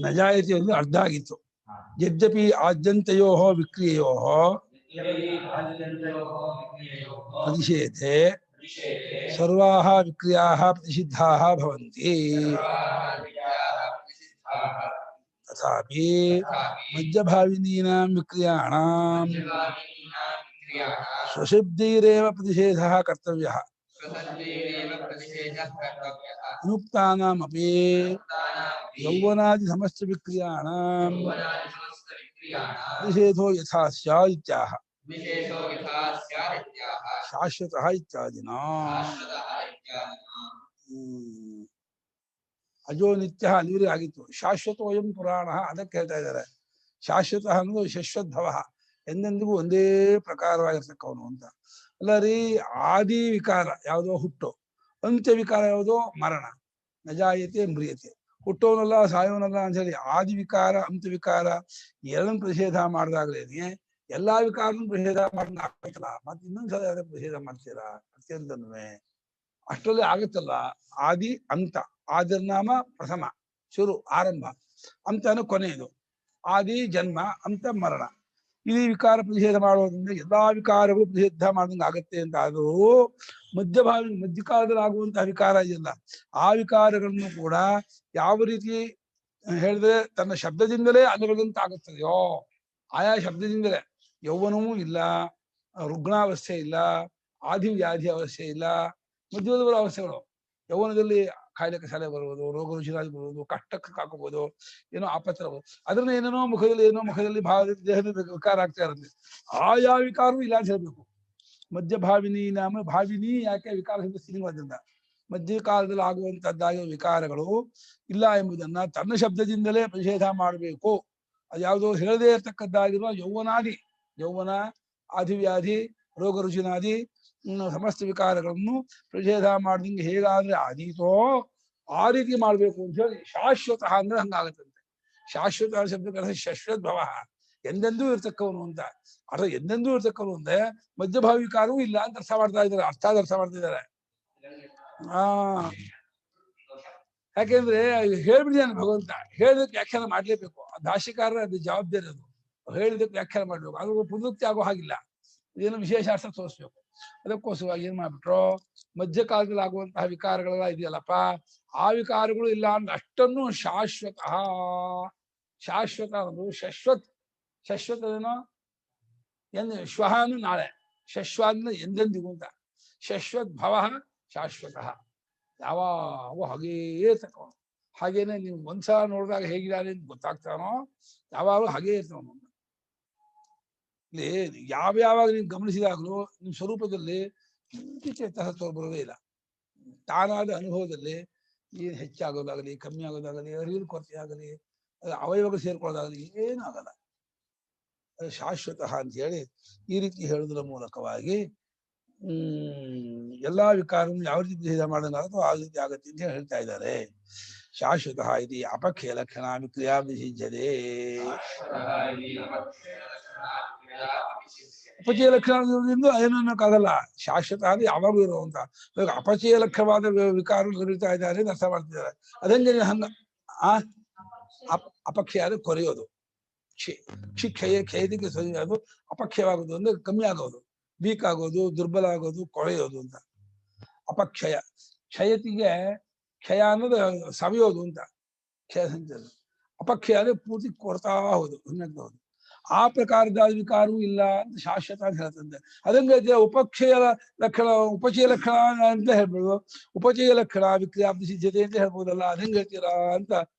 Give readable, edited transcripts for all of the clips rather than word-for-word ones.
ನಜಾಯತಿ ಒಂದು ಅರ್ಧ ಆಗಿತ್ತು. ಯದ್ಯಪಿ ಆದ್ಯಂತಯೋ ವಿಕ್ರಿಯೋ ಪ್ರತಿಷೇಧೆ ಸರ್ವಾಃ ವಿಕ್ರಿಯಾಃ ಪ್ರತಿಷಿದ್ಧಾಃ ಭವಂತಿ. ತಥಾಪಿ ಮಧ್ಯಭಾವಿನೀನಾಂ ವಿಕ್ರಿಯಾಣಾಂ ಸ್ವಶಬ್ದೈರೇವ ಪ್ರತಿಷೇಧಃ ಕರ್ತವ್ಯಃ. ಅನುಕ್ತಾನಾಮಪಿ ಯೌವನಾದಿ ಸಮಸ್ತ ವಿಕ್ರಿಯಾಣಾಂ ಪ್ರತಿಷೇಧೋ ಯಥಾ ಸ್ಯಾತ್ ಇತ್ಯಾಹ. ಶಾಶ್ವತಃ ಇತ್ಯಾದಿನಾ. ಅಜೋ ನಿತ್ಯ ಅಲ್ಲಿವರೆಗೆ ಆಗಿತ್ತು. ಶಾಶ್ವತೋಯಂ ಪುರಾಣ ಅದಕ್ಕೆ ಹೇಳ್ತಾ ಇದ್ದಾರೆ. ಶಾಶ್ವತ ಅನ್ನೋದು ಶಶ್ವದ್ಭವ, ಎಂದೆಂದಿಗೂ ಒಂದೇ ಪ್ರಕಾರವಾಗಿರ್ತಕ್ಕವನು ಅಂತ. ಅಲ್ಲ ರೀ, ಆದಿ ವಿಕಾರ ಯಾವುದೋ ಹುಟ್ಟು, ಅಂತ್ಯ ವಿಕಾರ ಯಾವುದೋ ಮರಣ. ನಜಾಯತೆ ಮ್ರಿಯತೆ, ಹುಟ್ಟೋನಲ್ಲ ಸಾಯೋನಲ್ಲ ಅಂತ ಹೇಳಿ ಆದಿ ವಿಕಾರ ಅಂತ್ಯ ವಿಕಾರ ಎರಡನ್ನು ಪ್ರತಿಷೇಧ ಮಾಡಿದಾಗಲೇನೆ ಎಲ್ಲಾ ವಿಕಾರವನ್ನು ಪ್ರತಿಷೇಧ ಮಾಡಿದ ಆಗ್ಬೇಕಲ್ಲ. ಮತ್ತೆ ಇನ್ನೊಂದ್ಸಲ ಯಾವ್ದು ಪ್ರತಿಷೇಧ ಮಾಡ್ತೀರಾ ಅತ್ಯಂತನೂ? ಅಷ್ಟರಲ್ಲಿ ಆಗುತ್ತಲ್ಲ. ಆದಿ ಅಂತ, ಆದಿರ್ನಾಮ ಪ್ರಥಮ ಶುರು ಆರಂಭ, ಅಂತನು ಕೊನೆಯದು. ಆದಿ ಜನ್ಮ, ಅಂತ ಮರಣ. ಈ ವಿಕಾರ ಪ್ರತಿಷೇಧ ಮಾಡೋದ್ರಿಂದ ಎಲ್ಲಾ ವಿಕಾರಗಳು ಪ್ರತಿಷೇಧ ಮಾಡಿದಂಗೆ ಆಗತ್ತೆ ಅಂತ. ಆದರೂ ಮಧ್ಯಕಾಲದಲ್ಲಿ ಆಗುವಂತಹ ವಿಕಾರ ಇದೆಯಲ್ಲ, ಆ ವಿಕಾರಗಳನ್ನು ಕೂಡ ಯಾವ ರೀತಿ ಹೇಳಿದ್ರೆ ತನ್ನ ಶಬ್ದದಿಂದಲೇ ಅನುಗಳಂತ ಆಗುತ್ತದೆಯೋ, ಆಯಾ ಶಬ್ದದಿಂದಲೇ. ಯೌವನವೂ ಇಲ್ಲ, ರುಗ್ಣಾವಸ್ಥೆ ಇಲ್ಲ, ಆದಿವ್ಯಾಧಿ ಅವಸ್ಥೆ ಇಲ್ಲ, ಮಧ್ಯವರ್ತಿ ಅವಸ್ಥೆಗಳು. ಯೌವನದಲ್ಲಿ ಕಾಯಿಲೆ ಕಸಾಲೆ ಬರುವುದು, ರೋಗ ರುಚಿರಾಗಿ ಬರುವುದು, ಕಷ್ಟಕ್ಕೆ ಹಾಕಬಹುದು, ಏನೋ ಆಪತ್ರ, ಅದನ್ನ ಏನೇನೋ ಮುಖದಲ್ಲಿ ದೇಹದ ವಿಕಾರ ಆಗ್ತಾ ಇರುತ್ತೆ. ಆಯಾ ವಿಕಾರವೂ ಇಲ್ಲ ಅಂತ ಹೇಳ್ಬೇಕು. ಮಧ್ಯಭಾವಿನಿ ನಾಮ ಭಾವಿನಿ ಯಾಕೆ ವಿಕಾರ ಸಿನಿಮಾದಿಂದ ಮಧ್ಯಕಾಲದಲ್ಲಿ ಆಗುವಂತದ್ದಾಗಿರುವ ವಿಕಾರಗಳು ಇಲ್ಲ ಎಂಬುದನ್ನ ತನ್ನ ಶಬ್ದದಿಂದಲೇ ಪ್ರತಿಷೇಧ ಮಾಡಬೇಕು. ಅದು ಯಾವುದೋ ಹೇಳದೇ ಇರತಕ್ಕದ್ದಾಗಿರುವ ಯೌವನ ಆದಿವ್ಯಾಧಿ ರೋಗ ರುಜಿನಾದಿ ಸಮಸ್ತ ವಿಕಾರಗಳನ್ನು ಪ್ರತಿಷೇಧ ಮಾಡಿದಂಗೆ ಹೇಗಾದ್ರೆ ಆದೀತೋ ಆ ರೀತಿ ಮಾಡ್ಬೇಕು ಅಂತ ಹೇಳಿ ಶಾಶ್ವತಃ ಅಂದ್ರೆ ಹಂಗಾಗತ್ತಂತೆ. ಶಾಶ್ವತ ಶಬ್ದಕ್ಕೆ ಶಶ್ವತ್ ಭವ, ಎಂದೆಂದೂ ಇರ್ತಕ್ಕವನು ಅಂತ. ಅರ್ಥ ಎಂದೆಂದೂ ಇರ್ತಕ್ಕವನು ಅಂದ್ರೆ ಮಧ್ಯಭಾವಿ ವಿಕಾರವೂ ಇಲ್ಲ ಅಂತ ಅರ್ಥ ಮಾಡ್ತಾ ಇದ್ದಾರೆ. ಅರ್ಥ ಮಾಡ್ತಿದ್ದಾರೆ. ಯಾಕೆಂದ್ರೆ ಹೇಳ್ಬಿಟ್ಟಿದ್ದಾನೆ ಭಗವಂತ, ಹೇಳೋದಕ್ಕೆ ವ್ಯಾಖ್ಯಾನ ಮಾಡ್ಲೇಬೇಕು. ಭಾಷಿಕಾರ ಅದು ಜವಾಬ್ದಾರಿ, ಅದು ಹೇಳಿದಕ್ಕೆ ವ್ಯಾಖ್ಯಾನ ಮಾಡ್ಬೇಕು. ಅದು ಪುನರುಕ್ತಿ ಆಗೋ ಹಾಗಿಲ್ಲ, ಇದೇನು ವಿಶೇಷ ಅರ್ಥ ತೋರಿಸ್ಬೇಕು. ಅದಕ್ಕೋಸ್ಕರವಾಗಿ ಏನ್ ಮಾಡ್ಬಿಟ್ರು, ಮಧ್ಯಕಾಲದಲ್ಲಿ ಆಗುವಂತಹ ವಿಕಾರಗಳೆಲ್ಲ ಇದೆಯಲ್ಲಪ್ಪ, ಆ ವಿಕಾರಗಳು ಇಲ್ಲ ಅಂದ್ರೆ ಅಷ್ಟನ್ನು ಶಾಶ್ವತ ಅನ್ನೋದು ಶಶ್ವತದೇನೋ ಶ್ವಹನು ನಾಳೆ, ಶಶ್ವಾದ ಎಂದೆಂದಿಗೂ ಅಂತ. ಶಶ್ವತ್ ಭವ ಶಾಶ್ವತಃ, ಯಾವಾಗ ಹಾಗೇ ಇರ್ತಕ್ಕವನು. ಹಾಗೇನೆ ನೀವು ಒಂದ್ಸಲ ನೋಡಿದಾಗ ಹೇಗಿದ್ದಾನೆ ಅಂತ ಗೊತ್ತಾಗ್ತಾನೋ, ಯಾವಾಗಲೂ ಹಾಗೇ ಇರ್ತವನು. ಇಲ್ಲಿ ಯಾವಾಗ ನೀವು ಗಮನಿಸಿದಾಗಲೂ ನಿಮ್ಮ ಸ್ವರೂಪದಲ್ಲಿ ಚೇತನ ಬರೋದೇ ಇಲ್ಲ. ತಾನಾದ ಅನುಭವದಲ್ಲಿ ಏನು ಹೆಚ್ಚಾಗೋದಾಗಲಿ ಕಮ್ಮಿ ಆಗೋದಾಗಲಿ ಅರಿವಿನ ಕೊರತೆ ಆಗಲಿ ಅವಯವಗಳು ಸೇರ್ಕೊಳ್ಳೋದಾಗಲಿ ಏನೂ ಆಗಲ್ಲ. ಅದು ಶಾಶ್ವತಃ ಅಂತ ಹೇಳಿ ಈ ರೀತಿ ಹೇಳುವುದರ ಮೂಲಕವಾಗಿ ಎಲ್ಲಾ ವಿಕಾರವನ್ನು ಯಾವ ರೀತಿ ಭೇದ ಮಾಡೋದಾಗುತ್ತೋ ಆ ರೀತಿ ಆಗತ್ತೆ ಅಂತ ಹೇಳ್ತಾ ಇದ್ದಾರೆ. ಶಾಶ್ವತಃ ಇದು ಅಪಖ್ಯ ಲಕ್ಷಣ ವಿಕ್ರಿಯಾ ವಿಸಿಜ್ಯತೆ. ಅಪಚಯ ಲಕ್ಷಣದಿಂದ ಏನನ್ನಕ್ಕಾಗಲ್ಲ. ಶಾಶ್ವತ ಅಂದ್ರೆ ಯಾವಾಗೂ ಇರುವಂತ. ಅಪಚಯ ಲಕ್ಷಣವಾದ ವಿಕಾರಗಳು ಕರೀತಾ ಇದ್ದಾರೆ ಅಂತ ಅರ್ಥ ಮಾಡ್ತಿದ್ದಾರೆ. ಅದಂಗೆ ಹಂಗ ಅಪಕ್ಷಯ ಅಂದ್ರೆ ಕೊರೆಯೋದು, ಕ್ಷಯದಿಕ್ಕೆ ಅದು ಅಪಕ್ಷಯವಾಗೋದು ಅಂದ್ರೆ ಕಮ್ಮಿ ಆಗೋದು, ವೀಕ್ ಆಗೋದು, ದುರ್ಬಲ ಆಗೋದು, ಕೊಳೆಯೋದು ಅಂತ ಅಪಕ್ಷಯ. ಕ್ಷಯತಿಗೆ ಕ್ಷಯ ಅನ್ನೋದು ಸವಿಯೋದು ಅಂತ ಕ್ಷಯ ಸಂಚರ. ಅಪಕ್ಷಯ ಅಂದ್ರೆ ಪೂರ್ತಿ ಕೊಡ್ತಾ ಹೋದು, ಹೌದು. ಆ ಪ್ರಕಾರದ ವಿಕಾರವೂ ಇಲ್ಲ ಅಂತ ಶಾಶ್ವತ ಅಂತ ಹೇಳ್ತಂತೆ. ಅದಂಗೆ ಉಪಕ್ಷಯ ಲಕ್ಷಣ ಉಪಚಯ ಲಕ್ಷಣ ಅಂತ ಹೇಳ್ಬೋದು, ಉಪಚಯ ಲಕ್ಷಣ ವಿಕ್ರಿಯಾಪ್ತಿ ಸಿದ್ಧತೆ ಅಂತ ಹೇಳ್ಬೋದಲ್ಲ, ಅದಂಗೆ ಹೇಳ್ತೀರಾ ಅಂತ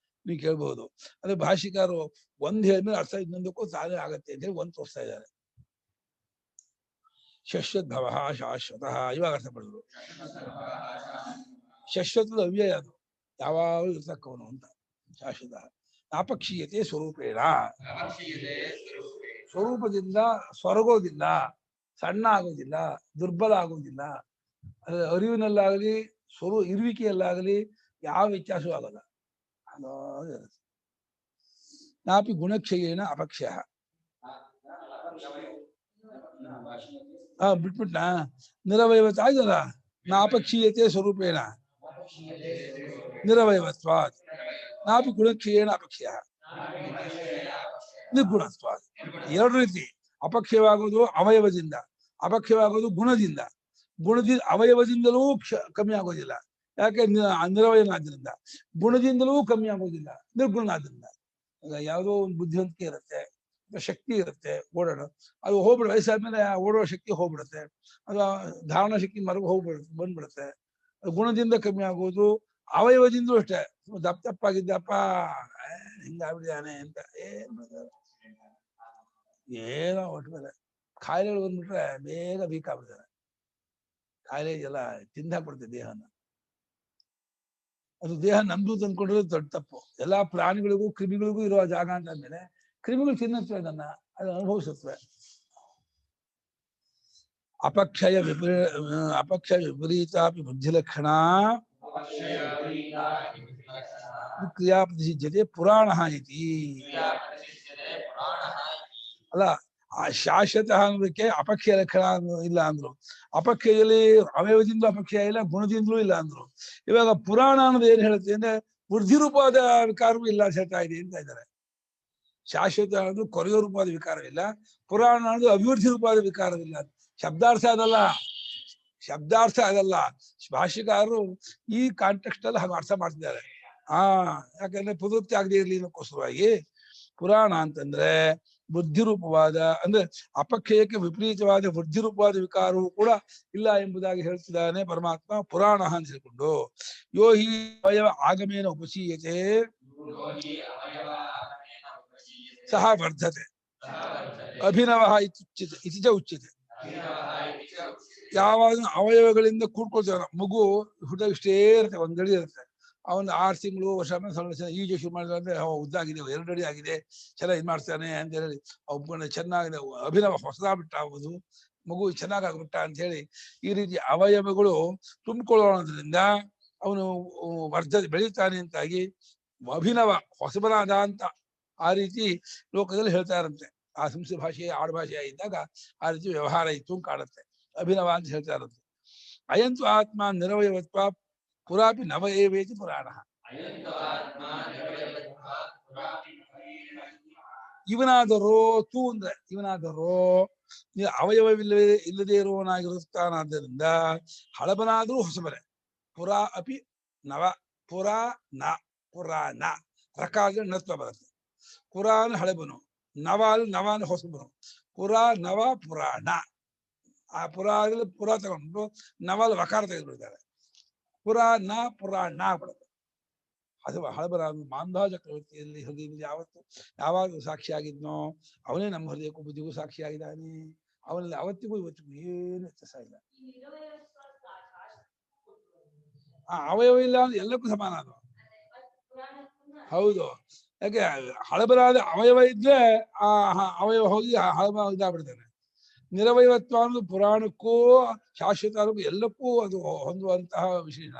ನೀವು ಕೇಳ್ಬೋದು. ಅಂದ್ರೆ ಭಾಷಿಕಾರು ಒಂದ್ ಹೇಳಿದ್ಮೇಲೆ ಅರ್ಥ ಇನ್ನೊಂದಕ್ಕೂ ತಾನೇ ಆಗತ್ತೆ ಅಂತ ಹೇಳಿ ಒಂದ್ ತೋರಿಸ್ತಾ ಇದ್ದಾರೆ. ಶಶ್ವದ್ಭವ ಶಾಶ್ವತಃ ಇವಾಗ ಅರ್ಥ ಪಡೆದ್ರು. ಶಶ್ವತದ ಅವ್ಯಯ ಅದು, ಯಾವಾಗಲೂ ಇರ್ತಕ್ಕವನು ಅಂತ. ಶಾಶ್ವತ ನಾಪಕ್ಷೀಯತೆ ಸ್ವರೂಪೇಣ, ಸ್ವರೂಪದಿಂದ ಸ್ವರ್ಗೋದಿಲ್ಲ, ಸಣ್ಣ ಆಗೋದಿಲ್ಲ, ದುರ್ಬಲ ಆಗೋದಿಲ್ಲ. ಅರಿವಿನಲ್ಲಾಗಲಿ ಇರುವಿಕೆಯಲ್ಲಾಗಲಿ ಯಾವ ವ್ಯತ್ಯಾಸವೂ ಆಗಲ್ಲ. ನಾಪಿ ಗುಣಕ್ಷಯೇನ ಅಪಕ್ಷಯ. ಬಿಟ್ಬಿಟ್ನಾ? ನಿರವಯವತ್ ಆಗಿಲ್ಲ. ನಾಪಕ್ಷೀಯತೆ ಸ್ವರೂಪೇಣ ನಿರವಯವತ್ವಾತ್ ನಾಪಿ ಗುಣಕ್ಷಯೇನ ಅಪಕ್ಷಯ ನಿರ್ಗುಣತ್ವಾತ್. ಎರಡು ರೀತಿ. ಅಪಕ್ಷಯವಾಗೋದು ಅವಯವದಿಂದ, ಅಪಕ್ಷಯವಾಗೋದು ಗುಣದಿಂದ. ಅವಯವದಿಂದಲೂ ಕಮ್ಮಿ ಆಗೋದಿಲ್ಲ, ಯಾಕೆ? ನಿರವಯನಾದ್ರಿಂದ. ಗುಣದಿಂದಲೂ ಕಮ್ಮಿ ಆಗೋದಿಲ್ಲ, ನಿರ್ಗುಣನಾದ್ರಿಂದ. ಯಾವುದೋ ಒಂದು ಬುದ್ಧಿವಂತಿಕೆ ಇರುತ್ತೆ, ಶಕ್ತಿ ಇರುತ್ತೆ, ಓಡಾಡೋ ಅದು ಹೋಗ್ಬಿಡ, ವಯಸ್ಸಾದ್ಮೇಲೆ ಓಡೋ ಶಕ್ತಿ ಹೋಗ್ಬಿಡುತ್ತೆ, ಅದು ಧಾರಣ ಶಕ್ತಿ ಬಂದ್ಬಿಡುತ್ತೆ. ಗುಣದಿಂದ ಕಮ್ಮಿ ಆಗೋದು, ಅವಯವದಿಂದಲೂ ಅಷ್ಟೇ. ದಪ್ಪಾಗಿದ್ದಪ್ಪ ಹಿಂಗಾಗ್ಬಿಟ್ಟಿದ್ದಾನೆ ಅಂತ ಏನೋ ಒಟ್ಮೇಲೆ ಕಾಯಿಲೆಗಳು ಬಂದ್ಬಿಟ್ರೆ ಬೇಗ ವೀಕ್ ಆಗ್ಬಿಡ್ತಾರೆ. ಕಾಯಿಲೆ ಎಲ್ಲ ತಿಂದಾಕ್ಬಿಡುತ್ತೆ ದೇಹನ. ಅದು ದೇಹ ನಮ್ದು ತಂದ್ಕೊಂಡಿರೋದು ದೊಡ್ಡ ತಪ್ಪು. ಎಲ್ಲಾ ಪ್ರಾಣಿಗಳಿಗೂ ಕ್ರಿಮಿಗಳಿಗೂ ಇರುವ ಜಾಗ ಅಂತ ಅಂದ್ಮೇಲೆ ಕ್ರಿಮಿಗಳು ತಿನ್ನತ್ವೆ, ಅದನ್ನ ಅದು ಅನುಭವಿಸುತ್ತವೆ. ಅಪಕ್ಷಯ ವಿಪರೀತ ಬುದ್ಧಿಲಕ್ಷಣ ಕ್ರಿಯಾಪ್ರತಿಸಿದ್ಯತೆ ಪುರಾಣ ಇತಿ. ಅಲ್ಲ, ಆ ಶಾಶ್ವತ ಅನ್ನೋದಕ್ಕೆ ಅಪಕ್ಷಯ ಲಕ್ಷಣ ಇಲ್ಲ ಅಂದ್ರು. ಅಪಕ್ಷಯಲ್ಲಿ ಅವಯವದಿಂದ ಅಪಕ್ಷಯ ಇಲ್ಲ, ಗುಣದಿಂದಲೂ ಇಲ್ಲ ಅಂದ್ರು. ಇವಾಗ ಪುರಾಣ ಅನ್ನೋದು ಏನ್ ಹೇಳುತ್ತೆ ಅಂದ್ರೆ ವೃದ್ಧಿ ರೂಪವಾದ ವಿಕಾರವೂ ಇಲ್ಲ ಹೇಳ್ತಾ ಇದೆ ಅಂತ ಇದ್ದಾರೆ. ಶಾಶ್ವತ ಅನ್ನೋದು ಕೊರೆಯೋ ರೂಪವಾದ ವಿಕಾರವಿಲ್ಲ, ಪುರಾಣ ಅನ್ನೋದು ಅಭಿವೃದ್ಧಿ ರೂಪವಾದ ವಿಕಾರವಿಲ್ಲ. ಶಬ್ದಾರ್ಥ ಅದಲ್ಲ, ಶಬ್ದಾರ್ಥ ಅದಲ್ಲ. ಭಾಷಿಕಾರರು ಈ ಕಾಂಟೆಕ್ಸ್ಟ್ ಅಲ್ಲಿ ಹಾಗೆ ಅರ್ಥ ಮಾಡ್ತಿದ್ದಾರೆ. ಯಾಕಂದ್ರೆ ಪುನರುಕ್ತಿ ಆಗದೆ ಇರ್ಲಿ ಅನ್ನೋಕ್ಕೋಸ್ಕರವಾಗಿ ಪುರಾಣ ಅಂತಂದ್ರೆ ಬುದ್ಧಿರೂಪವಾದ, ಅಂದ್ರೆ ಅಪಕ್ಷಯಕ್ಕೆ ವಿಪರೀತವಾದ ಬುದ್ಧಿರೂಪವಾದ ವಿಕಾರವೂ ಕೂಡ ಇಲ್ಲ ಎಂಬುದಾಗಿ ಹೇಳ್ತಿದ್ದಾನೆ ಪರಮಾತ್ಮ ಪುರಾಣ ಅಂತ ಹೇಳ್ಕೊಂಡು. ಯೋ ಹಿ ಅವಯವ ಆಗಮೇನ ಉಪಚೀಯತೆ ಸಹ ವರ್ಧತೆ ಅಭಿನವ ಇತಿ ಚ ಉಚ್ಯತೆ. ಯಾವಾಗ ಅವಯವಗಳಿಂದ ಕೂಡ್ಕೊಳ್ತಾರ, ಮಗು ಹುಡುಗ ಇಷ್ಟೇ ಇರುತ್ತೆ, ಒಂದಡಿ ಇರುತ್ತೆ, ಅವನು 6 ತಿಂಗಳು ವರ್ಷ ಈಜು ಶುರು ಮಾಡಿದ್ರೆ ಅಂದ್ರೆ ಉದ್ದಾಗಿದೆ, 2 ಅಡಿ ಆಗಿದೆ, ಚೆನ್ನಾಗಿ ಇದು ಮಾಡ್ತಾನೆ ಅಂತ ಹೇಳಿ ಒಬ್ಬನ ಚೆನ್ನಾಗಿದೆ, ಅಭಿನವ ಹೊಸದಾಗ್ಬಿಟ್ಟ ಆಗುದು, ಮಗು ಚೆನ್ನಾಗಾಗ್ಬಿಟ್ಟ ಅಂತ ಹೇಳಿ ಈ ರೀತಿ ಅವಯವಗಳು ತುಂಬಿಕೊಳ್ಳೋದ್ರಿಂದ ಅವನು ಬೆಳೀತಾನೆ ಅಂತಾಗಿ ಅಭಿನವ ಹೊಸಬನಾದ ಅಂತ ಆ ರೀತಿ ಲೋಕದಲ್ಲಿ ಹೇಳ್ತಾ ಇರಂತೆ. ಆ ಸಂಸ್ಕೃತ ಭಾಷೆ ಆಡುಭಾಷೆ ಇದ್ದಾಗ ಆ ರೀತಿ ವ್ಯವಹಾರ ಇತ್ತು ಕಾಣುತ್ತೆ. ಅಭಿನವ ಅಂತ ಹೇಳ್ತಾ ಇರುತ್ತೆ. ಅಯಂತು ಆತ್ಮ ನಿರವಯವತ್ವ ಪುರಾಪಿ ನವ ಏವೇತಿ ಪುರಾಣ. ಇವನಾದರೋ ತೂ ಅಂದ್ರೆ ಇವನಾದರೋ ಅವಯವವಿಲ್ಲದೆ ಇರುವವನಾಗಿರುತ್ತಾನಾದ್ದರಿಂದ ಹಳಬನಾದ್ರೂ ಹೊಸಬರೇ. ಪುರಾ ಅಪಿ ನವ, ಪುರಾ ನ, ಪುರಾಣ ರಕಾಲ ನತ್ವ ಬರುತ್ತೆ. ಪುರಾಣ ಹಳಬನು, ನವಾನ್ ಹೊಸಬನು. ಪುರಾ ನವ ಪುರಾಣ. ಆ ಪುರಾದಲ್ಲಿ ಪುರ ತಗೊಂಡು ನವಲ್ ವಕಾರ ತೆಗೆದುಬಿಡ್ತಾರೆ. ಪುರಾ ನ ಪುರಾಣ ಬರುತ್ತೆ. ಅದು ಹಳಬರ ಮಾಂಧ ಚಕ್ರವರ್ತಿಯಲ್ಲಿ ಹೃದಯದಲ್ಲಿ ಯಾವಾಗ ಸಾಕ್ಷಿಯಾಗಿದ್ನೋ ಅವನೇ ನಮ್ಮ ಹೃದಯಕ್ಕೂ ಬುದ್ಧಿಗೂ ಸಾಕ್ಷಿಯಾಗಿದ್ದಾನೆ. ಅವನಲ್ಲಿ ಅವತ್ತಿಗೂ ಇವತ್ತಿಗೂ ಏನು ವ್ಯತ್ಯಾಸ ಇಲ್ಲ. ಅವಯವ ಇಲ್ಲ ಅಂದ್ರೆ ಎಲ್ಲಕ್ಕೂ ಸಮಾನ ಅದು. ಹೌದು, ಯಾಕೆ ಹಳಬರಾದ ಅವಯವ ಇದ್ರೆ ಆ ಅವಯವ ಹೋಗಿ ಹಳಬ ಇದಾಗ್ಬಿಡ್ತಾನೆ. ನಿರವಯವತ್ವ ಅನ್ನೋದು ಪುರಾಣಕ್ಕೂ ಶಾಶ್ವತ ಎಲ್ಲಕ್ಕೂ ಅದು ಹೊಂದುವಂತಹ ವಿಶೇಷ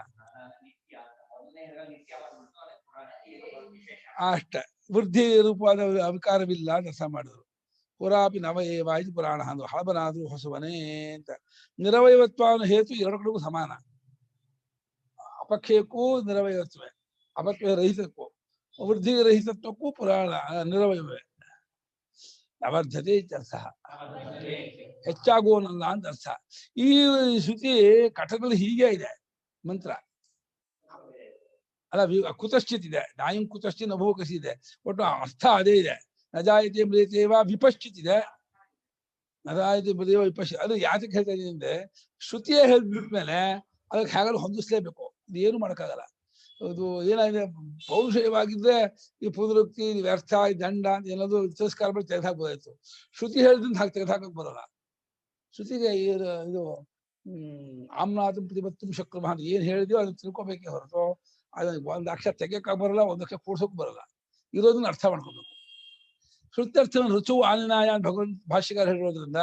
ಅಷ್ಟೇ. ವೃದ್ಧಿ ರೂಪವಾದ ಅವಿಕಾರವಿಲ್ಲ ಅಂತ ಅರ್ಥ ಮಾಡಿದ್ರು. ಪುರಾಪಿ ನವ ಏವಾಯ್ತು ಪುರಾಣ ಅಂದ್ರು, ಹಳಬನಾದ್ರೂ ಹೊಸವನೇ ಅಂತ. ನಿರವಯವತ್ವ ಅನ್ನೋ ಹೇತು ಎರಡು ಕಡೆಗೂ ಸಮಾನ. ಅಪಕ್ಷಯಕ್ಕೂ ನಿರವಯವತ್ವೇ, ಅಪಕ್ಷಯ ರಹಿತಕ್ಕೂ ವೃದ್ಧಿ ರಹಿತತ್ವಕ್ಕೂ ಪುರಾಣ ನಿರವಯವೇ. ಅವರ್ಧತೆ ಇತ್ಯರ್ಥ, ಹೆಚ್ಚಾಗುವನಲ್ಲ ಅಂತ ಅರ್ಥ. ಈ ಶ್ರುತಿ ಕಠದಲ್ಲಿ ಹೀಗೆ ಇದೆ ಮಂತ್ರ ಅಲ್ಲ, ಕುತಶ್ಚಿತ್ ಇದೆ, ನಾಯಂ ಕುತಶ್ಚಿತ್ ನಭೋಕಸಿ ಇದೆ, ಒಟ್ಟು ಅರ್ಥ ಅದೇ ಇದೆ. ನಜಾಯತೆ ಮ್ರಿಯತೇವ ವಿಪಶ್ಚಿತಿದೆ. ನಜಾಯತೆ ಮ್ರಿಯವ ವಿಪಶ್ಚಿ ಅದು ಯಾತಕ್ಕೆ ಹೇಳ್ತಾ ಇದೀನಿ ಅಂದ್ರೆ ಶ್ರುತಿಯೇ ಹೇಳ್ಬಿಟ್ಮೇಲೆ ಅದಕ್ಕೆ ಹೇಗಾದ್ರು ಹೊಂದಿಸ್ಲೇಬೇಕು. ಇದು ಏನು ಮಾಡೋಕ್ಕಾಗಲ್ಲ. ಅದು ಏನಾಗಿದೆ ಪೌರುಷಯವಾಗಿದ್ರೆ ಈ ಪುನರುಕ್ತಿ ವ್ಯರ್ಥ ಈ ದಂಡ ಅಂತ ಏನಾದ್ರು ತಿರಸ್ಕಾರ ಮಾಡಿ ತೆಗೆದುಹಾಕ್ಬೋದಾಯ್ತು. ಶ್ರುತಿ ಹೇಳಿದ್ರೆ ಹಾಗೆ ತೆಗೆದುಹಾಕಕ್ ಬರಲ್ಲ. ಶ್ರುತಿಗೆ ಇದು ಆಮ್ನಾಥಂ ಪ್ರತಿಪತ್ತಂ ಶಕ್ರಮ ಅಂತ ಏನ್ ಹೇಳಿದ್ಯೋ ಅದನ್ನ ತಿಳ್ಕೊಬೇಕೇ ಹೊರತು ಅದನ್ನ ಒಂದ್ ಅಕ್ಷರ ತೆಗಿಯಕ್ಕೆ ಬರಲ್ಲ, ಒಂದ್ ಅಕ್ಷರ ಕೂಡ್ಸೋಕ್ ಬರಲ್ಲ. ಇರೋದನ್ನ ಅರ್ಥ ಮಾಡ್ಕೋಬೇಕು. ಶ್ರುತ್ಯರ್ಥವನ್ನು ರುಚು ಆನಿನಾಯ ಭಗವಂತ ಭಾಷ್ಯಕಾರ ಹೇಳಿರೋದ್ರಿಂದ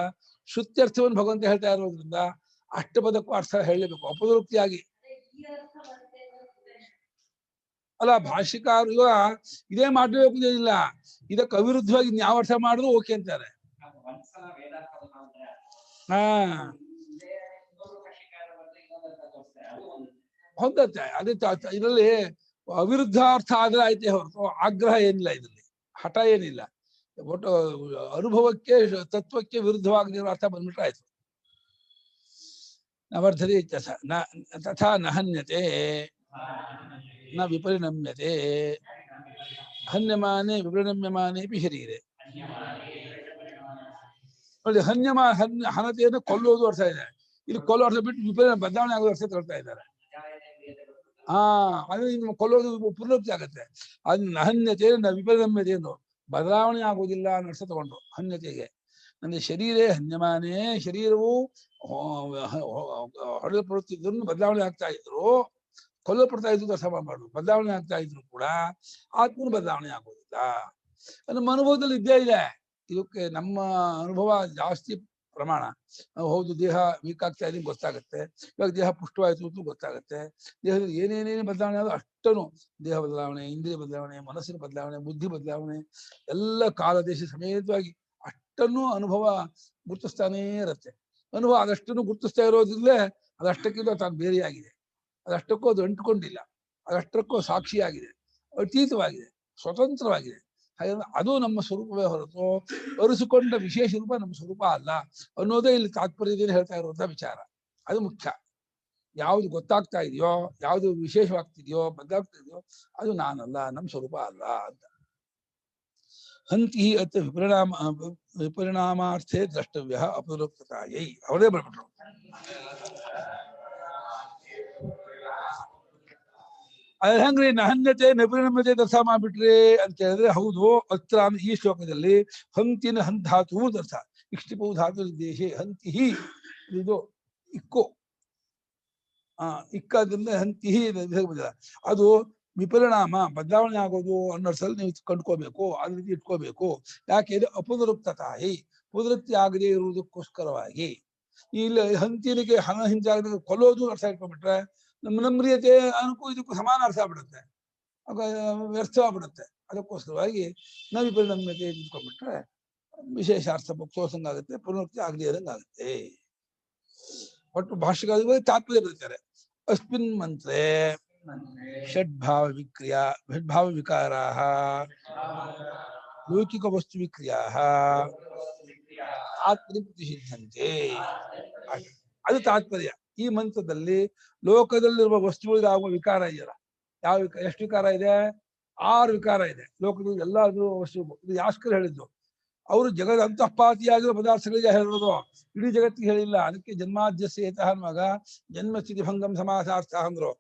ಶ್ರುತ್ಯರ್ಥವನ್ನು ಭಗವಂತ ಹೇಳ್ತಾ ಇರೋದ್ರಿಂದ ಅಷ್ಟಪದಕ್ಕೂ ಅರ್ಥ ಹೇಳಲೇಬೇಕು ಅಪರೋಕ್ತಿಯಾಗಿ. ಅಲ್ಲ ಭಾಷ್ಯಕಾರ ಇದೇ ಮಾಡಬೇಕು ಏನಿಲ್ಲ, ಇದಕ್ಕೆ ಅವಿರುದ್ಧವಾಗಿ ಯಾವ ಅರ್ಥ ಮಾಡಿದ್ರು ಓಕೆ ಅಂತಾರೆ. ಹಾ ಹೊಂದತ್ತೆ. ಅದೇ ಇದರಲ್ಲಿ ಅವಿರುದ್ಧ ಅರ್ಥ ಆದ್ರೆ ಆಯ್ತೆ ಹೊರತು ಆಗ್ರಹ ಏನಿಲ್ಲ, ಇದರಲ್ಲಿ ಹಠ ಏನಿಲ್ಲ. ಒಟ್ಟು ಅನುಭವಕ್ಕೆ ತತ್ವಕ್ಕೆ ವಿರುದ್ಧವಾಗಿರೋ ಅರ್ಥ ಬಂದ್ಬಿಟ್ರೆ ಆಯ್ತು. ನವರ್ಧರಿ ತಥಾ ನಹನ್ಯತೆ ನ ವಿಪರಿಣಮ್ಯತೆ ಹನ್ಯಮಾನೆ ವಿಪರಿಣಮ್ಯಮಾನೇಪಿ ಶರೀರೆ. ನೋಡಿ ಹನತೆಯನ್ನು ಕೊಲ್ಲೋದು ಅರ್ಥ ಇದೆ, ಇಲ್ಲಿ ಕೊಲ್ಲೋ ಅರ್ಥ ಬಿಟ್ಟು ವಿಪರೀತ ಬದಲಾವಣೆ ಆಗೋದು ಅರ್ಥ ತಗೊಳ್ತಾ ಇದ್ದಾರೆ. ಅದು ಇನ್ನು ಕೊಲ್ಲೋದು ಪುನರುಕ್ತಿ ಆಗತ್ತೆ. ಅದು ನಹನ್ಯತೆ ನ ವಿಪರಿಣಮ್ಯತೆಯನ್ನು ಬದಲಾವಣೆ ಆಗುವುದಿಲ್ಲ ಅನ್ನೋ ಅರ್ಥ ತಗೊಂಡು ಹನ್ಯತೆಗೆ. ಅಂದ್ರೆ ಶರೀರೇ ಹನ್ಯಮಾನೇ, ಶರೀರವು ಹೊಡೆಯಲ್ಪಡುತ್ತಿದ್ದನ್ನು ಬದಲಾವಣೆ ಆಗ್ತಾ ಇದ್ರು, ಕೊಲ್ಲಲ್ಪಡ್ತಾ ಇದ್ದು ಅರ್ಥ ಮಾಡು. ಬದಲಾವಣೆ ಆಗ್ತಾ ಇದ್ರು ಕೂಡ ಆತ್ಮನ ಬದಲಾವಣೆ ಆಗೋದಿಲ್ಲ. ನಮ್ಮ ಅನುಭವದಲ್ಲಿ ಇದ್ದೇ ಇದೆ. ಇದಕ್ಕೆ ನಮ್ಮ ಅನುಭವ ಜಾಸ್ತಿ ಪ್ರಮಾಣ. ಹೌದು ದೇಹ ವೀಕ್ ಆಗ್ತಾ ಇದೆ ಗೊತ್ತಾಗತ್ತೆ, ಇವಾಗ ದೇಹ ಪುಷ್ಟವಾಯಿತು ಅಂತ ಗೊತ್ತಾಗತ್ತೆ. ದೇಹದಲ್ಲಿ ಏನೇನೇನು ಬದಲಾವಣೆ ಆದ್ರೂ ಅಷ್ಟನು ದೇಹ ಬದಲಾವಣೆ, ಇಂದ್ರಿಯ ಬದಲಾವಣೆ, ಮನಸ್ಸಿನ ಬದಲಾವಣೆ, ಬುದ್ಧಿ ಬದಲಾವಣೆ ಎಲ್ಲ ಕಾಲ ದೇಶ ಸಮೇತವಾಗಿ ಅಷ್ಟನ್ನು ಅನುಭವ ಗುರುತಿಸ್ತಾನೇ ಇರತ್ತೆ. ಅನುಭವ ಅದಷ್ಟನ್ನು ಗುರುತಿಸ್ತಾ ಇರೋದ್ರಲ್ಲೇ ಅದಷ್ಟಕ್ಕಿಂತ ತಾನು ಬೇರೆಯಾಗಿದೆ, ಅದಷ್ಟಕ್ಕೂ ಅದು ಅಂಟುಕೊಂಡಿಲ್ಲ, ಅದಷ್ಟಕ್ಕೂ ಸಾಕ್ಷಿಯಾಗಿದೆ, ಅತೀತವಾಗಿದೆ, ಸ್ವತಂತ್ರವಾಗಿದೆ. ಹಾಗಾಗಿ ಅದು ನಮ್ಮ ಸ್ವರೂಪವೇ ಹೊರತು ಅರಿಸಿಕೊಂಡ ವಿಶೇಷ ರೂಪ ನಮ್ಮ ಸ್ವರೂಪ ಅಲ್ಲ ಅನ್ನೋದೇ ಇಲ್ಲಿ ತಾತ್ಪರ್ಯದಲ್ಲಿ ಹೇಳ್ತಾ ಇರುವಂತಹ ವಿಚಾರ. ಅದು ಮುಖ್ಯ. ಯಾವುದು ಗೊತ್ತಾಗ್ತಾ ಇದೆಯೋ, ಯಾವುದು ವಿಶೇಷವಾಗ್ತಿದೆಯೋ, ಬದಲಾಗ್ತಿದೆಯೋ ಅದು ನಾನಲ್ಲ, ನಮ್ಮ ಸ್ವರೂಪ ಅಲ್ಲ ಅಂತ. ಹಂತಿ ಅತ್ ವಿಪರಿಣಾಮಾರ್ಥೇ ದ್ರಷ್ಟವ್ಯ ಅಪರೋಕ್ತತಾಯೈ. ಅವರೇ ಬರ್ಬಿಟ್ರು. ಅದ್ ಹೆಂಗ್ರಿ ನಹನ್ಯತೆ ನಪರಿಣಮ್ಯತೆ ದರ್ಥ ಮಾಡ್ಬಿಟ್ರಿ ಅಂತ ಹೇಳಿದ್ರೆ ಹೌದು. ಅತ್ರ ಈ ಶ್ಲೋಕದಲ್ಲಿ ಹಂತಿನ ಹಂಧಾತು ದರ್ಥ ಇಷ್ಟಿಪು ಧಾತು ದೇಶೆ ಹಂತಿ ಇದು ಇಕ್ಕು ಇಕ್ಕದಿಂದ ಹಂತಿ ಅದು ವಿಪರಿಣಾಮ ಬದಲಾವಣೆ ಆಗೋದು ಅನ್ನೋ ಸಲ ನೀವು ಕಂಡ್ಕೋಬೇಕು, ಅದ ರೀತಿ ಇಟ್ಕೋಬೇಕು. ಯಾಕೆ ಇದು ಅಪುನರುಕ್ತತಾಯಿ, ಪುನರುಕ್ತಿ ಆಗದೆ ಇರುವುದಕ್ಕೋಸ್ಕರವಾಗಿ. ಇಲ್ಲಿ ಹಂತಿನಿಗೆ ಹಿಂಜಾಗ ಕೊಲ್ಲೋದು ಅರ್ಥ ಇಟ್ಕೊಂಡ್ಬಿಟ್ರೆ ನಮ್ಮ ನಮ್ರಿಯತೆ ಅನ್ಕೂ ಇದಕ್ಕೂ ಸಮಾನ ಅರ್ಥ ಆಗ್ಬಿಡುತ್ತೆ, ವ್ಯರ್ಥ ಆಗ್ಬಿಡುತ್ತೆ. ಅದಕ್ಕೋಸ್ಕರವಾಗಿ ನಾವು ವಿಪರಿಣಮ್ಯತೆ ಇಟ್ಕೊಂಡ್ಬಿಟ್ರೆ ವಿಶೇಷ ಅರ್ಥ ಮುಕ್ತೋಸಂಗ ಆಗುತ್ತೆ, ಪುನರುಕ್ತಿ ಆಗದೆ ಇರೋಂಗ ಆಗುತ್ತೆ. ಒಟ್ಟು ಭಾಷೆಗಳ ತಾತ್ಪರ್ಯ ಬರೀತಾರೆ. ಅಸ್ಮಿನ್ ಮಂತ್ರೆ ಷಡ್ಭಾವ ವಿಕಾರ ಲೌಕಿಕ ವಸ್ತು ವಿಕ್ರಿಯಾ ಆತ್ಮನಿಪತಿ ಸಿದ್ಧಂತೆ. ಅದು ತಾತ್ಪರ್ಯ. ಈ ಮಂತ್ರದಲ್ಲಿ ಲೋಕದಲ್ಲಿರುವ ವಸ್ತುಗಳಿಗೆ ಆಗುವ ವಿಕಾರ ಇದೆಯಲ್ಲ, ಯಾವ ವಿಕಾರ, ಎಷ್ಟು ವಿಕಾರ ಇದೆ? 6 ವಿಕಾರ ಇದೆ ಲೋಕದಲ್ಲಿ. ಎಲ್ಲ ವಸ್ತು ಇದು ಯಾಸ್ಕರ್ ಹೇಳಿದ್ದು. ಅವರು ಜಗದ ಅಂತಃಪಾತಿಯಾಗಿರೋ ಪದಾರ್ಥಗಳಿಗೆ ಹೇಳಿರೋದು, ಇಡೀ ಜಗತ್ತಿಗೆ ಹೇಳಿಲ್ಲ. ಅದಕ್ಕೆ ಜನ್ಮಾದ್ಯಸ್ಯೇತ ಅನ್ನುವಾಗ ಜನ್ಮ ಸ್ಥಿತಿ ಭಂಗಂ ಸಮಾಸಾರ್ಥ ಅಂದ್ರು.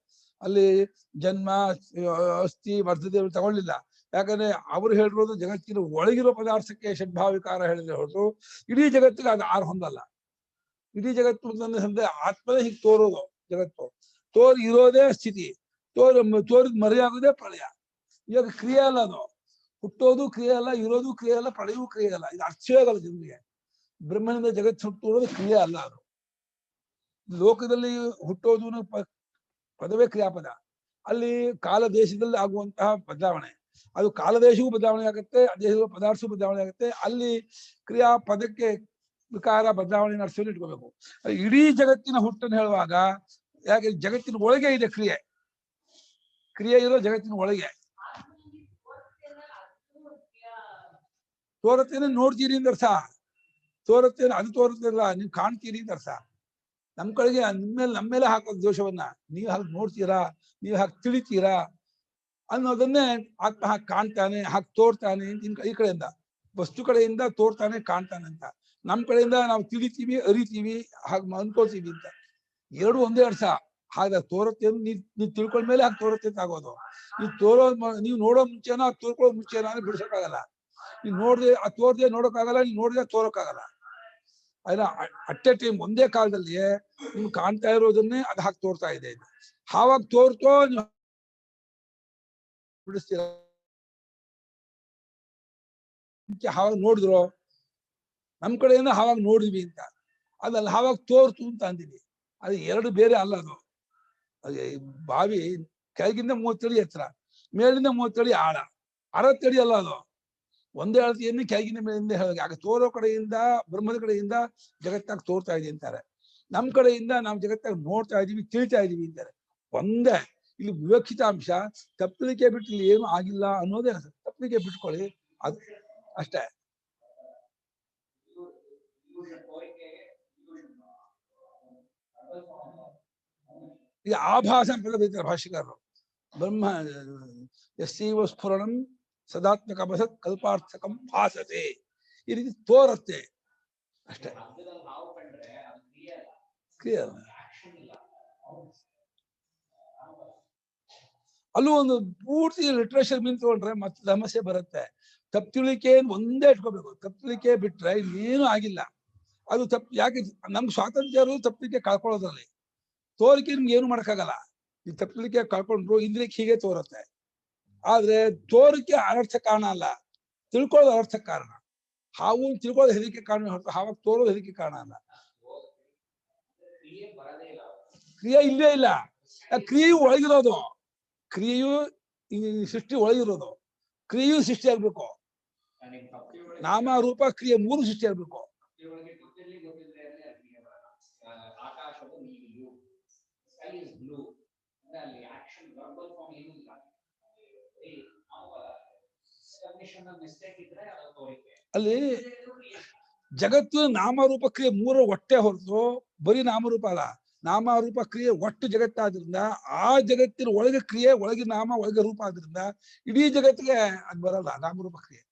ಅಲ್ಲಿ ಜನ್ಮ ಅಸ್ಥಿ ವರ್ಧತೆ ತಗೊಳ್ಳಿಲ್ಲ. ಯಾಕಂದ್ರೆ ಅವರು ಹೇಳಿರೋದು ಜಗತ್ತಿನ ಒಳಗಿರೋ ಪದಾರ್ಥಕ್ಕೆ ಷಡ್ಭಾವಿಕಾರ ಹೇಳಿದ್ರೆ ಹೊರತು ಇಡೀ ಜಗತ್ತಿಗೆ ಅದು 6 ಹೊಂದಲ್ಲ. ಇಡೀ ಜಗತ್ತು ಅಂದ್ರೆ ಆತ್ಮನೇ ಹೀಗೆ ತೋರೋದು. ಜಗತ್ತು ತೋರಿ ಇರೋದೇ ಸ್ಥಿತಿ, ತೋರಿದ ಮರೆಯಾಗೋದೇ ಪ್ರಳಯ. ಇವಾಗ ಕ್ರಿಯೆ ಅಲ್ಲ, ಅದು ಹುಟ್ಟೋದು ಕ್ರಿಯೆ ಅಲ್ಲ, ಇರೋದು ಕ್ರಿಯೆ ಅಲ್ಲ, ಪ್ರಳಯವೂ ಕ್ರಿಯೆ ಅಲ್ಲ. ಇದು ಅರ್ಥವೇ ಆಗಲ್ಲ ಜನರಿಗೆ. ಬ್ರಹ್ಮನಿಂದ ಜಗತ್ತು ಹುಟ್ಟೋದು ಕ್ರಿಯೆ ಅಲ್ಲ. ಅದು ಲೋಕದಲ್ಲಿ ಹುಟ್ಟೋದು ಪದವೇ ಕ್ರಿಯಾಪದ. ಅಲ್ಲಿ ಕಾಲ ದೇಶದಲ್ಲಿ ಆಗುವಂತಹ ಬದಲಾವಣೆ, ಅದು ಕಾಲದೇಶವೂ ಬದಲಾವಣೆ ಆಗುತ್ತೆ, ದೇಶದ ಪದಾರ್ಥವೂ ಬದಲಾವಣೆ ಆಗುತ್ತೆ. ಅಲ್ಲಿ ಕ್ರಿಯಾಪದಕ್ಕೆ ವಿಕಾರ ಬದಲಾವಣೆ ನಡೆಸೋದು ಇಟ್ಕೋಬೇಕು. ಇಡೀ ಜಗತ್ತಿನ ಹುಟ್ಟನ್ನು ಹೇಳುವಾಗ, ಯಾಕೆ ಜಗತ್ತಿನ ಒಳಗೆ ಇದೆ ಕ್ರಿಯೆ, ಕ್ರಿಯೆ ಇರೋ ಜಗತ್ತಿನ ಒಳಗೆ. ತೋರತ್ತೇನೆ ನೋಡ್ತೀರಿ ಅಂತ ಅರ್ಥ, ತೋರತ್ತೇನೆ ಅದು ತೋರುತ್ತಿಲ್ಲ, ನೀವು ಕಾಣ್ತೀರಿ ಅಂತ ಅರ್ಥ. ನಮ್ ಕಡೆಗೆ ನಮ್ಮೇಲೆ ಹಾಕೋದು ದೋಷವನ್ನ, ನೀವು ಹಾಗೆ ನೋಡ್ತೀರಾ, ನೀವು ಹಾಗೆ ತಿಳಿತೀರಾ ಅನ್ನೋದನ್ನೇ ಆತ್ಮ ಹಾಗೆ ಕಾಣ್ತಾನೆ, ಹಾಗೆ ತೋರ್ತಾನೆ ಈ ಕಡೆಯಿಂದ. ವಸ್ತು ಕಡೆಯಿಂದ ತೋರ್ತಾನೆ ಕಾಣ್ತಾನೆ ಅಂತ. ನಮ್ ಕಡೆಯಿಂದ ನಾವು ತಿಳಿತೀವಿ, ಅರಿತೀವಿ, ಹಾಗೆ ಅನ್ಕೋತೀವಿ ಅಂತ. ಎರಡು ಒಂದೇ ಅರ್ಥ. ಹಾಗೆ ತೋರುತ್ತೆ ನೀವ್ ತಿಳ್ಕೊಂಡ್ಮೇಲೆ ಹಾಗೆ ತೋರುತ್ತೆ ಅಂತ ಆಗೋದು. ನೀವು ನೋಡೋ ಮುಂಚೆನೋ ಅದು ತೋರ್ಕೊಳ್ಳೋ ಮುಂಚೆನೋ ಅಂದ್ರೆ ಬಿಡ್ಸಕ್ಕಾಗಲ್ಲ. ನೀವ್ ನೋಡ್ದೆ ಅದು ತೋರ್ದೆ ನೋಡೋಕ್ಕಾಗಲ್ಲ, ನೀವ್ ನೋಡಿದ್ರೆ ತೋರಕ್ಕಾಗಲ್ಲ. ಅಲ್ಲ, ಅಟ್ ಎ ಟೈಮ್ ಒಂದೇ ಕಾಲದಲ್ಲಿ ನಿಮ್ಗೆ ಕಾಣ್ತಾ ಇರೋದನ್ನೇ ಅದು ಹಾಗೆ ತೋರ್ತಾ ಇದೆ. ಹಾವಾಗ ತೋರ್ತೋ ನೀವು ಬಿಡಿಸ್ತೀರ, ಹಾವಾಗ ನೋಡಿದ್ರು ನಮ್ ಕಡೆಯಿಂದ ಹಾವಾಗ ನೋಡಿದ್ವಿ ಅಂತ. ಅದಲ್ಲ ಹಾವಾಗ ತೋರ್ತು ಅಂತ ಅಂದಿವಿ. ಅದು ಎರಡು ಬೇರೆ ಅಲ್ಲ. ಅದು ಬಾವಿ ಕೆಳಗಿಂದ 30 ಅಡಿ ಎತ್ತರ, ಮೇಲಿಂದ 30 ಅಡಿ ಆಳ, 60 ಅಡಿ ಅಲ್ಲ ಅದು. ಒಂದೇ ಅಳತೆಯನ್ನು ಕೆಳಗಿನ ಮೇಲಿಂದ ಹೇಳಿ ಆಗ ತೋರೋ ಕಡೆಯಿಂದ ಬ್ರಹ್ಮದ ಕಡೆಯಿಂದ ಜಗತ್ತಾಗ ತೋರ್ತಾ ಇದೆ ಅಂತಾರೆ. ನಮ್ ಕಡೆಯಿಂದ ನಾವು ಜಗತ್ತಾಗ ನೋಡ್ತಾ ಇದೀವಿ, ತಿಳಿತಾ ಇದೀವಿ ಅಂತಾರೆ. ಒಂದೇ ಇಲ್ಲಿ ವಿವಕ್ಷಿತ ಅಂಶ. ತಪ್ಪಲಿಕೆ ಬಿಟ್ಟು ಇಲ್ಲಿ ಏನು ಆಗಿಲ್ಲ ಅನ್ನೋದೇ. ತಪ್ಪಲಿಕೆ ಬಿಟ್ಕೊಳ್ಳಿ, ಅದು ಅಷ್ಟೇ. ಈಗ ಆಭಾಸ ಅಂತ ಬರೀತಾರೆ ಭಾಷ್ಯಕಾರರು. ಬ್ರಹ್ಮ ಯಸ್ಸೈವ ಸ್ಫುರಣಂ ಸದಾತ್ಮಕ ಬಸತ್ ಕಲ್ಪಾರ್ಥಕಂ ಭಾಸತೆ, ಈ ರೀತಿ ತೋರತ್ತೆ ಅಷ್ಟೇ. ಕ್ಲಿಯರ್. ಅಲ್ಲೂ ಒಂದು ಪೂರ್ತಿ ಲಿಟ್ರೇಚರ್ ಮೀನ್ ತಗೊಂಡ್ರೆ ಮತ್ತೆ ಸಮಸ್ಯೆ ಬರುತ್ತೆ. ತಪ್ಪುಳಿಕೆ ಒಂದೇ ಇಟ್ಕೋಬೇಕು. ತಪ್ಪುಳಿಕೆ ಬಿಟ್ರೆ ಇನ್ನೇನು ಆಗಿಲ್ಲ. ಅದು ಯಾಕೆ ನಮ್ಗೆ ಸ್ವಾತಂತ್ರ್ಯ ಇರೋದು ತಪ್ಪಲಿಕೆ ಕಳ್ಕೊಳ್ಳೋದ್ರಲ್ಲಿ. ತೋರಿಕೆ ನಿಮ್ಗೆ ಏನು ಮಾಡಕ್ಕಾಗಲ್ಲ. ಈ ತಪ್ಪಲಿಕೆ ಕಳ್ಕೊಂಡ್ರು ಇಂದ್ರಿಯಕ್ಕೆ ಹೀಗೆ ತೋರುತ್ತೆ. ಆದ್ರೆ ತೋರಿಕೆ ಅನರ್ಥ ಕಾರಣ ಅಲ್ಲ, ತಿಳ್ಕೊಳ್ಳೋದು ಅನರ್ಥ ಕಾರಣ. ಹಾವು ತಿಳ್ಕೊಳ್ಳೋದು ಹೆದರಿಕೆ ಕಾರಣ ಹೊರತು ಹಾವಾಗ ತೋರೋದು ಹೆದರಿಕೆ ಕಾರಣ ಅಲ್ಲ. ಕ್ರಿಯೆ ಇಲ್ಲೇ ಇಲ್ಲ. ಕ್ರಿಯೆಯು ಒಳಗಿರೋದು. ಕ್ರಿಯೆಯು ಸೃಷ್ಟಿ ಒಳಗಿರೋದು. ಕ್ರಿಯೆಯು ಸೃಷ್ಟಿ ಆಗ್ಬೇಕು. ನಾಮ ರೂಪ ಕ್ರಿಯೆ ಮೂರು ಸೃಷ್ಟಿ ಆಗ್ಬೇಕು. ಅಲ್ಲಿ ಜಗತ್ತು ನಾಮರೂಪ ಕ್ರಿಯೆ ಮೂರು ಒಟ್ಟೆ ಹೊರತು ಬರೀ ನಾಮರೂಪ ಅಲ್ಲ. ನಾಮರೂಪ ಕ್ರಿಯೆ ಒಟ್ಟು ಜಗತ್ತಾದ್ರಿಂದ ಆ ಜಗತ್ತಿನ ಒಳಗೆ ಕ್ರಿಯೆ, ಒಳಗೆ ನಾಮ, ಒಳಗೆ ರೂಪ ಆದ್ರಿಂದ ಇಡೀ ಜಗತ್ತಿಗೆ ಅದು ಬರಲ್ಲ ನಾಮರೂಪ ಕ್ರಿಯೆ.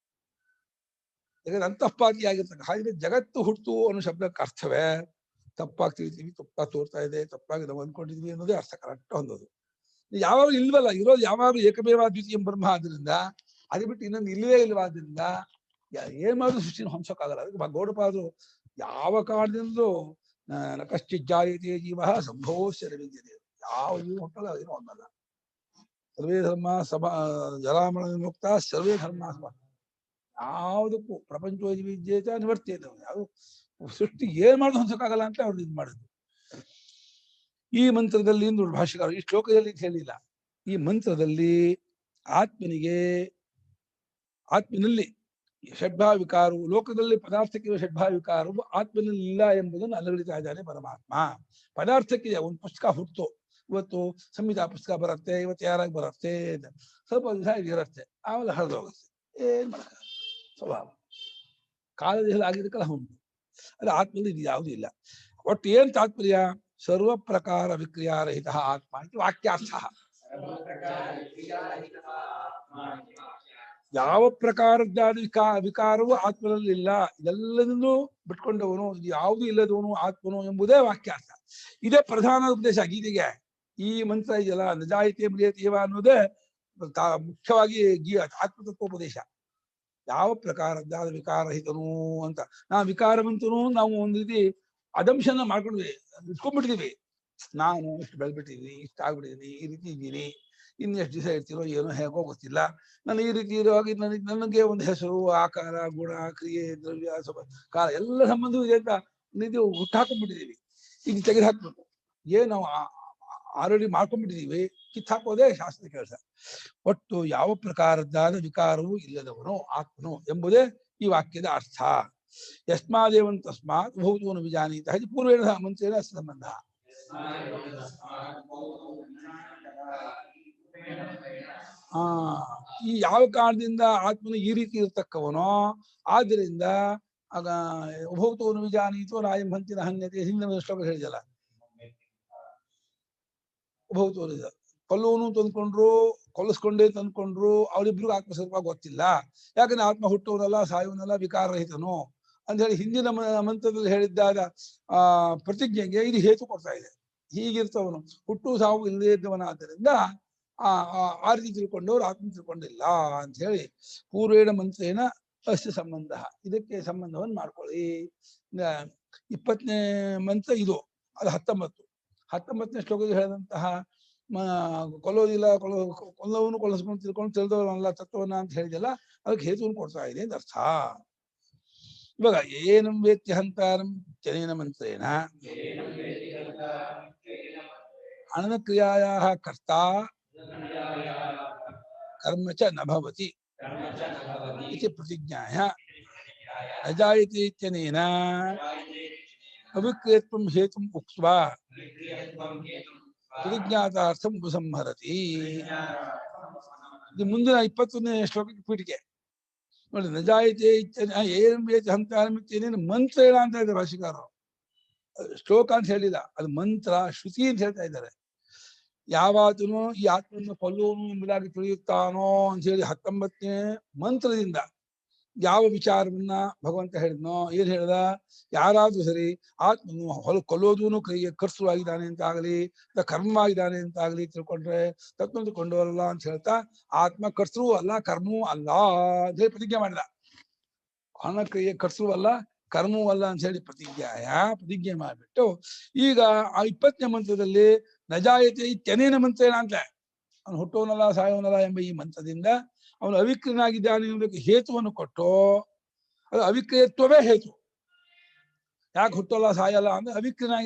ಜಗತ್ ಅಂತಃಪಾತಿಯಾಗಿರ್ತಕ್ಕ. ಹಾಗೆ ಜಗತ್ತು ಹುಟ್ಟು ಅನ್ನೋ ಶಬ್ದಕ್ಕೆ ಅರ್ಥವೇ ತಪ್ಪಾಗಿ ತಿಳಿತೀವಿ, ತಪ್ಪಾಗಿ ತೋರ್ತಾ ಇದೆ, ತಪ್ಪಾಗಿ ನಾವು ಅಂದ್ಕೊಂಡಿದ್ವಿ ಅನ್ನೋದೇ ಅರ್ಥ ಕರೆಕ್ಟ್ ಹೊಂದೋದು. ಯಾವಾಗ ಇಲ್ವಲ್ಲ, ಇರೋದು ಯಾವಾಗ ಏಕಮೇವ ದ್ವಿತೀಯ ಬ್ರಹ್ಮ ಆದ್ರಿಂದ, ಅದೇ ಬಿಟ್ಟು ಇನ್ನೊಂದು ಇಲ್ಲವೇ ಇಲ್ವಾದ್ರಿಂದ ಏನ್ ಮಾಡಿದ್ರು ಸೃಷ್ಟಿನ ಹೊಂಸಕ್ಕಾಗಲ್ಲ. ಅದಕ್ಕೆ ಗೌಡಪಾದರು ಯಾವ ಕಾರಣದಿಂದಲೂ ನ ಕಶ್ಚಿಜ್ಜಾಯತೆ ಜೀವ ಸಂಭವಸ್ಯ ರವಿದ್ಯತೆ, ಯಾವ ಜೀವ ಹುಟ್ಟಲ್ಲ, ಏನೋ ಒಂದಲ್ಲ. ಸರ್ವೇ ಧರ್ಮ ಜರಾಮರಣ ಮುಕ್ತ ಸರ್ವೇ ಧರ್ಮ ಯಾವುದಕ್ಕೂ ಪ್ರಪಂಚ ವಿದ್ಯೇತ ನಿವರ್ತೇತ. ಯಾವುದು ಸೃಷ್ಟಿ ಏನ್ ಮಾಡೋದು ಹೊಂಸಕ್ಕಾಗಲ್ಲ ಅಂತ ಅವ್ರು ಇದು ಮಾಡಿದ್ರು. ಈ ಮಂತ್ರದಲ್ಲಿ ಭಾಷೆಗಾರರು ಈ ಶ್ಲೋಕದಲ್ಲಿ ಹೇಳಿಲ್ಲ. ಈ ಮಂತ್ರದಲ್ಲಿ ಆತ್ಮನಲ್ಲಿ ಷಡ್ಭಾವ ವಿಕಾರವು, ಲೋಕದಲ್ಲಿ ಪದಾರ್ಥಕ್ಕಿರುವ ಷಡ್ಭಾವ ವಿಕಾರವು ಆತ್ಮನಲ್ಲಿ ಇಲ್ಲ ಎಂಬುದನ್ನು ಅಲಗಡಿತಾ ಇದ್ದಾನೆ ಪರಮಾತ್ಮ. ಪದಾರ್ಥಕ್ಕಿದೆ. ಒಂದು ಪುಸ್ತಕ ಹುಟ್ಟು, ಇವತ್ತು ಸಂಹಿತಾ ಪುಸ್ತಕ ಬರುತ್ತೆ, ಇವತ್ತು ಯಾರಾಗಿ ಬರುತ್ತೆ, ಸ್ವಲ್ಪ ದಿವಸ ಇರುತ್ತೆ, ಆಮೇಲೆ ಹರಿದೋಗುತ್ತೆ. ಏನ್ ಮಾಡಕ ಸ್ವಭಾವ ಕಾಲದಲ್ಲಿ ಆಗಿದ್ದಕ್ಕಲ್ಲ ಉಂಟು. ಅದು ಆತ್ಮದಲ್ಲಿ ಇದು ಯಾವುದೂ ಇಲ್ಲ. ಒಟ್ಟು ಏನ್ ತಾತ್ಪರ್ಯ? ಸರ್ವ ಪ್ರಕಾರ ವಿಕ್ರಿಯಾರಹಿತ ಆತ್ಮ ಇದು ವಾಕ್ಯಾರ್ಥ. ಯಾವ ಪ್ರಕಾರದ್ದಾದ ವಿಕಾರವು ಆತ್ಮನಲ್ಲಿ ಇಲ್ಲ, ಇದೆಲ್ಲದನ್ನು ಬಿಟ್ಕೊಂಡವನು, ಇದು ಯಾವುದೂ ಇಲ್ಲದವನು ಆತ್ಮನು ಎಂಬುದೇ ವಾಕ್ಯಾರ್ಥ. ಇದೇ ಪ್ರಧಾನ ಉಪದೇಶ ಗೀತೆಗೆ. ಈ ಮಂತ್ರ ಇದೆಯಲ್ಲ, ನಜಾಯಿತೆ ಮ್ರಿಯತೇವ ಅನ್ನೋದೇ ಮುಖ್ಯವಾಗಿ ಆತ್ಮತತ್ವೋಪದೇಶ. ಯಾವ ಪ್ರಕಾರದ್ದಾದ ವಿಕಾರಹಿತನು ಅಂತ. ನಾವು ವಿಕಾರವಂತನು ನಾವು ಒಂದು ರೀತಿ ಅದಂಶನ ಮಾಡ್ಕೊಂಡ್ವಿ, ಇಟ್ಕೊಂಡ್ಬಿಟ್ಟಿದೀವಿ. ನಾನು ಇಷ್ಟು ಬೆಳೆದ್ಬಿಟ್ಟಿದೀನಿ, ಇಷ್ಟ ಆಗ್ಬಿಟ್ಟಿದೀನಿ, ಈ ರೀತಿ ಇದ್ದೀನಿ, ಇನ್ನೆಷ್ಟು ದಿವಸ ಇರ್ತೀರೋ ಏನೋ ಹೇಗೋ ಗೊತ್ತಿಲ್ಲ. ನಾನು ಈ ರೀತಿ ಇರುವಾಗ ನನಗೆ ಒಂದು ಹೆಸರು, ಆಕಾರ, ಗುಣ, ಕ್ರಿಯೆ, ದ್ರವ್ಯ, ಕಾಲ ಎಲ್ಲ ಸಂಬಂಧವೂ ಇದೆ ಅಂತ ನೀವು ಹುಟ್ಟಾಕೊಂಡ್ಬಿಟ್ಟಿದೀವಿ. ಈಗ ತೆಗೆದು ಹಾಕ್ಬೇಕು. ಏನು ನಾವು ಆಲ್ರೆಡಿ ಮಾಡ್ಕೊಂಡ್ಬಿಟ್ಟಿದೀವಿ, ಕಿತ್ತಾಕೋದೇ ಶಾಸ್ತ್ರದ ಕೆಲಸ. ಒಟ್ಟು ಯಾವ ಪ್ರಕಾರದ್ದಾದ ವಿಕಾರವೂ ಇಲ್ಲದವನು ಆತ್ಮನು ಎಂಬುದೇ ಈ ವಾಕ್ಯದ ಅರ್ಥ. ಯಸ್ಮಾದೇವನ್ ತಸ್ಮಾತ್ ಭೌತೋನು ವಿಜಾನೀತ ಇದು ಪೂರ್ವೇಣ ಮಂತ್ರೇಣ ಸಂಬಂಧ. ಈ ಯಾವ ಕಾರಣದಿಂದ ಆತ್ಮನು ಈ ರೀತಿ ಇರ್ತಕ್ಕವನೋ ಆದ್ದರಿಂದ ಆಗ ಉಭೌತೋನು ವಿಜಾನೀತೋ ರಾಯಂ ಹಂತಿನ ಹನ್ಯತೆ. ಹಿಂದಿನ ಶ್ಲೋಕ ಹೇಳಿದಲ್ಲ, ಉಭೌತೋನು ಪಲ್ಲುವನು ತಂದ್ಕೊಂಡ್ರು, ಕೊಲ್ಲಿಸ್ಕೊಂಡೇ ತಂದ್ಕೊಂಡ್ರು ಅವರಿಬ್ರಿಗೂ ಆತ್ಮಸ್ವರೂಪ ಗೊತ್ತಿಲ್ಲ. ಯಾಕಂದ್ರೆ ಆತ್ಮ ಹುಟ್ಟುವನಲ್ಲ, ಸಾಯುವನಲ್ಲ, ವಿಕಾರರಹಿತನು ಅಂತ ಹೇಳಿ ಹಿಂದಿನ ಮಂತ್ರದಲ್ಲಿ ಹೇಳಿದ್ದಾದ ಪ್ರತಿಜ್ಞೆಗೆ ಇದು ಹೇತು ಕೊಡ್ತಾ ಇದೆ. ಹೀಗಿರ್ತವನು ಹುಟ್ಟು ಸಾವು ಇಲ್ಲದೇ ಇದ್ದವನಾದ್ದರಿಂದ ಆ ರೀತಿ ತಿಳ್ಕೊಂಡವ್ರು ಆತ್ಮ ತಿಳ್ಕೊಂಡಿಲ್ಲ ಅಂತ ಹೇಳಿ ಪೂರ್ವೇಣ ಮಂತ್ರೇನ ಅಸ್ಯ ಸಂಬಂಧ, ಇದಕ್ಕೆ ಸಂಬಂಧವನ್ನು ಮಾಡ್ಕೊಳ್ಳಿ. 20ನೇ ಮಂತ್ರ ಇದು, ಅದು 19ನೇ ಶ್ಲೋಕದಲ್ಲಿ ಹೇಳಿದಂತಹ ಕೊಲ್ಲೋದಿಲ್ಲ, ಕೊಲ್ಲವನು ಕೊಲ್ಲಿಸ್ಕೊಂಡು ತಿಳ್ಕೊಂಡು ತಿಳಿದವನಲ್ಲ ತತ್ವವನ್ನ ಅಂತ ಹೇಳಿದೆಲ್ಲ, ಅದಕ್ಕೆ ಹೇತುವನ್ನು ಕೊಡ್ತಾ ಇದೆ ಅಂತ ಅರ್ಥ. ಇವಾಗ ಏನಂ ವೇತ್ಯ ಹಂತಾರಂ ಚನೇನ ಮಂತ್ರೇಣ ಅನನಕ್ರಿಯಾಯಾಃ ಕರ್ತಾ ಕರ್ಮ ಚ ನ ಭವತಿ ಇತಿ ಪ್ರತಿಜ್ಞಾಯ ನ ಜಾಯತೆ ಇತ್ಯನೇನ ಅವಿಕ್ರಿಯತ್ವಂ ಹೇತುಂ ಉಕ್ತ್ವಾ ಪ್ರತಿಜ್ಞಾತಾರ್ಥಂ ಉಪಸಂಹರತಿ. ಇದು ಮುಂದಿನ 21ನೇ ಶ್ಲೋಕಕ್ಕೆ ಪೀಠಿಕೆ ನೋಡಿ. ನ ಜಾಯತೆ ಏನಂ ವೇತ್ಯ ಹಂತಾರಂ ಇತ್ಯನೇನ ಮಂತ್ರ ಏನ ಅಂತ ಇದ್ದಾರೆ ಭಾಷಿಕಾರರು. ಶ್ಲೋಕ ಅಂತ ಹೇಳಿಲ್ಲ, ಅದು ಮಂತ್ರ ಶ್ರುತಿ ಅಂತ ಹೇಳ್ತಾ ಇದ್ದಾರೆ. ಯಾವಾತನು ಈ ಆತ್ಮವನ್ನು ಕೊಲ್ಲುವನು ಎಂಬುದಾಗಿ ತಿಳಿಯುತ್ತಾನೋ ಅಂತ ಹೇಳಿ 19ನೇ ಮಂತ್ರದಿಂದ ಯಾವ ವಿಚಾರವನ್ನ ಭಗವಂತ ಹೇಳಿದ್ನೋ, ಏನ್ ಹೇಳ್ದ, ಯಾರಾದ್ರೂ ಸರಿ ಆತ್ಮನು ಕೊಲ್ಲೋದೂನು ಕೈಗೆ ಕರ್ಸುವಾಗಿದ್ದಾನೆ ಅಂತ ಆಗಲಿ, ಕರ್ಮವಾಗಿದ್ದಾನೆ ಅಂತ ಆಗಲಿ ತಿಳ್ಕೊಂಡ್ರೆ ತತ್ವ ತಿಳ್ಕೊಂಡವರಲ್ಲ ಅಂತ ಹೇಳ್ತಾ, ಆತ್ಮ ಕರ್ಸೂ ಅಲ್ಲ ಕರ್ಮವೂ ಅಲ್ಲ ಅಂತ ಹೇಳಿ ಪ್ರತಿಜ್ಞೆ ಮಾಡಿದ. ಅವನ ಕೈಗೆ ಕರ್ಸೂ ಅಲ್ಲ ಕರ್ಮವೂ ಅಲ್ಲ ಅಂತ ಹೇಳಿ ಪ್ರತಿಜ್ಞೆ ಮಾಡಿಬಿಟ್ಟು, ಈಗ ಆ 20ನೇ ಮಂತ್ರದಲ್ಲಿ ನಜಾಯತೆ ಇತ್ಯನೇನ ಮಂತ್ರ ಏನ ಅಂತ, ಅವನು ಹುಟ್ಟೋನಲ್ಲ ಸಾಯೋನಲ್ಲ ಎಂಬ ಈ ಮಂತ್ರದಿಂದ ಅವನು ಅವಿಕ್ರಿಯನಾಗಿದ್ದಾನೆ ಎಂಬುದಕ್ಕೆ ಹೇತುವನ್ನು ಕೊಟ್ಟು, ಅದು ಅವಿಕ್ರಿಯತ್ವವೇ ಹೇತು. ಯಾಕೆ ಹುಟ್ಟೋಲ್ಲ ಸಾಯಲ್ಲ ಅಂದ್ರೆ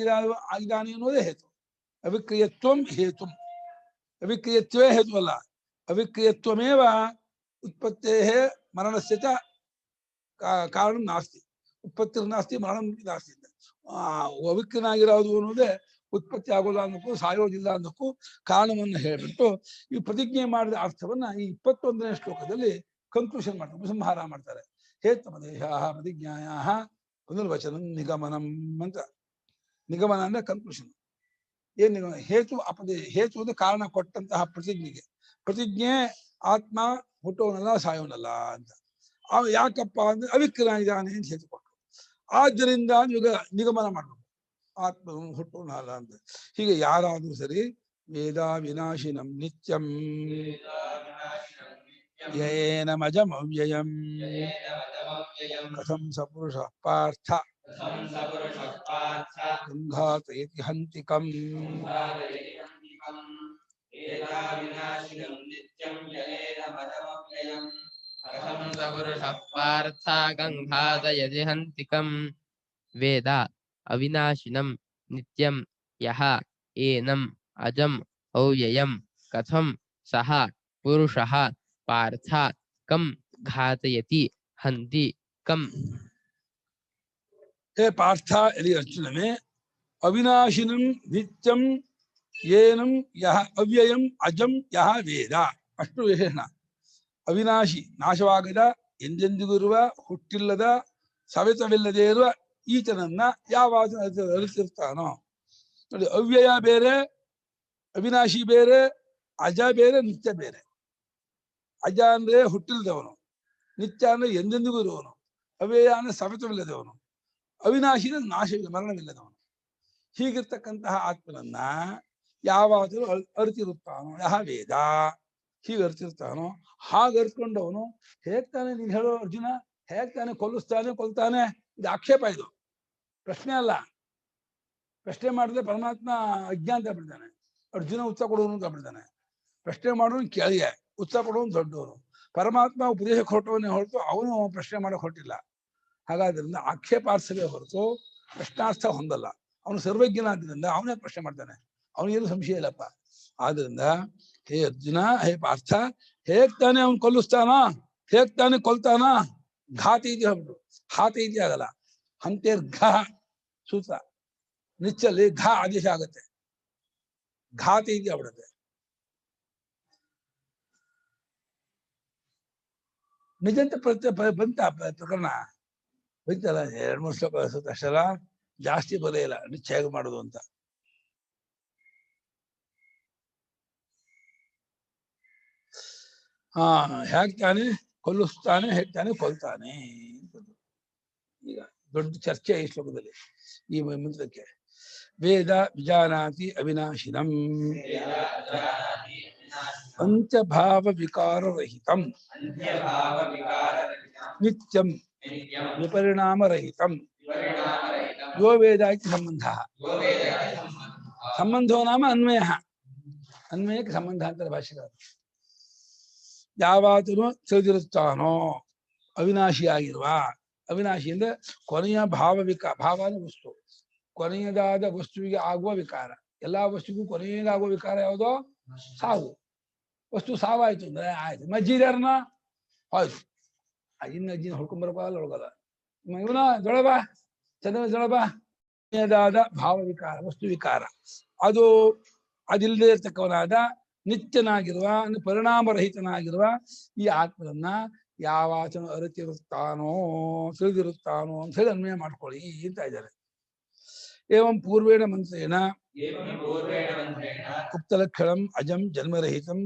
ಆಗಿದ್ದಾನೆ ಅನ್ನೋದೇ ಹೇತು. ಅವಿಕ್ರಿಯತ್ವಂ ಹೇತು, ಅವಿಕ್ರಿಯತ್ವೇ ಹೇತು ಅಲ್ಲ, ಅವಿಕ್ರಿಯತ್ವಮೇವ ಉತ್ಪತ್ತೇ ಮರಣಸ್ಯ ಚ ಕಾರಣ ನಾಸ್ತಿ, ಉತ್ಪತ್ತಿ ನಾಸ್ತಿ ಮರಣ ನಾಸ್ತಿ. ಅವಿಕ್ರಿಯನಾಗಿರೋದು ಅನ್ನೋದೇ ಉತ್ಪತ್ತಿ ಆಗೋಲ್ಲ ಅನ್ನೋಕ್ಕೂ ಸಾಯೋದಿಲ್ಲ ಅನ್ನೋಕ್ಕೂ ಕಾರಣವನ್ನು ಹೇಳ್ಬಿಟ್ಟು ಈ ಪ್ರತಿಜ್ಞೆ ಮಾಡಿದ ಅರ್ಥವನ್ನ ಈ 21ನೇ ಶ್ಲೋಕದಲ್ಲಿ ಕನ್ಕ್ಲೂಷನ್ ಮಾಡ್ತಾರೆ, ಉಪಸಂಹಾರ ಮಾಡ್ತಾರೆ. ಹೇತಮದೇಶ ಪ್ರತಿಜ್ಞಾಯ ಪುನರ್ವಚನ ನಿಗಮನಂ ಅಂತ. ನಿಗಮನ ಅಂದ್ರೆ ಕನ್ಕ್ಲೂಷನ್. ಏನ್ ನಿಗಮನ? ಹೇತು ಅಂದ್ರೆ ಕಾರಣ ಕೊಟ್ಟಂತಹ ಪ್ರತಿಜ್ಞೆ ಆತ್ಮ ಹುಟ್ಟೋನಲ್ಲ ಸಾಯೋನಲ್ಲ ಅಂತ. ಯಾಕಪ್ಪ ಅಂದ್ರೆ ಅವಿಕ್ರಿಯನಾಗಿದ್ದಾನೆ ಅಂತ ಹೇತು ಕೊಟ್ಟರು. ಆದ್ದರಿಂದ ಇವಾಗ ನಿಗಮನ ಮಾಡ್ಬೇಕು, ಆತ್ಮ ಹುಟ್ಟೋನಲ್ಲ ಅಂತ. ಹೀಗೆ ಯಾರಾದ್ರೂ ಸರಿ ವೇದ ವಿನಾಶಿನಂ ನಿತ್ಯಂ ಯೇನ ಮಜಮವ್ಯಯಂ ಕಥಂ ಸಪುರುಷ ಪಾರ್ಥ ಗಂಘಾತಯತಿ ಹಂತಿಕಂ ವೇದ ಅವಿನಾಶಿನಂ ನಿತ್ಯಂ ಯಹ ಏನಂ ಅಜಂ ಅವ್ಯಯಂ ಕಥಂ ಸಹ ಪುರುಷಃ ಪಾರ್ಥ ಕಂ ಘಾತಯತಿ ಹಂತಿ ಕಂ. ಹೇ ಪಾರ್ಥ, ಎಲ್ಲಿ ಅರ್ಜುನನೇ, ಅವಿನಾಶಿನಂ ನಿತ್ಯಂ ಏನಂ ಯಹ ಅವ್ಯಯಂ ಅಜಂ ಯಹ ವೇದ, ಅಷ್ಟು ವಿಶೇಷಣ. ಅವಿನಾಶಿ, ನಾಶವಾಗದ, ಎಂದೆಂದಿಗೂ ಇರುವ, ಹುಟ್ಟಿಲ್ಲದ, ಸವೆತವಿಲ್ಲದೆ ಇರುವ ಈತನನ್ನ ಯಾವ ಅರಿತಿರ್ತಾನೋ ನೋಡಿ. ಅವ್ಯಯ ಬೇರೆ, ಅವಿನಾಶಿ ಬೇರೆ, ಅಜ ಬೇರೆ, ನಿತ್ಯ ಬೇರೆ. ಅಜ ಅಂದ್ರೆ ಹುಟ್ಟಿಲ್ಲದವನು, ನಿತ್ಯ ಅಂದ್ರೆ ಎಂದೆಂದಿಗೂ ಇರುವವನು, ಅವ್ಯಯ ಅಂದ್ರೆ ಸವೆತವಿಲ್ಲದವನು, ಅವಿನಾಶಿ ಅಂದ್ರೆ ನಾಶವಿಲ್ಲ, ಮರಣವಿಲ್ಲದವನು. ಹೀಗಿರ್ತಕ್ಕಂತಹ ಆತ್ಮನನ್ನ ಯಾವಾಗಲೂ ಅರಿತಿರುತ್ತಾನೋ ಯಹ ವೇದ, ಹೀಗೆ ಅರಿತಿರ್ತಾನೋ ಹಾಗೆ ಅರಿತ್ಕೊಂಡವನು ಹೇಗ್ತಾನೆ, ನೀನ್ ಹೇಳೋ ಅರ್ಜುನ, ಹೇಗ್ತಾನೆ ಕೊಲ್ತಾನೆ? ಇದು ಆಕ್ಷೇಪ, ಇದು ಪ್ರಶ್ನೆ ಅಲ್ಲ. ಪ್ರಶ್ನೆ ಮಾಡಿದ್ರೆ ಪರಮಾತ್ಮ ಅಜ್ಞಾನ ಬಿಡ್ತಾನೆ, ಅರ್ಜುನ ಉತ್ತರ ಕೊಡೋನು ಅಂತ ಬಿಡ್ತಾನೆ. ಪ್ರಶ್ನೆ ಮಾಡೋನು ಕೇಳಿಯೇ, ಉತ್ತರ ಕೊಡೋನು ದೊಡ್ಡವನು. ಪರಮಾತ್ಮ ಉಪದೇಶಕ್ಕೆ ಹೊರಟವನ್ನೇ ಹೊರತು ಅವನು ಪ್ರಶ್ನೆ ಮಾಡಕ್ ಹೊರಟಿಲ್ಲ. ಹಾಗಾದ್ರಿಂದ ಆಕ್ಷೇಪಾರ್ಥವೇ ಹೊರತು ಪ್ರಶ್ನಾರ್ಥ ಹೊಂದಲ್ಲ. ಅವನು ಸರ್ವಜ್ಞನಾದ್ರಿಂದ ಅವನೇ ಪ್ರಶ್ನೆ ಮಾಡ್ತಾನೆ, ಅವನಿಗೇನು ಸಂಶಯ ಇಲ್ಲಪ್ಪ. ಆದ್ರಿಂದ ಹೇ ಅರ್ಜುನ, ಹೇ ಪಾರ್ಥ, ಹೇಗ್ತಾನೆ ಅವನು ಕೊಲ್ಲಿಸ್ತಾನ, ಹೇಗ್ತಾನೆ ಕೊಲ್ತಾನ? ಘಾತಿ ಇದೆ ಹೇಳ್ಬಿಟ್ಟು, ಹಾತಿ ಇದೆ ಆಗಲ್ಲ. ಹಂತೇರ್ ಘ ಸೂತ್ರ, ನಿಚ್ಚಲ್ಲಿ ಘ ಆದೇಶ ಆಗತ್ತೆ, ಘಾತಿ ಇದೆ ಆಗ್ಬಿಡುತ್ತೆ. ನಿಜಂತ ಬಂತ ಪ್ರಕರಣ ಬಂತಲ್ಲ, 2-3 ಶ್ಲೋಕ ಅಷ್ಟಲ್ಲ, ಜಾಸ್ತಿ ಬರೇ ಇಲ್ಲ ನಿಚ್ಚ ಹೇಗೆ ಮಾಡುದು ಅಂತ. ಹಾ ಹೇಗ್ ತಾನೆ ಕೊಲ್ಲಿಸ್ತಾನೆ, ಹೇಗ್ ತಾನೆ ಕೊಲ್ತಾನೆ. ಈಗ ದೊಡ್ಡ ಚರ್ಚೆ ಈ ಶ್ಲೋಕದಲ್ಲಿ, ಈ ಮಂತ್ರಕ್ಕೆ. ವೇದ ವಿಜಾನಾತಿ ಅವಿನಾಶಿನಂ ಪಂಚಭಾವ ವಿಕಾರ ರಹಿತಂ ನಿತ್ಯಂ ವಿಪರಿಣಾಮ ರಹಿತಂ ಯೋ ವೇದ ಇತಿ ಸಂಬಂಧ. ಸಂಬಂಧೋ ನಾಮ ಅನ್ವಯ. ಅನ್ವಯಕ್ಕೆ ಸಂಬಂಧ ಅಂತಾರೆ ಭಾಷೆಗಾರ. ಯಾವಾತನು ತಿಳಿದಿರುತ್ತಾನೋ ಅವಿನಾಶಿಯಾಗಿರುವ, ಅವಿನಾಶಿ ಅಂದ್ರೆ ಕೊನೆಯ ಭಾವ ಭಾವ ಅಂದ್ರೆ ವಸ್ತು, ಕೊನೆಯದಾದ ವಸ್ತುವಿಗೆ ಆಗುವ ವಿಕಾರ. ಎಲ್ಲಾ ವಸ್ತುಗೂ ಕೊನೆಯದಾಗುವ ವಿಕಾರ ಯಾವುದೋ? ಸಾವು. ವಸ್ತು ಸಾವಾಯ್ತು ಅಂದ್ರೆ ಆಯ್ತು. ಮಜ್ಜಿದಾರನ ಆಯ್ತು, ಇನ್ನು ಅಜ್ಜಿನ ಹೊಡ್ಕೊಂಡ್ಬರಬಲ್ಲ ಒಳಗಲ್ಲ, ಇವನ ಜೊಳಬ ಚಂದ್ರ ಜೊಳಬ. ಕೊನೆಯದಾದ ಭಾವ ವಿಕಾರ, ವಸ್ತು ವಿಕಾರ, ಅದಿಲ್ಲದೆ ಇರ್ತಕ್ಕವನಾದ ನಿತ್ಯನಾಗಿರುವ, ಪರಿಣಾಮರಹಿತನಾಗಿರುವ ಈ ಆತ್ಮನನ್ನ ಯಾವಾತನು ಅರಿತಿರುತ್ತಾನೋ, ತಿಳಿದಿರುತ್ತಾನೋ ಅಂತ ಹೇಳಿ ಅನ್ವಯ ಮಾಡ್ಕೊಳ್ಳಿ ಅಂತ ಇದ್ದಾರೆ. ಏವಂ ಪೂರ್ವೇಣ ಮಂತ್ರೇಣ ಉಕ್ತಲಕ್ಷಣಂ ಅಜಂ ಜನ್ಮರಹಿತಂ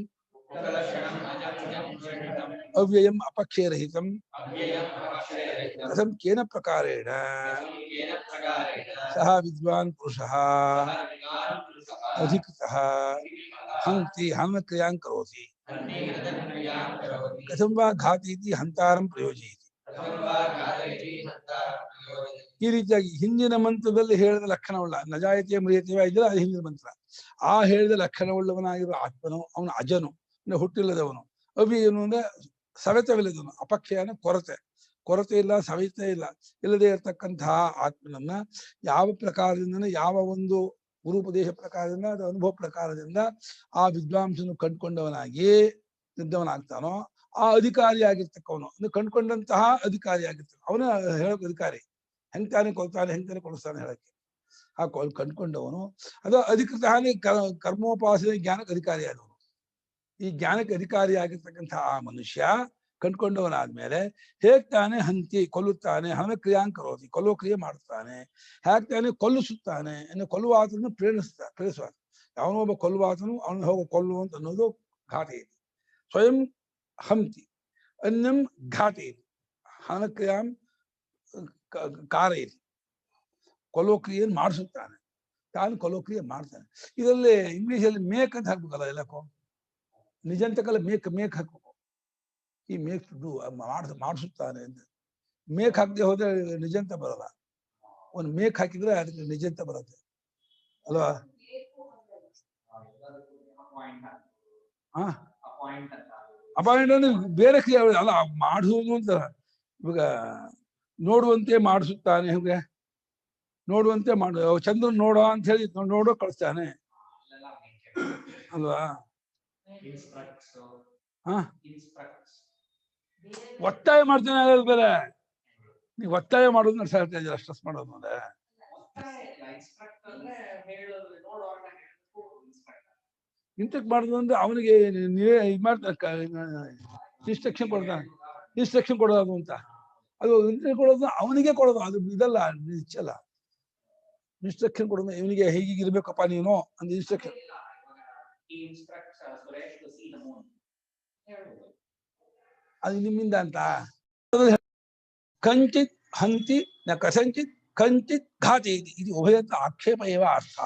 ಅವ್ಯಯಂ ಅಪಕ್ಷಯರಹಿತಂ ಕಥಂ ಕೇನ ಪ್ರಕಾರೇಣ ಸಹ ವಿದ್ವಾನ್ ಪುರುಷಃ ಅಧಿಕೃತಃ ಹಂತಿ ಹನಕ್ರಿಯಾಂ ಕರೋತಿ ಕಥಂ ವಾ ಘಾತೀತಿ ಹಂತಾರಂ ಪ್ರಯೋಜಯತಿ. ಈ ರೀತಿಯಾಗಿ ಹಿಂದಿನ ಮಂತ್ರದಲ್ಲಿ ಹೇಳಿದ ಲಕ್ಷಣವುಳ್ಳ ನಜಾಯತಿಯ ಮ್ರಿಯತೆಯ ಇದ್ರೆ ಅದು ಹಿಂದಿನ ಮಂತ್ರ. ಆ ಹೇಳಿದ ಲಕ್ಷಣವುಳ್ಳವನಾಗಿರುವ ಆತ್ಮನು ಅವನು ಅಜನು ಅಂದ್ರೆ ಹುಟ್ಟಿಲ್ಲದವನು, ಅವ್ಯಯನು ಅಂದ್ರೆ ಸವೆತವಿಲ್ಲದವನು, ಅಪಕ್ಷಯನ ಕೊರತೆ ಇಲ್ಲ, ಸವೆತ ಇಲ್ಲದೆ ಇರತಕ್ಕಂತಹ ಆತ್ಮನನ್ನ ಯಾವ ಪ್ರಕಾರದಿಂದ, ಯಾವ ಒಂದು ಗುರುಪದೇಶ ಪ್ರಕಾರದಿಂದ, ಅದು ಅನುಭವ ಪ್ರಕಾರದಿಂದ ಆ ವಿದ್ವಾಂಸನು ಕಂಡುಕೊಂಡವನಾಗಿ ಇದ್ದವನಾಗ್ತಾನೋ ಆ ಅಧಿಕಾರಿಯಾಗಿರ್ತಕ್ಕವನು ಅಂದ್ರೆ ಕಂಡುಕೊಂಡಂತಹ ಅಧಿಕಾರಿಯಾಗಿರ್ತಾನೆ, ಅವನ ಹೇಳಕ್ ಅಧಿಕಾರಿ. ಹೆಂಗ್ ತಾನೇ ಕೊಲ್ತಾನೆ, ಹೆಂಗ್ ತಾನೇ ಕೊಡಿಸ್ತಾನೆ ಹೇಳಕ್ಕೆ ಆ ಕಂಡುಕೊಂಡವನು. ಅದು ಅಧಿಕೃತ ಕರ್ಮೋಪಾಸನೆ ಜ್ಞಾನಕ್ಕೆ ಅಧಿಕಾರಿಯಾದವನು. ಈ ಜ್ಞಾನಕ್ಕೆ ಅಧಿಕಾರಿಯಾಗಿರ್ತಕ್ಕಂತಹ ಆ ಮನುಷ್ಯ ಕಂಡುಕೊಂಡವನಾದ್ಮೇಲೆ ಹೇಗ್ ತಾನೆ ಹಂತಿ ಕೊಲ್ಲುತ್ತಾನೆ, ಹನ ಕ್ರಿಯಾಂಕರೋತಿ ಕೊಲ್ಲುವ ಕ್ರಿಯೆ ಮಾಡುತ್ತಾನೆ, ಹೇಗ್ ತಾನೆ ಕೊಲ್ಲಿಸುತ್ತಾನೆ ಅಂದ್ರೆ ಕೊಲ್ಲುವಾತನು ಪ್ರೇರಿಸುವ. ಅವನೊಬ್ಬ ಕೊಲ್ಲುವಾತನು ಅವನು ಹೋಗೋ ಕೊಲ್ಲುವಂತ ಅನ್ನೋದು ಘಾಟಿ. ಸ್ವಯಂ ಹಂತಿ ಅನ್ಯಂ ಘಾಟಿ ಹನ ಕ್ರಿಯಾಂ ಕಾರೈತಿ ಕೊಲ್ಲುವ ಕ್ರಿಯೆಯನ್ನು ಮಾಡಿಸುತ್ತಾನೆ, ತಾನು ಕೊಲ್ಲುವ ಕ್ರಿಯೆ ಮಾಡ್ತಾನೆ. ಇದರಲ್ಲಿ ಇಂಗ್ಲಿಷಲ್ಲಿ ಮೇಕ್ ಅಂತ ಹಾಕ್ಬೇಕಲ್ಲ ಎಲ್ಲಕ್ಕೂ, ನಿಜಂತಕಲ್ಲ ಮೇಕ್ ಹಾಕ್ಬೇಕು. ಈ ಮೇಕ್ ಮಾಡಿಸುತ್ತಾನೆ ಅಂತ ಮೇಕ್ ಹಾಕದೆ ಹೋದ್ರೆ ನಿಜಂತ ಬರಲ್ಲ. ಒಂದು ಮೇಕ್ ಹಾಕಿದ್ರೆ ಅದಕ್ಕೆ ನಿಜಂತ ಬರುತ್ತೆ ಅಲ್ವಾ? ಅಪಾಯಿಂಟ್ ಅಂದ್ರೆ ಬೇರೆ ಕ್ರಿಯೆ ಅಲ್ಲ, ಮಾಡಿಸುವುದು ಅಂತ. ಇವಾಗ ನೋಡುವಂತೆ ಮಾಡಿಸುತ್ತಾನೆ, ಹೇಗೆ ನೋಡುವಂತೆ ಚಂದ್ರನ್ ನೋಡೋ ಅಂತ ಹೇಳಿ ನೋಡೋ ಕಳಿಸ್ತಾನೆ ಅಲ್ವಾ? ಒತ್ತಾಯ ಮಾಡ್ತಾನೆ ಬೇರೆ. ನೀವು ಒತ್ತಾಯ ಮಾಡೋದು ನಡೆಸ್ತಾ ಇದ್ದೀರ, ಸ್ಟ್ರೆಸ್ ಮಾಡೋದು ಅಂದ್ರೆ ಇಂಟೆಕ್ಟ್ ಮಾಡುದು ಅಂದ್ರೆ ಅವನಿಗೆ ಇನ್ಸ್ಟ್ರಕ್ಷನ್ ಕೊಡೋದು ಅಂತ. ಅದು ಇಂಟೆಕ್ಟ್ ಕೊಡೋದು ಅವನಿಗೆ ಕೊಡೋದು, ಅದು ಇದಲ್ಲ, ನಿಚ್ಚಲ್ಲ. ಇನ್ಸ್ಟ್ರಕ್ಷನ್ ಕೊಡೋದು ಇವನಿಗೆ ಹೀಗಿರ್ಬೇಕಪ್ಪ ನೀನು ಅಂತ ಇನ್ಸ್ಟ್ರಕ್ಷನ್. ಅದು ನಿಮ್ಮಿಂದ ಅಂತ. ಕಂಚಿತ್ ಹಂತಿ ನ ಕಸಂಚಿತ್ ಕಂಚಿತ್ ಘಾತಿ ಇದು ಉಭಯತ್ರ ಆಕ್ಷೇಪ ಏವ ಅರ್ಥ.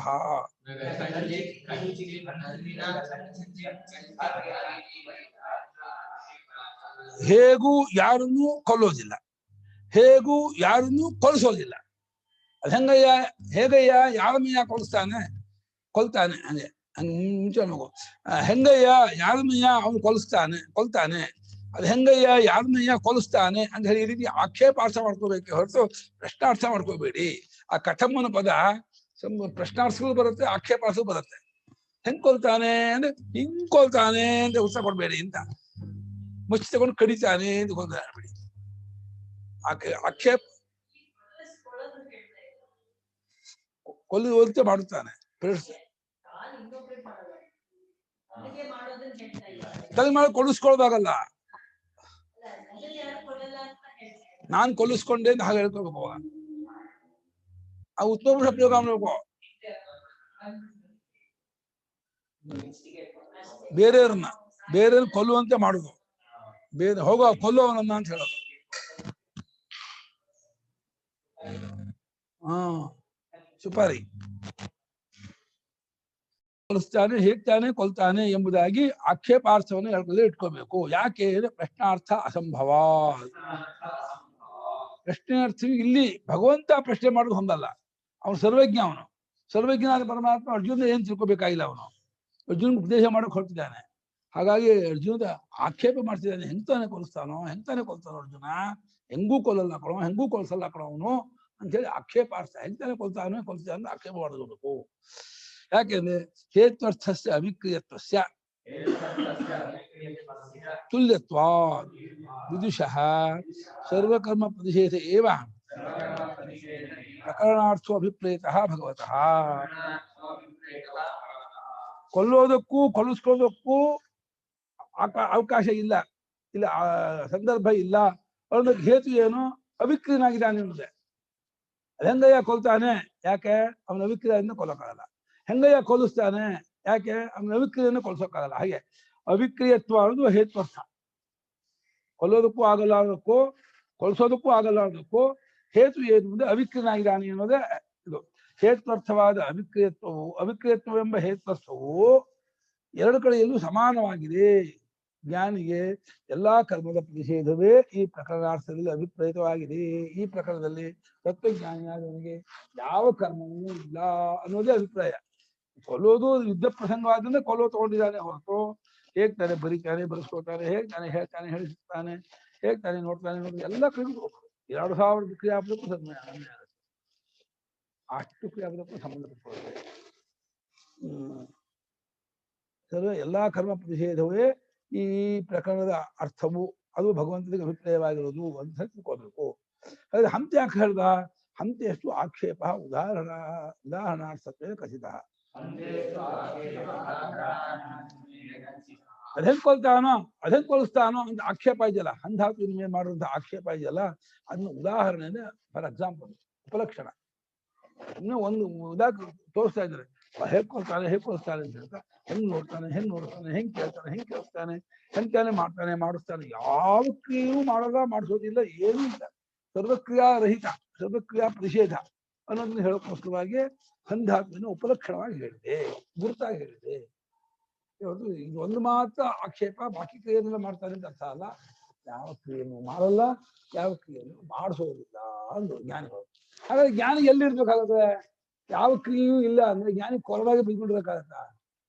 ಹೇಗೂ ಯಾರನ್ನೂ ಕೊಲ್ಲೋದಿಲ್ಲ, ಹೇಗೂ ಯಾರನ್ನೂ ಕೊಲಿಸೋದಿಲ್ಲ. ಅದು ಹೇಗಯ್ಯ ಯಾರನ್ನಯ್ಯ ಕೊಲ್ತಾನೆ ಹಂಗೆ ಮುಂಚೆ ಮಗು. ಹೆಂಗಯ್ಯ ಯಾರನ್ನಯ್ಯ ಅವನು ಕೊಲ್ತಾನೆ, ಅದು ಹೆಂಗಯ್ಯ ಯಾರನ್ನಯ್ಯ ಕೊಲಿಸ್ತಾನೆ ಅಂತ ಹೇಳಿ ಈ ರೀತಿ ಆಕ್ಷೇಪಾರ್ಥ ಮಾಡ್ಕೋಬೇಕು ಹೊರತು ಪ್ರಶ್ನಾರ್ಥ ಮಾಡ್ಕೋಬೇಡಿ. ಆ ಕಥಮ್ಮನ ಪದ ಪ್ರಶ್ನಾರ್ಥಗಳು ಬರುತ್ತೆ, ಆಕ್ಷೇಪಾರ್ಥಗಳು ಬರುತ್ತೆ. ಹೆಂಗ್ ಕೊಲ್ತಾನೆ ಅಂದ್ರೆ ಹಿಂಗ್ ಕೊಲ್ತಾನೆ ಅಂತ ಉತ್ತರ ಕೊಡ್ಬೇಡಿ ಅಂತ. ಮುಚ್ಚಿ ತಗೊಂಡು ಕಡಿತಾನೆ ಅಂತ ಕೊಲ್ತಾನೆ. ಆಕ್ಷೇಪ ಕೊಲ್ಲುವಂತೆ ಮಾಡುತ್ತಾನೆ, ತಲೆ ಮಾಡಿ ಕೊಲ್ಲಿಸ್ಕೊಳ್ದಾಗಲ್ಲ. ನಾನ್ ಕೊಲ್ಲಿಸ್ಕೊಂಡೆ ಅಂತ ಹಾಗೆ ಹೇಳ್ಕೋಬೇಕು. ಅವಾಗ ಆ ಉತ್ತಮ ಪ್ರಯೋಗ ಮಾಡ್ಬೇಕು. ಬೇರೆಯವ್ರನ್ನ ಕೊಲ್ಲುವಂತೆ ಮಾಡುದು, ಬೇರೆ ಹೋಗೋ ಕೊಲ್ಲುವವನನ್ನ ಅಂತ ಹೇಳೋದು. ಹಾ ಸುಪಾರಿ ಕೊಲಿಸ್ತಾನೆ, ಹೇಗ್ತಾನೆ, ಕೊಲ್ತಾನೆ ಎಂಬುದಾಗಿ ಆಕ್ಷೇಪಾರ್ಥವನ್ನು ಹೇಳ್ಕೊಳ್ಳಿ ಇಟ್ಕೋಬೇಕು. ಯಾಕೆ ಪ್ರಶ್ನಾರ್ಥ ಅಸಂಭವ. ಪ್ರಶ್ನಾರ್ಥಿ ಇಲ್ಲಿ ಭಗವಂತ ಪ್ರಶ್ನೆ ಮಾಡೋದು ಹೊಂದಲ್ಲ, ಅವನು ಸರ್ವಜ್ಞ. ಅವನು ಸರ್ವಜ್ಞನಾದ ಪರಮಾತ್ಮ ಅರ್ಜುನ ಏನ್ ತಿಳ್ಕೊಬೇಕಾಗಿಲ್ಲ. ಅವನು ಅರ್ಜುನ ಉಪದೇಶ ಮಾಡಕ್ ಹೊರಟಿದ್ದಾನೆ. ಹಾಗಾಗಿ ಅರ್ಜುನದ ಆಕ್ಷೇಪ ಮಾಡ್ತಿದ್ದಾನೆ. ಹೆಂಗ್ತಾನೆ ಕೊಲಿಸ್ತಾನೋ, ಹೆಂಗ್ತಾನೆ ಕೊಲ್ತಾನೋ ಅರ್ಜುನ, ಹೆಂಗೂ ಕೊಲ್ಲಲ್ಲ ಕಣೋ, ಹೆಂಗೂ ಕೊಲ್ಸಲ್ಲ ಕಣೋ ಅವನು ಅಂತೇಳಿ ಆಕ್ಷೇಪಾರ್ಥ. ಹೆಂಗ್ತಾನೆ ಕೊಲ್ತಾನೋ ಕೊಲ್ತಾನೆ ಆಕ್ಷೇಪ ಮಾಡಬೇಕು. ಯಾಕೆಂದ್ರೆ ಹೇತ್ವರ್ಥಸ್ಯ ಅವಿಕ್ರಿಯತ್ವಸ್ಯ ತುಲ್ಯತ್ವಾ ವಿದುಷಃ ಸರ್ವಕರ್ಮ ಪ್ರತಿಷೇಧ ಏವ ಪ್ರಕರಣಾರ್ಥೋ ಅಭಿಪ್ರೇತಃ ಭಗವತಃ. ಕೊಲ್ಲೋದಕ್ಕೂ ಕೊಲ್ಲಿಸ್ಕೊಳ್ಳೋದಕ್ಕೂ ಅವಕಾಶ ಇಲ್ಲ, ಇಲ್ಲ ಸಂದರ್ಭ ಇಲ್ಲ ಅನ್ನೋದಕ್ಕೆ ಹೇತು ಏನು? ಅವಿಕ್ರಿಯನಾಗಿದ್ದಾನೆ ಅನ್ನೋದೇ. ಹೆಂಗಯ್ಯ ಕೊಲ್ತಾನೆ? ಯಾಕೆ ಅವನ ಅವಿಕ್ರಿಯದಿಂದ ಕೊಲ್ಲಕ್ಕಾಗಲ್ಲ. ಹೆಂಗಯ್ಯ ಕೊಲಿಸ್ತಾನೆ? ಯಾಕೆ ಅವನ ಅವಿಕ್ರಿಯನ್ನು ಕೊಲ್ಸೋಕ್ಕಾಗಲ್ಲ. ಹಾಗೆ ಅವಿಕ್ರಿಯತ್ವ ಅನ್ನೋದು ಹೇತ್ವರ್ಥ. ಕೊಲ್ಲೋದಕ್ಕೂ ಆಗಲಾರದಕ್ಕೂ ಕೊಲ್ಸೋದಕ್ಕೂ ಆಗಲಾರದಕ್ಕೂ ಹೇತು ಏನು ಅಂದ್ರೆ ಅವಿಕ್ರಿಯನಾಗಿದ್ದಾನೆ ಅನ್ನೋದೇ ಇದು. ಹೇತ್ವರ್ಥವಾದ ಅವಿಕ್ರಿಯತ್ವವೆಂಬ ಹೇತ್ವರ್ಥವು ಎರಡು ಕಡೆಯಲ್ಲೂ ಸಮಾನವಾಗಿದೆ. ಜ್ಞಾನಿಗೆ ಎಲ್ಲಾ ಕರ್ಮದ ಪ್ರತಿಷೇಧವೇ ಈ ಪ್ರಕರಣಾರ್ಥದಲ್ಲಿ ಅಭಿಪ್ರೇತವಾಗಿದೆ. ಈ ಪ್ರಕರಣದಲ್ಲಿ ತತ್ವಜ್ಞಾನಿಯಾದವನಿಗೆ ಯಾವ ಕರ್ಮವೂ ಇಲ್ಲ ಅನ್ನೋದೇ ಅಭಿಪ್ರಾಯ. ಕೊಲ್ಲೋದು ಯುದ್ಧ ಪ್ರಸಂಗವಾದ್ರೆ ಕೊಲ್ಲೋ ತಗೊಂಡಿದ್ದಾನೆ ಹೊರತು ಹೇಗ್ತಾನೆ ಬರೀತಾನೆ, ಬರೆಸ್ಕೊಳ್ತಾನೆ, ಹೇಗ್ತಾನೆ ಹೇಳ್ತಾನೆ, ಹೇಳಿಸ್ತಾನೆ, ಹೇಗ್ತಾನೆ ನೋಡ್ತಾನೆ, ಎಲ್ಲ ಕಡೆಗೂ 2000 ಕ್ರಿಯಾಪದಕ್ಕೂ ಅಷ್ಟು ಕ್ರಿಯಾಪದಕ್ಕೂ ಸಂಬಂಧಪಟ್ಟೆ. ಸರ್ವ ಎಲ್ಲಾ ಕರ್ಮ ಪ್ರತಿಷೇಧವೇ ಈ ಪ್ರಕರಣದ ಅರ್ಥವು, ಅದು ಭಗವಂತನಿಗೆ ಅಭಿಪ್ರಾಯವಾಗಿರೋದು ಅಂತ ತಿಳ್ಕೋಬೇಕು. ಹಾಗಾದ್ರೆ ಹಂತೆ ಯಾಕೆ ಹೇಳ್ದ? ಹಂತೆ ಎಷ್ಟು ಆಕ್ಷೇಪ ಉದಾಹರಣಾರ್ಥತ್ವೇ ಕಥಿತ. ಅದೇನ್ ಕೊಲ್ತಾನೋ ಅದೇನ್ ಕೊಲಿಸ್ತಾನೋ ಅಂತ ಆಕ್ಷೇಪ ಇದೆಯಲ್ಲ, ಹಂಧಾತು ವಿನಿಮಯ ಮಾಡುವಂತ ಆಕ್ಷೇಪ ಇದೆಯಲ್ಲ, ಅದನ್ನ ಉದಾಹರಣೆ ಫಾರ್ ಎಕ್ಸಾಂಪಲ್, ಉಪಲಕ್ಷಣ. ಇನ್ನೂ ಒಂದು ಉದಾಹರಣೆ ತೋರಿಸ್ತಾ ಇದ್ದಾರೆ. ಹೇಗ್ ಕೊಲ್ತಾನೆ, ಹೇಗ್ ಕೊಲಿಸ್ತಾನೆ ಅಂತ ಹೇಳ್ತಾ, ಹೆಂಗ್ ನೋಡ್ತಾನೆ, ಹೆಂಗ್ ನೋಡ್ತಾನೆ, ಹೆಂಗ್ ಕೇಳ್ತಾನೆ, ಹೆಂಗ್ ಕೇಳಿಸ್ತಾನೆ, ಹೆಂಗ್ತಾನೆ ಮಾಡ್ತಾನೆ, ಮಾಡಿಸ್ತಾನೆ. ಯಾವ ಕ್ರಿಯೆಯೂ ಮಾಡಲ್ಲ, ಮಾಡಿಸೋದಿಲ್ಲ, ಏನೂ ಇಲ್ಲ. ಸರ್ವಕ್ರಿಯಾ ರಹಿತ, ಸರ್ವಕ್ರಿಯಾ ಪ್ರತಿಷೇಧ ಅನ್ನೋದನ್ನ ಹೇಳೋಕ್ಕೋಸ್ಕರವಾಗಿ ಹಂಧಾತ್ಮನ ಉಪಲಕ್ಷಣವಾಗಿ ಹೇಳಿದೆ, ಗುರುತಾಗಿ ಹೇಳಿದೆ. ಇದು ಒಂದು ಮಾತ್ರ ಆಕ್ಷೇಪ, ಬಾಕಿ ಕ್ರಿಯೆಯನ್ನೆಲ್ಲ ಮಾಡ್ತಾನೆ ಅಂತ ಅರ್ಥ ಅಲ್ಲ. ಯಾವ ಕ್ರಿಯೆಯನ್ನು ಮಾಡಲ್ಲ, ಯಾವ ಕ್ರಿಯೆಯನ್ನು ಮಾಡಿಸೋದಿಲ್ಲ ಅಂದ್ರು ಜ್ಞಾನಿಗಳು. ಹಾಗಾದ್ರೆ ಜ್ಞಾನಿ ಎಲ್ಲಿರ್ಬೇಕಾಗತ್ತೆ? ಯಾವ ಕ್ರಿಯೆಯೂ ಇಲ್ಲ ಅಂದ್ರೆ ಜ್ಞಾನಿ ಕೊರವಾಗಿ ಬಿದ್ಬಿಡ್ಬೇಕಾಗತ್ತ?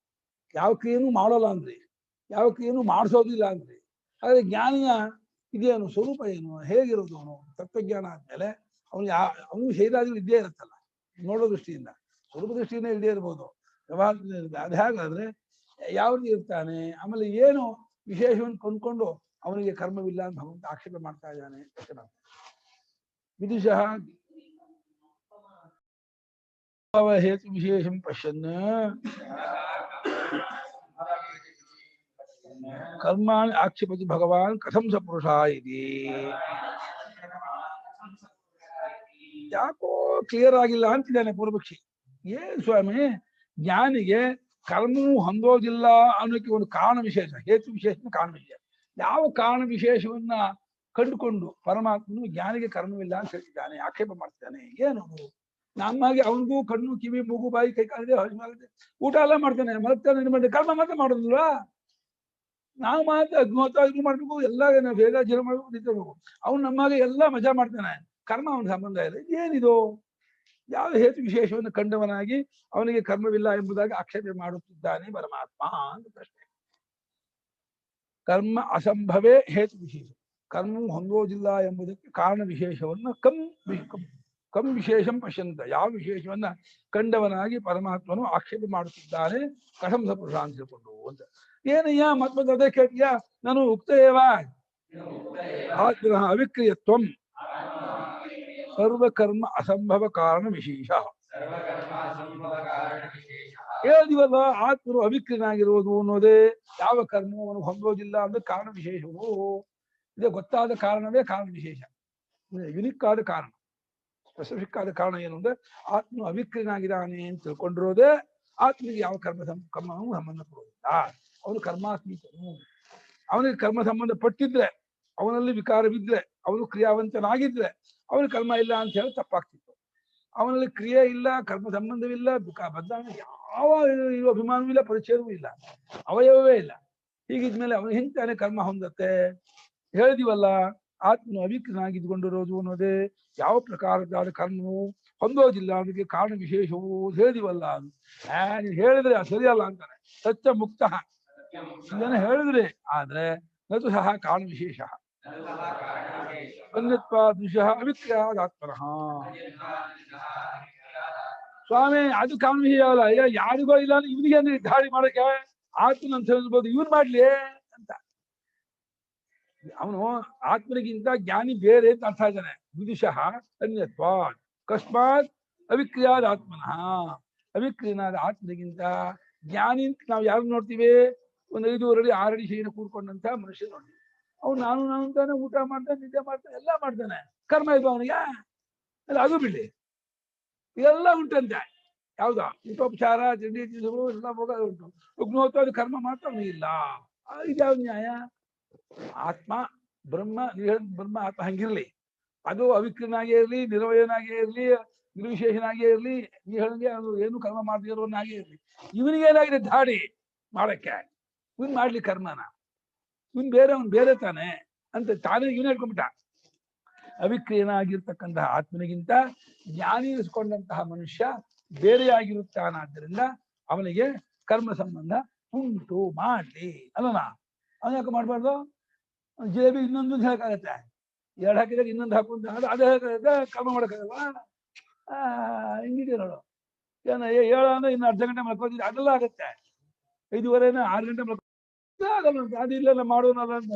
ಯಾವ ಕ್ರಿಯೆನೂ ಮಾಡೋಲ್ಲ ಅಂದ್ರಿ, ಯಾವ ಕ್ರಿಯೆನೂ ಮಾಡಿಸೋದಿಲ್ಲ ಅಂದ್ರಿ. ಹಾಗಾದ್ರೆ ಜ್ಞಾನಿಯ ಇದೇನು ಸ್ವರೂಪ ಏನು, ಹೇಗಿರೋದು? ಅವನು ತತ್ವಜ್ಞಾನ ಆದ್ಮೇಲೆ ಅವನು ಶೈಲಾದಿಗಳು ಇದ್ದೇ ಇರುತ್ತಲ್ಲ, ನೋಡೋ ದೃಷ್ಟಿಯಿಂದ, ಸ್ವರೂಪ ದೃಷ್ಟಿಯಿಂದ ಇಲ್ಲದೆ ಇರ್ಬೋದು, ವ್ಯವಹಾರದಿಂದ ಇರುತ್ತೆ. ಅದು ಹೇಗಾದ್ರೆ ಯಾವ ರೀತಿ ಇರ್ತಾನೆ, ಆಮೇಲೆ ಏನು ವಿಶೇಷವನ್ನು ಕೊಂಡ್ಕೊಂಡು ಅವನಿಗೆ ಕರ್ಮವಿಲ್ಲ ಅಂತ ಭಗವಂತ ಆಕ್ಷೇಪ ಮಾಡ್ತಾ ಇದ್ದಾನೆ. ವಿದುಷಃ ಹೇತು ವಿಶೇಷಂ ಪಶ್ಯನ್ ಕರ್ಮಾಣಿ ಆಕ್ಷೇಪತಿ ಭಗವಾನ್ ಕಥಂ ಸ ಪುರುಷ ಇದಿ. ಯಾಕೋ ಕ್ಲಿಯರ್ ಆಗಿಲ್ಲ ಅಂತಿದ್ದಾನೆ ಪೂರ್ವಪಕ್ಷಿ. ಏನ್ ಸ್ವಾಮಿ, ಜ್ಞಾನಿಗೆ ಕರ್ಮವು ಹೊಂದೋದಿಲ್ಲ ಅನ್ನೋಕ್ಕೆ ಒಂದು ಕಾರಣ ವಿಶೇಷ, ಹೇತು ವಿಶೇಷ ಕಾರಣ ವಿಶೇಷ. ಯಾವ ಕಾರಣ ವಿಶೇಷವನ್ನ ಕಂಡುಕೊಂಡು ಪರಮಾತ್ಮನು ಜ್ಞಾನಿಗೆ ಕರ್ಮವಿಲ್ಲ ಅಂತ ಹೇಳ್ತಿದ್ದಾನೆ, ಆಕ್ಷೇಪ ಮಾಡ್ತಿದ್ದಾನೆ. ಏನು ನಮ್ಮಾಗಿ ಅವನಿಗೂ ಕಣ್ಣು, ಕಿವಿ, ಮೂಗು, ಬಾಯಿ, ಕೈ ಕಾಲಿದೆ, ಹಸಿವಾಗುತ್ತೆ, ಊಟ ಎಲ್ಲ ಮಾಡ್ತಾನೆ, ಮಲಗ್ತಾನೆ, ಕರ್ಮ ಮಾತ್ರ ಮಾಡೋದಿಲ್ವಾ? ನಾವು ಮಾತ್ರ ಇದು ಮಾಡ್ಬೇಕು, ಎಲ್ಲ ಬೇಗ ಜೀವ ಮಾಡ್ಬೇಕು, ನಿಂತಿರ್ಬೇಕು. ಅವ್ನು ನಮ್ಮಾಗೆ ಎಲ್ಲ ಮಜಾ ಮಾಡ್ತಾನೆ, ಕರ್ಮ ಅವನ ಸಂಬಂಧ ಇಲ್ಲ. ಏನಿದು? ಯಾವ ಹೇತು ವಿಶೇಷವನ್ನು ಕಂಡವನಾಗಿ ಅವನಿಗೆ ಕರ್ಮವಿಲ್ಲ ಎಂಬುದಾಗಿ ಆಕ್ಷೇಪ ಮಾಡುತ್ತಿದ್ದಾನೆ ಪರಮಾತ್ಮ ಅಂತ ಪ್ರಶ್ನೆ. ಕರ್ಮ ಅಸಂಭವೇ ಹೇತು ವಿಶೇಷ, ಕರ್ಮವು ಹೊಂದೋದಿಲ್ಲ ಎಂಬುದಕ್ಕೆ ಕಾರಣ ವಿಶೇಷವನ್ನ ಕಂ ವಿಶೇಷಂ ಪಶ್ಯಂತ, ಯಾವ ವಿಶೇಷವನ್ನ ಕಂಡವನಾಗಿ ಪರಮಾತ್ಮನು ಆಕ್ಷೇಪ ಮಾಡುತ್ತಿದ್ದಾನೆ ಕಥಂಸ ಪುರುಷ ಅಂತ ತಿಳ್ಕೊಂಡು ಅಂತ. ಏನಯ್ಯ ಮತ್ತೊಂದು ಅದೇ ಕೇಳ್ತೀಯ? ನಾನು ಉಕ್ತೇವ ಅವಿಕ್ರಿಯತ್ವಂ ಸರ್ವಕರ್ಮ ಅಸಂಭವ ಕಾರಣ ವಿಶೇಷ. ಹೇಳಿದಿವಲ್ಲ, ಆತ್ಮರು ಅವಿಕ್ರಿಯನಾಗಿರುವುದು ಅನ್ನೋದೇ ಯಾವ ಕರ್ಮವನ್ನು ಹೊಂದೋದಿಲ್ಲ ಅಂದ್ರೆ ಕಾರಣ ವಿಶೇಷವು. ಇದೇ ಗೊತ್ತಾದ ಕಾರಣವೇ ಕಾರಣ ವಿಶೇಷ, ಯುನಿಕ್ ಆದ ಕಾರಣ, ಸ್ಪೆಸಿಫಿಕ್ ಆದ ಕಾರಣ ಏನು ಅಂದ್ರೆ ಆತ್ಮ ಅವಿಕ್ರಿಯನಾಗಿದ್ದಾನೆ ಅಂತ ತಿಳ್ಕೊಂಡಿರೋದೇ ಆತ್ಮನಿಗೆ ಯಾವ ಕರ್ಮವೂ ಸಂಬಂಧ ಕೊಡುವುದಿಲ್ಲ. ಅವನು ಕರ್ಮಾತ್ಮೀಕನು. ಅವನಿಗೆ ಕರ್ಮ ಸಂಬಂಧ ಪಟ್ಟಿದ್ರೆ, ಅವನಲ್ಲಿ ವಿಕಾರವಿದ್ರೆ, ಅವನು ಕ್ರಿಯಾವಂತನಾಗಿದ್ರೆ ಅವನಿಗೆ ಕರ್ಮ ಇಲ್ಲ ಅಂತ ಹೇಳಿ ತಪ್ಪಾಗ್ತಿತ್ತು. ಅವನಲ್ಲಿ ಕ್ರಿಯೆ ಇಲ್ಲ, ಕರ್ಮ ಸಂಬಂಧವಿಲ್ಲ, ಬದಲಾವಣೆ ಯಾವ ಇದು ಅಭಿಮಾನವೂ ಇಲ್ಲ, ಪರಿಚಯವೂ ಇಲ್ಲ, ಅವಯವವೇ ಇಲ್ಲ. ಹೀಗಿದ್ಮೇಲೆ ಅವನು ಹಿಂತಾನೆ ಕರ್ಮ ಹೊಂದತ್ತೆ. ಹೇಳಿದಿವಲ್ಲ, ಆತ್ಮನು ಅವಿಕ್ರನಾಗಿದ್ದುಕೊಂಡಿರೋದು ಅನ್ನೋದೇ ಯಾವ ಪ್ರಕಾರದಾದ ಕರ್ಮವು ಹೊಂದೋದಿಲ್ಲ, ಅದಕ್ಕೆ ಕಾರಣ ವಿಶೇಷವು ಹೇಳಿದಿವಲ್ಲ. ನೀನು ಹೇಳಿದ್ರೆ ಅದು ಸರಿಯಲ್ಲ ಅಂತಾನೆ. ಸತ್ಯ ಮುಕ್ತ ಇದನ್ನು ಹೇಳಿದ್ರೆ, ಆದ್ರೆ ನದು ಸಹ ಕಾರಣ ವಿಶೇಷ ಅನ್ಯತ್ವ ದೃಶ್ಯ ಅವಿಕ್ರಿಯಾದಾತ್ಮನಃ. ಸ್ವಾಮಿ ಅದು ಕಾರಣ ವಿಷಯ ಅಲ್ಲ, ಯಾರಿಗೋ ಇಲ್ಲ ಅಂದ್ರೆ ಇವನಿಗೆ ನಿರ್ಧಾರ ಮಾಡಕ್ಕೆ ಆತ್ಮನ ಅಂತ ಹೇಳ್ಬೋದು, ಇವನ್ ಮಾಡ್ಲಿ ಅಂತ. ಅವನು ಆತ್ಮನಿಗಿಂತ ಜ್ಞಾನಿ ಬೇರೆ ಅಂತ ಅರ್ಥ ಇದ್ದಾನೆ. ವಿದುಷಃ ಅನ್ಯತ್ವ ಅಕಸ್ಮಾತ್ ಅವಿಕ್ರಿಯಾದ ಆತ್ಮನಃ. ಅವಿಕ್ರಿಯನಾದ ಆತ್ಮನಿಗಿಂತ ಜ್ಞಾನಿ ಅಂತ ನಾವು ಯಾರು ನೋಡ್ತೀವಿ? ಒಂದು 5 ಅಡಿ 6 ಅಡಿ ಶರೀರ ಕೂರ್ಕೊಂಡಂತ ಮನುಷ್ಯ ನೋಡ್ತೀವಿ. ಅವ್ನು ನಾನು ಅಂತಾನೆ, ಊಟ ಮಾಡ್ತಾನೆ, ನಿದ್ದೆ ಮಾಡ್ತಾನೆ, ಎಲ್ಲ ಮಾಡ್ತಾನೆ. ಕರ್ಮ ಇದು ಅವನಿಗೆ ಅಲ್ಲ, ಅದು ಬಿಡಿ, ಇದೆಲ್ಲ ಉಂಟಂತೆ. ಯಾವ್ದ ಊಟೋಪಚಾರ, ತಿಂಡಿ ತಿನಿಸುಗಳು ಎಲ್ಲ ಹೋಗೋದು ಉಂಟು. ಅಗ್ನಿಹೋತ್ರ ಕರ್ಮ ಮಾತ್ರ ಇಲ್ಲ. ಇದ್ಯಾವ ನ್ಯಾಯ? ಆತ್ಮ ಬ್ರಹ್ಮ, ಬ್ರಹ್ಮ ಆತ್ಮ ಹಂಗಿರ್ಲಿ, ಅದು ಅವಿಕ್ರನಾಗೇ ಇರ್ಲಿ, ನಿರವಯನಾಗೇ ಇರ್ಲಿ, ನಿರ್ವಿಶೇಷನಾಗೇ ಇರ್ಲಿ, ನೀ ಹೇಳಂಗೆ ಅದು ಏನು ಕರ್ಮ ಮಾಡ್ದಿರೋನಾಗೇ ಇರ್ಲಿ, ಇವನಿಗೇನಾಗಿದೆ ಧಾಡಿ ಮಾಡಕ್ಕೆ? ಇವನ್ ಮಾಡ್ಲಿ ಕರ್ಮನ? ಇವನ್ ಬೇರೆ, ಅವ್ನು ಬೇರೆ ತಾನೆ ಅಂತ ತಾನೇ ಇವನ್ ಹೇಳ್ಕೊಂಡ್ಬಿಟ್ಟ. ಅವಿಕ್ರಿಯನಾಗಿರ್ತಕ್ಕಂತಹ ಆತ್ಮನಿಗಿಂತ ಜ್ಞಾನಿ ಇರಿಸ್ಕೊಂಡಂತಹ ಮನುಷ್ಯ ಬೇರೆಯಾಗಿರುತ್ತಾನಾದ್ದರಿಂದ ಅವನಿಗೆ ಕರ್ಮ ಸಂಬಂಧ ಉಂಟು, ಮಾಡ್ಲಿ ಅಲ್ಲನಾ? ಅವನ ಯಾಕೆ ಮಾಡ್ಬಾರ್ದು? ಜಿಲೇಬಿ ಇನ್ನೊಂದು ಹೇಳಕ್ಕಾಗತ್ತೆ, 2 ಹಾಕಿದಾಗ ಇನ್ನೊಂದು ಹಾಕುವಂತ ಅದೇ ಹೇಳಕ್ಕಾಗತ್ತೆ, ಕರ್ಮ ಮಾಡಕ್ಕಾಗಲ್ವಾ? ಹಿಂಗಿದೆಯಾ ನೋಡು. ಏನೋ 7 ಅಂದ್ರೆ ಇನ್ನು ಅರ್ಧ ಗಂಟೆ ಮಲ್ಕೋತಿದ್ದೆ, ಅದೆಲ್ಲ ಆಗತ್ತೆ. 5:30 6 ಗಂಟೆ ಮಲ್ಕೊ ಆಗಲ್ಲ, ಅದಿಲ್ಲ ಮಾಡೋನಲ್ಲ ಅಂತ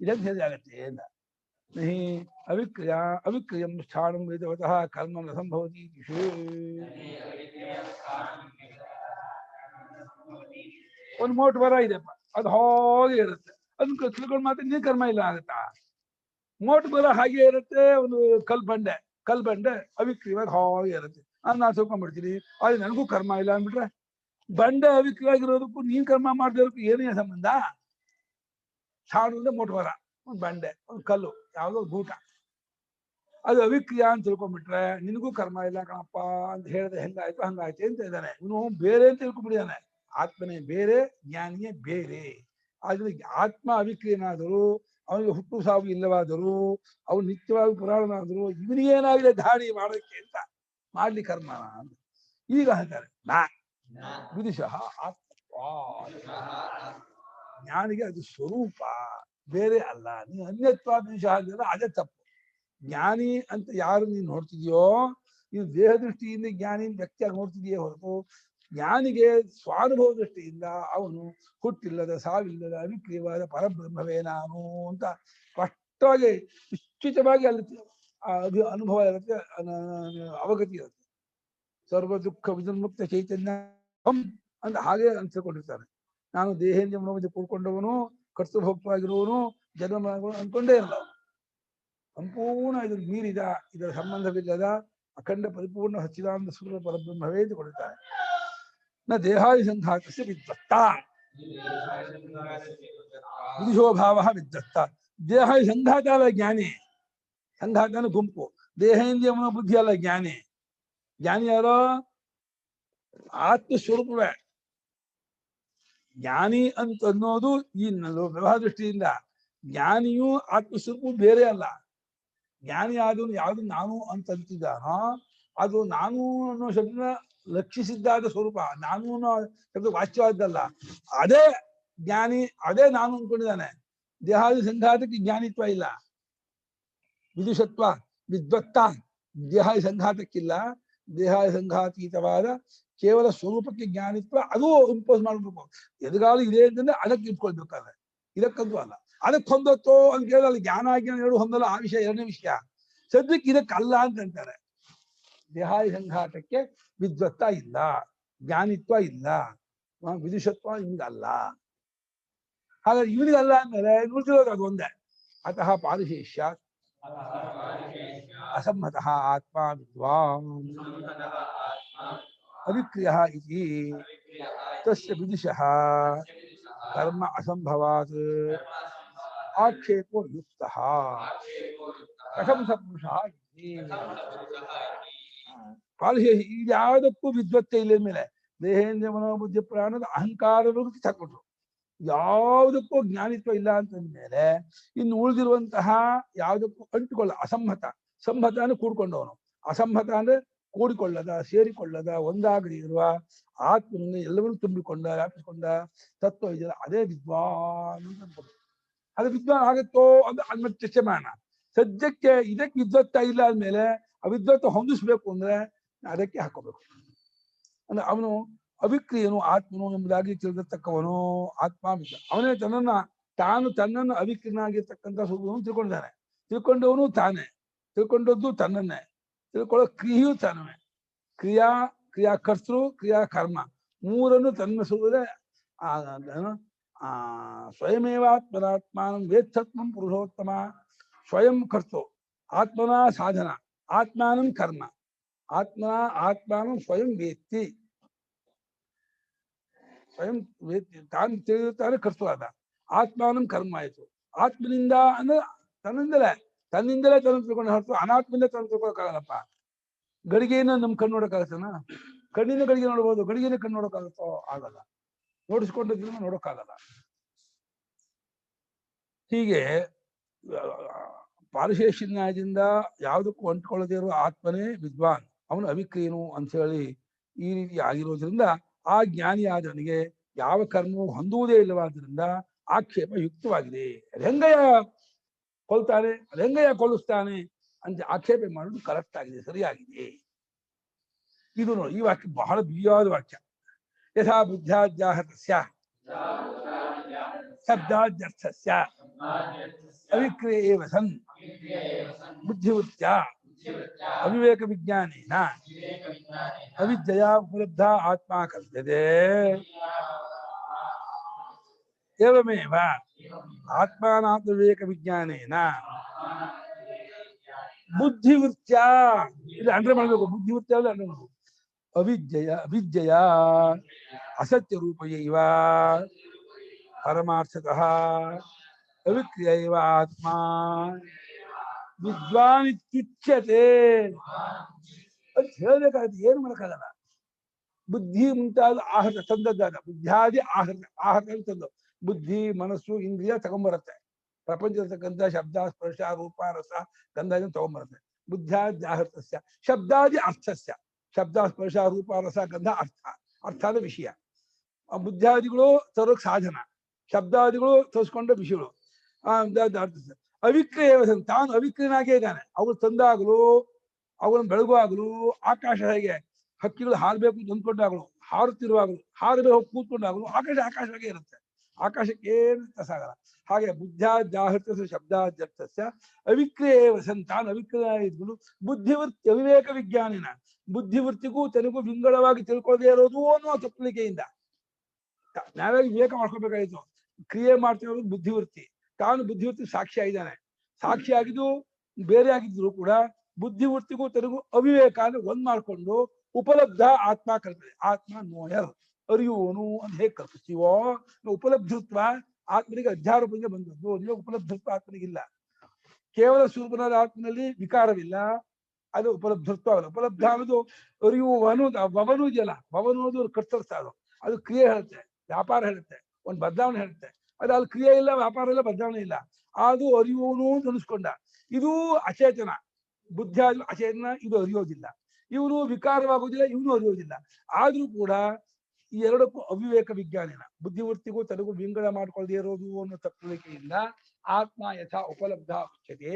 ಇದಕ್ಕೆ ಹೇಳಿ ಆಗತ್ತೆ ಅಂತ. ಅವಿಕ್ರಿಯಂ ಸ್ಥಾನಂ ವೇದವತಃ ಕರ್ಮ ನ ಸಂಭವತಿ. ಒಂದು ಮೋಟ್ ಬರ ಇದೆಪ್ಪ, ಅದು ಹಾಗೆ ಇರುತ್ತೆ, ಅದನ್ನ ತಿಳ್ಕೊಂಡು ಮಾತ್ರ ನೀನ್ ಕರ್ಮ ಇಲ್ಲ ಆಗತ್ತಾ? ಮೋಟ್ ಬರ ಹಾಗೆ ಇರುತ್ತೆ. ಒಂದು ಕಲ್ಬಂಡೆ ಅವಿಕ್ರಿಯವಾಗಿ ಹಾಗೆ ಇರುತ್ತೆ, ನಾನು ತಿಳ್ಕೊಂಡ್ಬಿಡ್ತೀನಿ, ಅದು ನನಗೂ ಕರ್ಮ ಇಲ್ಲ ಅಂದ್ಬಿಟ್ರೆ ಬಂಡೆ ಅವಿಕ್ರಿಯಾಗಿರೋದಕ್ಕೂ ನೀನ್ ಕರ್ಮ ಮಾಡ್ದಿರೋದಕ್ಕೂ ಏನೇ ಸಂಬಂಧ? ಸಾಣದಿಂದ ಮೋಟ್ ಬರ, ಒಂದು ಬಂಡೆ, ಒಂದು ಕಲ್ಲು, ಯಾವುದೋ ಗೂಟ, ಅದು ಅವಿಕ್ರಿಯ ಅಂತ ತಿಳ್ಕೊಂಡ್ಬಿಟ್ರೆ ನಿನಗೂ ಕರ್ಮ ಇಲ್ಲ ಕಣಪ್ಪ ಅಂತ ಹೇಳಿದ್ರೆ ಹೆಂಗಾಯ್ತು ಹಂಗಾಯ್ತು ಅಂತ ಇದ್ದಾನೆ. ಇವನು ಬೇರೆ ಅಂತ ತಿಳ್ಕೊಂಡ್ಬಿಟ್ಟಿದ್ದಾನೆ. ಆತ್ಮನೇ ಬೇರೆ, ಜ್ಞಾನಿಯೇ ಬೇರೆ. ಆದ್ರೆ ಆತ್ಮ ಅವಿಕ್ರಿಯನಾದರೂ, ಅವನಿಗೆ ಹುಟ್ಟು ಸಾವು ಇಲ್ಲವಾದರೂ, ಅವನು ನಿತ್ಯವಾಗಿ ಪುರಾಣನಾದರೂ, ಇವನಿಗೇನಾಗಿದೆ ಧಾಡಿ ಮಾಡೋಕ್ಕೆ ಅಂತ ಮಾಡ್ಲಿ ಕರ್ಮ ಅಂತ ಈಗ ಹೇಳ್ತಾರೆ. ವಿದುಷಃ ಆತ್ಮ, ಜ್ಞಾನಿಗೆ ಅದು ಸ್ವರೂಪ ಬೇರೆ ಅಲ್ಲ. ನೀನು ಅನ್ಯತ್ವ ವಿದುಷಃ ಅಂದ್ರೆ ಅದೇ ತಪ್ಪು. ಜ್ಞಾನಿ ಅಂತ ಯಾರು ನೀನು ನೋಡ್ತಿದ್ಯೋ, ನೀನು ದೇಹ ದೃಷ್ಟಿಯಿಂದ ಜ್ಞಾನಿ ವ್ಯಕ್ತಿಯಾಗಿ ನೋಡ್ತಿದೆಯೇ ಹೊರತು, ಜ್ಞಾನಿಗೆ ಸ್ವಾನುಭವ ದೃಷ್ಟಿಯಿಂದ ಅವನು ಹುಟ್ಟಿಲ್ಲದ ಸಾವಿಲ್ಲದ ಅವಿಕ್ರಿಯವಾದ ಪರಬ್ರಹ್ಮವೇ ನಾನು ಅಂತ ಸ್ಪಷ್ಟವಾಗಿ ನಿಶ್ಚಿತವಾಗಿ ಅಲ್ಲಿ ಅನುಭವ ಇರುತ್ತೆ, ಅವಗತಿ ಇರುತ್ತೆ. ಸರ್ವ ದುಃಖ ವಿದುರ್ಮುಕ್ತ ಚೈತನ್ಯ ಅಂತ ಹಾಗೆ ಅನ್ಸಿಕೊಂಡಿರ್ತಾನೆ. ನಾನು ದೇಹೇಂದ್ರಿಯ ಮನೋಮಧ್ಯೆ ಕೂಡ್ಕೊಂಡವನು, ಕರ್ತೃಭೋಕ್ತವಾಗಿರುವವನು, ಜನ್ಮ ಅನ್ಕೊಂಡೇ ಇರಲ್ಲ. ಸಂಪೂರ್ಣ ಇದರ ಮೀರಿದ, ಇದರ ಸಂಬಂಧವಿಲ್ಲದ ಅಖಂಡ ಪರಿಪೂರ್ಣ ಸಚ್ಚಿದಾನಂದ ಸ್ವರೂಪ ಪರಬ್ರಹ್ಮವೇ ಕೊಡುತ್ತಾರೆ. ನ ದೇಹಾದಿ ಸಂಘಾತಸ್ಯ ವಿದ್ವತ್ತ, ವಿದುಷೋಭಾವ ವಿದ್ವತ್ತ. ದೇಹಾದಿ ಸಂಘಾತ ಅಲ್ಲ ಜ್ಞಾನಿ, ಸಂಘಾತನ ಗುಂಪು. ದೇಹೇಂದ್ರಿಯ ಮನೋಬುದ್ಧಿ ಅಲ್ಲ ಜ್ಞಾನಿ. ಜ್ಞಾನಿ ಯಾರೋ? ಆತ್ಮಸ್ವರೂಪವೇ ಜ್ಞಾನಿ ಅಂತ ಅನ್ನೋದು. ಈ ವ್ಯವಹಾರ ದೃಷ್ಟಿಯಿಂದ ಜ್ಞಾನಿಯು ಆತ್ಮಸ್ವರೂಪ ಬೇರೆ ಅಲ್ಲ. ಜ್ಞಾನಿ ಆದವನು ಯಾವುದು ನಾನು ಅಂತ ಅಂತಿದ್ದಾನೋ ಅದು ನಾನು ಅನ್ನೋ ಶಬ್ದ ಲಕ್ಷಿಸಿದ್ದಾದ ಸ್ವರೂಪ, ನಾನು ಅನ್ನೋ ಶಬ್ದ ವಾಚ್ಯವಾದ್ದಲ್ಲ. ಅದೇ ಜ್ಞಾನಿ, ಅದೇ ನಾನು ಅಂದ್ಕೊಂಡಿದ್ದಾನೆ. ದೇಹಾದಿ ಸಂಘಾತಕ್ಕೆ ಜ್ಞಾನಿತ್ವ ಇಲ್ಲ, ವಿದುಷತ್ವ ವಿದ್ವತ್ತ ದೇಹಾದಿ ಸಂಘಾತಕ್ಕಿಲ್ಲ. ದೇಹಾದಿ ಸಂಘಾತೀತವಾದ ಕೇವಲ ಸ್ವರೂಪಕ್ಕೆ ಜ್ಞಾನಿತ್ವ, ಅದು ಇಂಪೋಸ್ ಮಾಡ್ಬೇಕು. ಎದುಗಾಲು ಇದೆ ಅಂತಂದ್ರೆ ಅದಕ್ಕೆ ಇಟ್ಕೊಳ್ಬೇಕಾದ್ರೆ, ಇದಕ್ಕಂತೂ ಅಲ್ಲ. ಅದಕ್ಕೆ ಹೊಂದತ್ತೋ ಅಂತ ಕೇಳಿದ್ರೆ ಅಲ್ಲಿ ಜ್ಞಾನ ಜ್ಞಾನ ಎರಡು ಹೊಂದಲ್ಲ, ಆ ವಿಷಯ ಎರಡನೇ ವಿಷಯ. ಸದ್ಯಕ್ಕೆ ಇದಕ್ಕಲ್ಲ ಅಂತ ಅಂತಾರೆ. ದೇಹಾದಿ ಸಂಘಾತಕ್ಕೆ ವಿದ್ವತ್ತ ಇಲ್ಲ, ಜ್ಞಾನಿತ್ವ ಇಲ್ಲ, ವಿದುಷತ್ವ ಹಿಂಗಲ್ಲ. ಹಾಗಾಗಿ ಇವನಿಗಲ್ಲ ಅಂತಾರೆ, ಉಳಿದಿರೋದು ಅದು ಒಂದೇ. ಅತಃ ಪಾರಿಶೇಷ್ಯ ಅಸಮ್ಮತಃ ಆತ್ಮ ವಿದ್ವಾನ್ ಅವಿಕ್ರಿಯ ಇತಿ ತಸ್ಯ ವಿದುಷಃ ಕರ್ಮ ಅಸಂಭವಾತ್ ಆಕ್ಷೇಪೋ ಯುಕ್ತ ಕಥಂ ಸ ಪುರುಷ ಪಾಲಿಶೇಷ ಇದ್ಯಾವುದಕ್ಕೂ ವಿದ್ವತ್ತೆ ಇಲ್ಲ ಮೇಲೆ ದೇಹೇಂದ್ರ ಮನೋಬುದ್ಧಿ ಪ್ರಾಣದ ಅಹಂಕಾರಗಳು ತಕ್ಕೊಟ್ರು ಯಾವುದಕ್ಕೂ ಜ್ಞಾನಿತ್ವ ಇಲ್ಲ ಅಂತಂದ್ಮೇಲೆ ಇನ್ನು ಉಳಿದಿರುವಂತಹ ಯಾವುದಕ್ಕೂ ಅಂಟುಕೊಳ್ಳ ಅಸಂಹತ. ಸಂಹತ ಅಂದ್ರೆ ಕೂಡ್ಕೊಂಡವನು, ಅಸಂಹತ ಅಂದ್ರೆ ಕೂಡಿಕೊಳ್ಳದ ಸೇರಿಕೊಳ್ಳದ ಒಂದಾಗಲಿ ಇರುವ ಆತ್ಮನನ್ನು ಎಲ್ಲವನ್ನೂ ತುಂಬಿಕೊಂಡ ವ್ಯಾಪಿಸಿಕೊಂಡ ತತ್ವ ಇದೆಯಲ್ಲ ಅದೇ ವಿದ್ವಾನ್ ಅಂತ ಅನ್ಕೊಂಡು. ಅದು ವಿದ್ವಾನ್ ಆಗತ್ತೋ ಅದು ಅದ್ಮೇಲೆ ಚರ್ಚೆ ಮಾಡೋಣ. ಸದ್ಯಕ್ಕೆ ಇದಕ್ಕೆ ವಿದ್ವತ್ತ ಇಲ್ಲ ಅಂದ್ಮೇಲೆ ಆ ವಿದ್ವತ್ತ ಹೊಂದಿಸ್ಬೇಕು ಅಂದ್ರೆ ಅದಕ್ಕೆ ಹಾಕೋಬೇಕು. ಅಂದ್ರೆ ಅವನು ಅವಿಕ್ರಿಯನು ಆತ್ಮನು ಎಂಬುದಾಗಿ ತಿಳಿದಿರ್ತಕ್ಕವನು ಆತ್ಮ. ಅವನೇ ತನ್ನನ್ನು ಅವಿಕ್ರಿಯನಾಗಿರ್ತಕ್ಕಂಥ ಸ್ವರೂಪವನ್ನು ತಿಳ್ಕೊಂಡಿದ್ದಾನೆ. ತಿಳ್ಕೊಂಡವನು ತಾನೇ, ತಿಳ್ಕೊಂಡದ್ದು ತನ್ನನ್ನೇ, ತಿಳ್ಕೊಳ್ಳೋ ಕ್ರಿಯೆಯು ತಾನೇ. ಕ್ರಿಯಾಕರ್ತೃ ಕ್ರಿಯಾ ಕರ್ಮ ಮೂರನ್ನು ತನ್ನ ಸ್ವರೂಪದ ಸ್ವಯಮೇವಾತ್ಮನಾತ್ಮಾನಂ ವೇತ್ತತ್ವಂ ಪುರುಷೋತ್ತಮ. ಸ್ವಯಂ ಕರ್ತೃ ಆತ್ಮನ ಸಾಧನ, ಆತ್ಮಾನಂ ಕರ್ಮ, ಆತ್ಮಾನಂ ಸ್ವಯಂ ವೇತ್ತಿ. ಸ್ವಯಂ ವೇತ್ತಿ ತಾನು ತಿಳಿದಿರ್ತಾನೆ ಕರ್ತೃ ಆದ. ಆತ್ಮಾನಂ ಕರ್ಮ ಆಯ್ತು. ಆತ್ಮನಿಂದ ಅಂದ್ರೆ ತನ್ನಿಂದಲೇ ತನ್ನ ತಿಳ್ಕೊಂಡು ಹೊರತು ಅನಾತ್ಮದಿಂದ ತನ್ನ ತಿಳ್ಕೊಳಕ್ಕಾಗಲ್ಲಪ್ಪ. ಗಳಿಗೆಯನ್ನು ನಮ್ ಕಣ್ಣು ನೋಡೋಕ್ಕಾಗತ್ತನ? ಕಣ್ಣಿನ ಗಳಿಗೆ ನೋಡ್ಬೋದು, ಗಳಿಗೆನ ಕಣ್ಣು ನೋಡೋಕ್ಕಾಗತ್ತೋ? ಆಗಲ್ಲ. ನೋಡಿಸ್ಕೊಂಡಿದ್ರೂ ನೋಡೋಕ್ಕಾಗಲ್ಲ. ಹೀಗೆ ಪಾರಿಶೇಷನ್ಯಾಯದಿಂದ ಯಾವುದಕ್ಕೂ ಅಂಟ್ಕೊಳ್ಳದೇ ಇರುವ ಆತ್ಮನೇ ವಿದ್ವಾನ್, ಅವನು ಅವಿಕ್ರಿಯನು ಅಂತ ಹೇಳಿ ಈ ರೀತಿ ಆಗಿರೋದ್ರಿಂದ ಆ ಜ್ಞಾನಿಯಾದವನಿಗೆ ಯಾವ ಕರ್ಮವೂ ಹೊಂದುವುದೇ ಇಲ್ಲವಾದ್ರಿಂದ ಆಕ್ಷೇಪ ಯುಕ್ತವಾಗಿದೆ. ಹೆಂಗಯ್ಯ ಕೊಲ್ತಾನೆ, ಹೆಂಗಯ್ಯ ಕೊಲ್ಲಿಸ್ತಾನೆ ಅಂತ ಆಕ್ಷೇಪ ಮಾಡೋದು ಕರೆಕ್ಟ್ ಆಗಿದೆ, ಸರಿಯಾಗಿದೆ. ಇದು ನೋಡಿ, ಈ ವಾಕ್ಯ ಬಹಳ ಬಿಗಿಯಾದ ವಾಕ್ಯ. ಯಥಾ ಬುದ್ಧ್ಯಾದ್ಯಾಹತಸ್ಯ ಶಬ್ದಾದ್ಯರ್ಥಸ್ಯ ಅವಿಕ್ರಿಯ ಏವ ಸನ್ ಬುದ್ಧಿವೃತ್ತ್ಯಾ ಅವಿವೇಕ ವಿಜ್ಞಾನೇನ ಅವಿದ್ಯೆಯಾ ಉಪಲಬ್ಧ ಆತ್ಮ ಕಲ್ಪ್ಯತೆ. ಏವಮೇವ ಆತ್ಮಾನಾತ್ಮ ವಿವೇಕ ವಿಜ್ಞಾನೇನ ಬುದ್ಧಿವೃತ್ತ್ಯಾ, ಇಲ್ಲಿ ಅಂಡ್ರೆ ಮಾಡಬೇಕು. ಬುದ್ಧಿವೃತ್ತ್ಯಾ ಅಂದ್ರೆ ಅಂಡ್ರೆ ಮಾಡಬೇಕು. ಅವಿದ್ಯೆಯ ಅಸತ್ಯ ರೂಪಯೈವ ಪರಮಾರ್ಥತಃ ಅವಿಕ್ರಿಯ ಇವ ಆತ್ಮ ವಿದ್ವಾನ್ ಇತ್ಯುಚ್ಯತೆ ಅಂತ ಹೇಳ್ಬೇಕಾದ್ರೆ ಏನು ಮಾಡಕ್ಕಾಗಲ್ಲ. ಬುದ್ಧಿ ಮುಂತಾದ ಆಹೃತ ತಂದದ್ದಾದ ಬುದ್ಧಾದಿ ಆಹೃತ ತಂದು ಬುದ್ಧಿ ಮನಸ್ಸು ಇಂದ್ರಿಯ ತಗೊಂಬರುತ್ತೆ. ಪ್ರಪಂಚದತಕ್ಕಂಥ ಶಬ್ದ ಸ್ಪರ್ಶ ರೂಪ ರಸ ಗಂಧಾದಿ ತಗೊಂಬರುತ್ತೆ. ಬುದ್ಧಾದ್ಯಾಹೃತಸ್ಯ ಶಬ್ದಾದಿ ಅರ್ಥಸ್ಯ, ಶಬ್ದ ಸ್ಪರ್ಶ ರೂಪ ರಸ ಗಂಧ ಅರ್ಥದ ವಿಷಯ. ಬುದ್ಧಾದಿಗಳು ತರೋಕ್ ಸಾಧನ, ಶಬ್ದಾದಿಗಳು ತರಿಸ್ಕೊಂಡ ವಿಷಯಗಳು. ಅವಿಕ್ರಿಯ ತಾನು ಅವಿಕ್ರಿಯನಾಗೇ ಇದ್ದಾನೆ. ಅವಳು ತಂದಾಗಲು, ಅವಳನ್ನು ಬೆಳಗುವಾಗಲು, ಆಕಾಶ ಹೇಗೆ ಹಕ್ಕಿಗಳು ಹಾರಬೇಕು ಅಂತ ಅಂದ್ಕೊಂಡಾಗಲು, ಹಾರುತ್ತಿರುವಾಗಲು, ಹಾರಬೇಕು ಕೂತ್ಕೊಂಡಾಗಲು ಆಕಾಶವಾಗೇ ಇರುತ್ತೆ. ಆಕಾಶಕ್ಕೆ ಏನು ವ್ಯತ್ಯಾಸ ಹಾಗೆ ಬುದ್ಧಾದ್ಯಾಹೃತ ಶಬ್ದಾದ್ಯರ್ಥಸ್ಯ ಅವಿಕ್ರಿಯ ಸನ್, ತಾನು ಅವಿಕ್ರಿಯ ಇದ್ಗಳು ಬುದ್ಧಿವೃತ್ತಿ ಅವಿವೇಕ ವಿಜ್ಞಾನಿನ, ಬುದ್ಧಿವೃತ್ತಿಗೂ ತನಗೂ ವಿಂಗಡವಾಗಿ ತಿಳ್ಕೊಳ್ಳದೆ ಇರೋದು ಅನ್ನೋ ತಪ್ಪಲಿಕೆಯಿಂದ ನಾವೇ ವಿವೇಕ ಮಾಡ್ಕೋಬೇಕಾಯ್ತು. ಕ್ರಿಯೆ ಮಾಡ್ತಿರೋದು ಬುದ್ಧಿವೃತ್ತಿ, ತಾನು ಬುದ್ಧಿವೃತ್ತಿ ಸಾಕ್ಷಿ ಆಗಿದ್ದಾನೆ. ಸಾಕ್ಷಿ ಆಗಿದ್ದು ಬೇರೆ ಆಗಿದ್ರು ಕೂಡ ಬುದ್ಧಿವೃತ್ತಿಗೂ ತನಗೂ ಅವಿವೇಕ ಅಂದ್ರೆ ಒಂದ್ ಮಾಡ್ಕೊಂಡು ಉಪಲಬ್ಧ ಆತ್ಮ ಕಲ್ಪನೆ. ಆತ್ಮ ನೋಯರ್, ಅರಿಯುವನು ಅಂತ ಹೇಗೆ ಕಲ್ಪಿಸ್ತೀವೋ, ಉಪಲಬ್ಧತ್ವ ಆತ್ಮನಿಗೆ ಅಧ್ಯಾರೋಪದಿಂದ ಬಂದದ್ದು. ನೀವು ಉಪಲಬ್ಧತ್ವ ಆತ್ಮನಿಗಿಲ್ಲ. ಕೇವಲ ಸ್ವರೂಪನಾದ ಆತ್ಮನಲ್ಲಿ ವಿಕಾರವಿಲ್ಲ, ಅದು ಉಪಲಬ್ಧತ್ವ ಅಲ್ಲ. ಉಪಲಬ್ಧ ಅನ್ನೋದು ಅರಿಯುವನು, ಭವನು ಇದೆಯಲ್ಲ, ಭವನು ಅನ್ನೋದು ಕರ್ತರ್ಥ, ಅದು ಕ್ರಿಯೆ ಹೇಳುತ್ತೆ, ವ್ಯಾಪಾರ ಹೇಳುತ್ತೆ, ಒಂದು ಬದಲಾವಣೆ ಹೇಳುತ್ತೆ. ಅದು ಅಲ್ಲಿ ಕ್ರಿಯೆ ಇಲ್ಲ, ವ್ಯಾಪಾರ ಇಲ್ಲ, ಬದಲಾವಣೆ ಇಲ್ಲ. ಅದು ಅರಿಯುವನು ಅಂತ ಅನಿಸ್ಕೊಂಡ. ಇದು ಅಚೇತನ, ಬುದ್ಧಿ ಅಚೇತನ, ಇದು ಅರಿಯೋದಿಲ್ಲ. ಇವನು ವಿಕಾರವಾಗುವುದಿಲ್ಲ, ಇವನು ಅರಿಯೋದಿಲ್ಲ. ಆದ್ರೂ ಕೂಡ ಈ ಎರಡಕ್ಕೂ ಅವಿವೇಕ ವಿಜ್ಞಾನಿನ, ಬುದ್ಧಿವೃತ್ತಿಗೂ ತನಗೂ ವಿಂಗಡ ಮಾಡ್ಕೊಳ್ಳದೆ ಇರೋದು ಅನ್ನೋ ತಪ್ಪಲಿಕೆಯಿಂದ ಆತ್ಮ ಯಥಾ ಉಪಲಬ್ಧ ಉಚ್ಯತೆ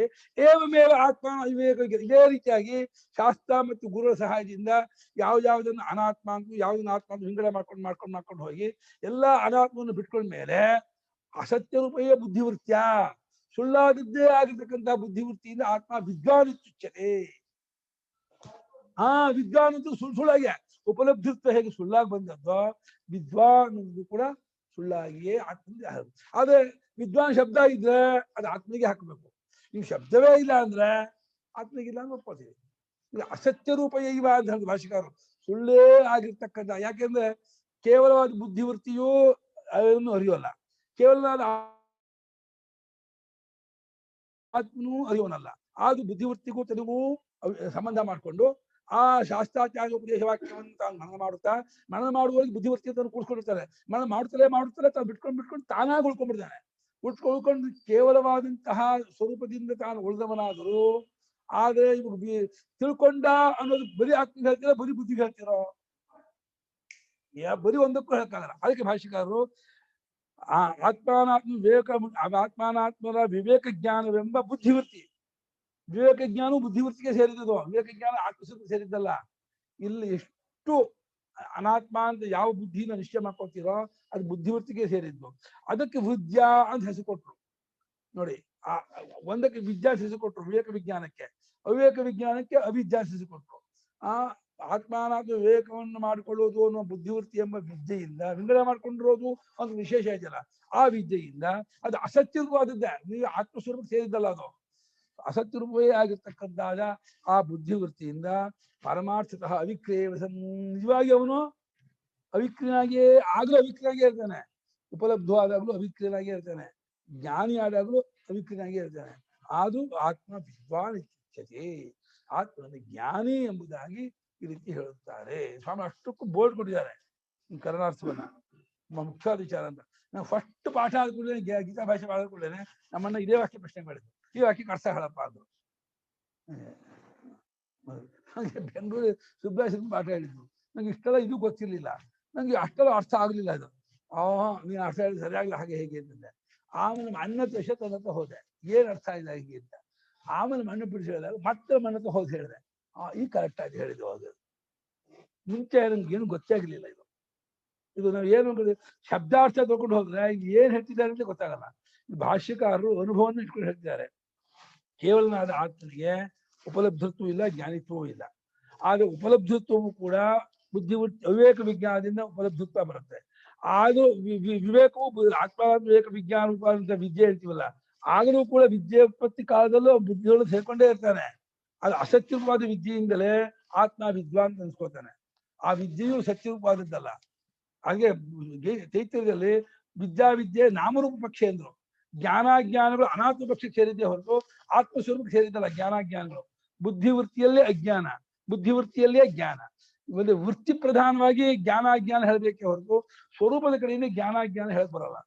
ಏವಮೇವ ಆತ್ಮ ಅವಿವೇಕ. ಇದೇ ರೀತಿಯಾಗಿ ಶಾಸ್ತ್ರ ಮತ್ತು ಗುರುಗಳ ಸಹಾಯದಿಂದ ಯಾವ್ದನ್ನು ಅನಾತ್ಮ ಅಂತ ಯಾವ್ದನ್ನ ಆತ್ಮ ಅಂತ ವಿಂಗಡ ಮಾಡ್ಕೊಂಡು ಹೋಗಿ ಎಲ್ಲ ಅನಾತ್ಮವನ್ನು ಬಿಟ್ಕೊಂಡ್ಮೇಲೆ ಅಸತ್ಯ ರೂಪಯೇ ಬುದ್ಧಿವೃತ್ಯ, ಸುಳ್ಳಾದದ್ದೇ ಆಗಿರ್ತಕ್ಕಂಥ ಬುದ್ಧಿವೃತ್ತಿಯಿಂದ ಆತ್ಮ ವಿದ್ವಾನ್ ಇತ್ಯುಚ್ಯತೆ. ವಿದ್ವಾನ್ ಅಂತೂ ಸುಳ್ಳಾಗೆ, ಉಪಲಬ್ಧಿತ್ವ ಹೇಗೆ ಸುಳ್ಳಾಗಿ ಬಂದದ್ದೋ ವಿದ್ವಾನ್ ಅನ್ನೋದು ಕೂಡ ಸುಳ್ಳಾಗಿಯೇ ಆತ್ಮನಿಗೆ ಹಾಕಬೇಕು. ಆದ್ರೆ ವಿದ್ವಾನ್ ಶಬ್ದ ಇದ್ರೆ ಅದು ಆತ್ಮನಿಗೆ ಹಾಕಬೇಕು. ನೀವು ಶಬ್ದವೇ ಇಲ್ಲ ಅಂದ್ರೆ ಆತ್ಮನಿಗಿಲ್ಲ ಅಂತ ಒಪ್ಕೊಳ್ತೀವಿ. ಅಸತ್ಯ ರೂಪ ಇವ ಅಂತ ಹೇಳಿದ ಭಾಷಿಕಾರರು, ಸುಳ್ಳೇ ಆಗಿರ್ತಕ್ಕಂಥ. ಯಾಕೆಂದ್ರೆ ಕೇವಲವಾದ ಬುದ್ಧಿವೃತ್ತಿಯೂ ಅದನ್ನು ಅರಿಯೋಲ್ಲ, ಕೇವಲ ಆತ್ಮನೂ ಅರಿವನಲ್ಲ. ಅದು ಬುದ್ಧಿವೃತ್ತಿಗೂ ತನಗೂ ಸಂಬಂಧ ಮಾಡಿಕೊಂಡು ಆ ಶಾಸ್ತ್ರಾಚಾರ್ಯ ಉಪದೇಶ ವಾಕ್ಯವನ್ನು ತಾನು ಮನನ ಮಾಡುತ್ತಾ, ಮನನ ಮಾಡುವವರಿಗೆ ಬುದ್ಧಿವೃತ್ತಿ ತಾನು ಕೂಡ್ಸ್ಕೊಂಡಿರ್ತಾರೆ. ಮನನ ಮಾಡುತ್ತಲೇ ತಾನು ಬಿಟ್ಕೊಂಡು ತಾನಾಗಿ ಉಳ್ಕೊಂಡ್ಬಿಡ್ತಾನೆ. ಉಳ್ಕೊಂಡು ಕೇವಲವಾದಂತಹ ಸ್ವರೂಪದಿಂದ ತಾನು ಉಳಿದವನಾದರೂ, ಆದ್ರೆ ಇವರು ತಿಳ್ಕೊಂಡ ಅನ್ನೋದು ಬರೀ ಆತ್ಮ ಹೇಳ್ತೀರೋ ಬರೀ ಬುದ್ಧಿಗೆ ಹೇಳ್ತಿರೋ? ಬರೀ ಒಂದಕ್ಕೂ ಹೇಳ್ತಾಗಲ್ಲ. ಅದಕ್ಕೆ ಭಾಷಿಕಾರರು ಆ ಆತ್ಮಾನಾತ್ಮ ಆತ್ಮಾನಾತ್ಮರ ವಿವೇಕ ಜ್ಞಾನವೆಂಬ ಬುದ್ಧಿವೃತ್ತಿ, ವಿವೇಕ ಜ್ಞಾನವು ಬುದ್ಧಿವೃತ್ತಿಗೆ ಸೇರಿದ್ದು, ವಿವೇಕ ಜ್ಞಾನ ಆತ್ಮಸ್ವರೂಪ ಸೇರಿದ್ದಲ್ಲ. ಇಲ್ಲಿ ಎಷ್ಟು ಅನಾತ್ಮ ಅಂತ ಯಾವ ಬುದ್ಧಿನ ನಿಶ್ಚಯ ಮಾಡ್ಕೊಳ್ತೀರೋ ಅದು ಬುದ್ಧಿವೃತ್ತಿಗೆ ಸೇರಿದ್ದು. ಅದಕ್ಕೆ ವಿದ್ಯಾ ಅಂತ ಹೆಸರು ಕೊಟ್ರು ನೋಡಿ. ಆ ಒಂದಕ್ಕೆ ವಿದ್ಯಾ ಹೆಸರು ಕೊಟ್ರು ವಿವೇಕ ವಿಜ್ಞಾನಕ್ಕೆ, ಅವಿವೇಕ ವಿಜ್ಞಾನಕ್ಕೆ ಅವಿದ್ಯಾ ಹೆಸರು ಕೊಟ್ರು. ಆ ಆತ್ಮಾನಾತ್ಮ ವಿವೇಕವನ್ನು ಮಾಡಿಕೊಳ್ಳುವುದು ಅನ್ನೋ ಬುದ್ಧಿವೃತ್ತಿ ಎಂಬ ವಿದ್ಯೆಯಿಂದ ವಿಂಗಡಣೆ ಮಾಡ್ಕೊಂಡಿರೋದು ಒಂದು ವಿಶೇಷ ಇದೆಯಲ್ಲ, ಆ ವಿದ್ಯೆಯಿಂದ ಅದು ಅಸತ್ಯವಾದದ್ದೇ, ನೀವು ಆತ್ಮಸ್ವರೂಪ ಸೇರಿದ್ದಲ್ಲ, ಅದು ಅಸತ್ಯರೂಪವೇ ಆಗಿರ್ತಕ್ಕಂತಾದ ಆ ಬುದ್ಧಿವೃತ್ತಿಯಿಂದ ಪರಮಾರ್ಥತಃ ಅವಿಕ್ರಿಯೇವಸನ್, ನಿಜವಾಗಿ ಅವನು ಅವಿಕ್ರಿಯನಾಗಿಯೇ ಆಗಲೂ ಅವಿಕ್ರಿಯನಾಗಿಯೇ ಇರ್ತಾನೆ. ಉಪಲಬ್ಧವಾದಾಗಲೂ ಅವಿಕ್ರಿಯನಾಗಿಯೇ ಇರ್ತಾನೆ, ಜ್ಞಾನಿ ಆದಾಗಲೂ ಅವಿಕ್ರಿಯನಾಗಿಯೇ ಇರ್ತಾನೆ. ಅದು ಆತ್ಮ ವಿದ್ವಾನ್ ಇತ್ಯುಚ್ಯತೆ, ಆತ್ಮನ ಜ್ಞಾನಿ ಎಂಬುದಾಗಿ ಈ ರೀತಿ ಹೇಳುತ್ತಾರೆ. ಸ್ವಾಮಿ ಅಷ್ಟಕ್ಕೂ ಬೋರ್ಡ್ ಕೊಟ್ಟಿದ್ದಾರೆ ಕರ್ಣಾರ್ಥವನ್ನ, ಮುಖ್ಯವಾದ ವಿಚಾರ ಅಂತ. ನಾವು ಫಸ್ಟ್ ಪಾಠ ಆದ ಕೂಡಲೇ ಗೀತಾ ಭಾಷೆ ಆದ ಕೂಡಲೇ ನಮ್ಮನ್ನ ಇದೇ ವಾಕ್ಯ ಪ್ರಶ್ನೆ ಮಾಡಿದ್ರು, ಈ ವಾಕ್ಯಕ್ಕೆ ಅರ್ಥ ಹೇಳಪ್ಪ ಅಂದ್ರು. ಹಾಗೆ ಬೆಂಗಳೂರು ಸುಬ್ರಾಯ್ ಪಾಠ ಹೇಳಿದ್ರು, ನಂಗೆ ಇಷ್ಟೆಲ್ಲ ಇದು ಗೊತ್ತಿರ್ಲಿಲ್ಲ, ನಂಗೆ ಅಷ್ಟೆಲ್ಲ ಅರ್ಥ ಆಗ್ಲಿಲ್ಲ ಇದು. ನೀನು ಅರ್ಥ ಹೇಳಿದ್ರೆ ಸರಿಯಾಗ್ಲಿ ಹಾಗೆ ಹೇಗೆ ಅಂತಂದೆ. ಆಮೇಲೆ ಅನ್ನ ದೇಶ ತನ್ನ ಹೋದೆ, ಏನ್ ಅರ್ಥ ಇದೆ ಹೀಗೆ ಅಂತ. ಆಮೇಲೆ ಮಣ್ಣು ಬಿಡಿಸಿ ಹೇಳಿದಾಗ ಮತ್ತೆ ಮಣ್ಣತ್ತ ಹೋಗಿ ಹೇಳಿದೆ, ಈ ಕರೆಕ್ಟ್ ಆಗಿ ಹೇಳಿದ್ದು. ಹೋಗೋದು ಮುಂಚೆ ನನ್ಗೆ ಏನು ಗೊತ್ತೇ ಆಗಲಿಲ್ಲ ಇದು ನಾವು ಏನು ಶಬ್ದಾರ್ಥ ತಗೊಂಡು ಹೋದ್ರೆ ಏನ್ ಹೇಳ್ತಿದ್ದಾರೆ ಅಂತ ಗೊತ್ತಾಗಲ್ಲ. ಭಾಷ್ಯಕಾರರು ಅನುಭವವನ್ನು ಇಟ್ಕೊಂಡು ಹೇಳ್ತಿದ್ದಾರೆ. ಕೇವಲನಾದ ಆತ್ಮನಿಗೆ ಉಪಲಬ್ಧತ್ವೂ ಇಲ್ಲ, ಜ್ಞಾನಿತ್ವವೂ ಇಲ್ಲ. ಆದ್ರೆ ಉಪಲಬ್ಧತ್ವವು ಕೂಡ ಬುದ್ಧಿವೃತ್ತಿ ಅವಿವೇಕ ವಿಜ್ಞಾನದಿಂದ ಉಪಲಬ್ಧತ್ವ ಬರುತ್ತೆ. ಆದ್ರೂ ವಿವೇಕವು ಆತ್ಮ ವಿವೇಕ ವಿಜ್ಞಾನ ವಿದ್ಯೆ ಹೇಳ್ತೀವಲ್ಲ, ಆಗಲೂ ಕೂಡ ವಿದ್ಯೆ ಉತ್ಪತ್ತಿ ಕಾಲದಲ್ಲೂ ಬುದ್ಧಿಗಳು ಸೇರ್ಕೊಂಡೇ ಇರ್ತಾನೆ. ಅದು ಅಸತ್ಯರೂಪವಾದ ವಿದ್ಯೆಯಿಂದಲೇ ಆತ್ಮ ವಿದ್ವಾನ್ ಅನ್ಸ್ಕೋತಾನೆ. ಆ ವಿದ್ಯೆಯು ಸತ್ಯರೂಪವಾದದ್ದಲ್ಲ. ಹಾಗೆ ಚೈತ್ರದಲ್ಲಿ ವಿದ್ಯೆ ನಾಮರೂಪ ಪಕ್ಷ ಎಂದ್ರು. ಜ್ಞಾನಾಜ್ಞಾನಗಳು ಅನಾತ್ಮ ಪಕ್ಷಕ್ಕೆ ಸೇರಿದ್ದೇ ಹೊರತು ಆತ್ಮಸ್ವರೂಪಕ್ಕೆ ಸೇರಿದ್ದಲ್ಲ ಜ್ಞಾನಾಜ್ಞಾನಗಳು. ಬುದ್ಧಿವೃತ್ತಿಯಲ್ಲೇ ಅಜ್ಞಾನ, ಬುದ್ಧಿವೃತ್ತಿಯಲ್ಲೇ ಜ್ಞಾನ. ಒಂದು ವೃತ್ತಿ ಪ್ರಧಾನವಾಗಿ ಜ್ಞಾನಾಜ್ಞಾನ ಹೇಳಬೇಕೆ ಹೊರತು ಸ್ವರೂಪದ ಕಡೆಯಿಂದ ಜ್ಞಾನಾಜ್ಞಾನ ಹೇಳಕ್ ಬರಲ್ಲ.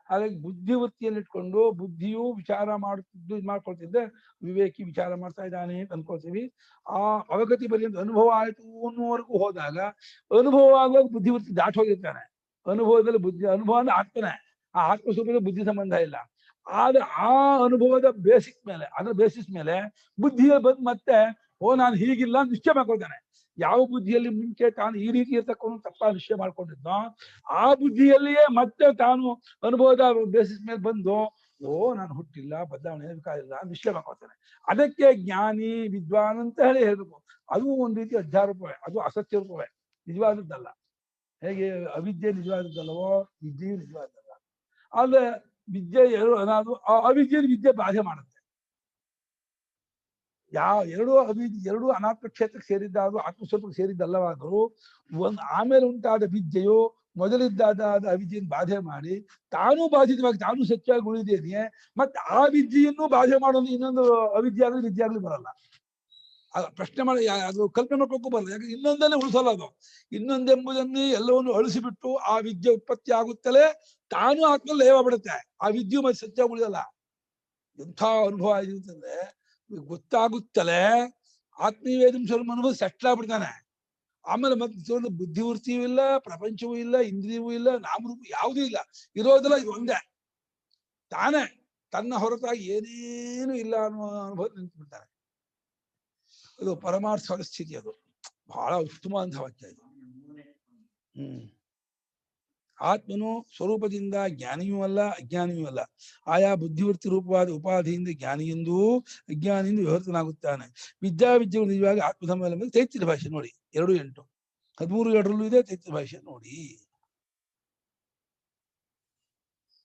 ಹಾಗಾಗಿ ಬುದ್ಧಿವೃತ್ತಿಯನ್ನು ಇಟ್ಕೊಂಡು ಬುದ್ಧಿಯು ವಿಚಾರ ಮಾಡುತ್ತಿದ್ದು ಇದು ಮಾಡ್ಕೊಳ್ತಿದ್ದೆ, ವಿವೇಕಿ ವಿಚಾರ ಮಾಡ್ತಾ ಇದ್ದಾನೆ ಅಂತ ಅನ್ಕೊಳ್ತೀವಿ. ಆ ಅವಗತಿ ಪರ್ಯಂತ ಅನುಭವ ಆಯ್ತು ಅನ್ನುವರೆಗೂ ಹೋದಾಗ ಅನುಭವ ಆಗುವಾಗ ಬುದ್ಧಿವೃತ್ತಿ ದಾಟ್ ಹೋಗಿರ್ತಾನೆ. ಅನುಭವದಲ್ಲಿ ಅನುಭವ ಅಂದ್ರೆ ಆತ್ಮನೇ, ಆ ಆತ್ಮಸ್ವರೂಪದ ಬುದ್ಧಿ ಸಂಬಂಧ ಇಲ್ಲ. ಆದ್ರೆ ಆ ಅನುಭವದ ಬೇಸಿಕ್ ಮೇಲೆ, ಅದರ ಬೇಸಿಸ್ ಮೇಲೆ ಬುದ್ಧಿಯ ಬಂದು ಮತ್ತೆ ನಾನು ಹೀಗಿಲ್ಲ ಅಂತ ನಿಶ್ಚಯ ಮಾಡ್ಕೊಳ್ತಾನೆ. ಯಾವ ಬುದ್ಧಿಯಲ್ಲಿ ಮುಂಚೆ ತಾನು ಈ ರೀತಿ ಇರ್ತಕ್ಕಂಥ ತಪ್ಪ ನಿಶ್ಚಯ ಮಾಡ್ಕೊಂಡಿದ್ನೋ ಆ ಬುದ್ಧಿಯಲ್ಲಿಯೇ ಮತ್ತೆ ತಾನು ಅನುಭವದ ಬೇಸಿಸ್ ಮೇಲೆ ಬಂದು ನಾನು ಹುಟ್ಟಿಲ್ಲ, ಬದಲಾವಣೆ ಬೇಕಾಗಿಲ್ಲ ನಿಶ್ಚಯ ಮಾಡ್ಕೊಳ್ತಾನೆ. ಅದಕ್ಕೆ ಜ್ಞಾನಿ ವಿದ್ವಾನ್ ಅಂತ ಹೇಳ್ಬೇಕು. ಅದು ಒಂದು ರೀತಿ ಅಧ್ಯಾರೂಪವೇ, ಅದು ಅಸತ್ಯ ರೂಪವೇ, ನಿಜವಾದದ್ದಲ್ಲ. ಹೇಗೆ ಅವಿದ್ಯೆ ನಿಜವಾದದ್ದಲ್ಲವೋ ವಿದ್ಯೆಯು ನಿಜವಾದದ್ದಲ್ಲ. ಆದ್ರೆ ವಿದ್ಯೆ ಏನಾದ್ರು ಅವಿದ್ಯೆಯಲ್ಲಿ ವಿದ್ಯೆ ಬಾಧೆ ಮಾಡುತ್ತೆ. ಎರಡೂ ಅನಾತ್ಮ ಕ್ಷೇತ್ರಕ್ಕೆ ಸೇರಿದ್ದಾದ್ರೂ ಆತ್ಮಸ್ವರೂಪಕ್ಕೆ ಸೇರಿದ್ದಲ್ಲವಾದರೂ ಆಮೇಲೆ ಉಂಟಾದ ವಿದ್ಯೆಯು ಮೊದಲಿದ್ದಾದ ಅವಿದ್ಯೆಯನ್ನು ಬಾಧೆ ಮಾಡಿ ತಾನೂ ಬಾಧಿತವಾಗಿ ತಾನೂ ಸತ್ಯವಾಗಿ ಉಳಿದೇನೆ. ಮತ್ತೆ ಆ ವಿದ್ಯೆಯನ್ನು ಬಾಧೆ ಮಾಡೋದು ಇನ್ನೊಂದು ಅವಿದ್ಯೆ ಆಗಲಿ ವಿದ್ಯೆ ಆಗಲಿ ಬರಲ್ಲ. ಪ್ರಶ್ನೆ ಮಾಡಿ ಅದು ಕಲ್ಪನೆ ಮಾಡ್ಕೋಕ್ಕೂ ಬರಲ್ಲ. ಯಾಕಂದ್ರೆ ಇನ್ನೊಂದನ್ನೇ ಉಳಿಸಲ್ಲ. ಅದು ಇನ್ನೊಂದೆಂಬುದನ್ನೇ ಎಲ್ಲವನ್ನು ಅಳಿಸಿಬಿಟ್ಟು ಆ ವಿದ್ಯೆ ಉತ್ಪತ್ತಿ ಆಗುತ್ತಲೇ ತಾನೂ ಆತ್ಮ ಲಯ ಬಿಡುತ್ತೆ. ಆ ವಿದ್ಯೆ ಮತ್ತೆ ಸತ್ಯ ಉಳಿಯಲ್ಲ. ಎಂಥ ಅನುಭವ ಆಗಿದೆ ಅಂತಂದ್ರೆ ಗೊತ್ತಾಗುತ್ತಲೇ ಆತ್ಮೀಯವೇದಂ ಸ್ವಲ್ಪ ಅನುಭವ ಸೆಟ್ಲ್ ಆಗ್ಬಿಡ್ತಾನೆ. ಆಮೇಲೆ ಮತ್ತೆ ಬುದ್ಧಿವೃತ್ತಿಯೂ ಇಲ್ಲ, ಪ್ರಪಂಚವೂ ಇಲ್ಲ, ಇಂದ್ರಿಯವೂ ಇಲ್ಲ, ನಾಮರೂಪ ಯಾವುದೂ ಇಲ್ಲ. ಇರೋದಲ್ಲ ಇದು ಒಂದೇ, ತಾನೇ ತನ್ನ ಹೊರತಾಗಿ ಏನೇನು ಇಲ್ಲ ಅನ್ನುವ ಅನುಭವ ನಿಂತು ಬಿಡ್ತಾನೆ. ಇದು ಪರಮಾರ್ಥ ಸ್ಥಿತಿ. ಅದು ಬಹಳ ಉತ್ತಮ ಅಂತ ವಾಕ್ಯ ಇದು. ಆತ್ಮನು ಸ್ವರೂಪದಿಂದ ಜ್ಞಾನಿಯೂ ಅಲ್ಲ ಅಜ್ಞಾನಿಯೂ ಅಲ್ಲ. ಆಯಾ ಬುದ್ಧಿವೃತ್ತಿ ರೂಪವಾದ ಉಪಾಧಿಯಿಂದ ಜ್ಞಾನಿಯೆಂದೂ ಅಜ್ಞಾನಿಯಿಂದ ವಿವರ್ತನಾಗುತ್ತಾನೆ. ವಿದ್ಯಾವಿದ್ಯೆಗಳು ನಿಜವಾಗಿ ಆತ್ಮ ಸಂಬಂಧ ತೈತ್ರಿಯ ಭಾಷೆ ನೋಡಿ 2:8 13:2 ಇದೆ. ತೈತ್ರಿಯ ಭಾಷೆ ನೋಡಿ.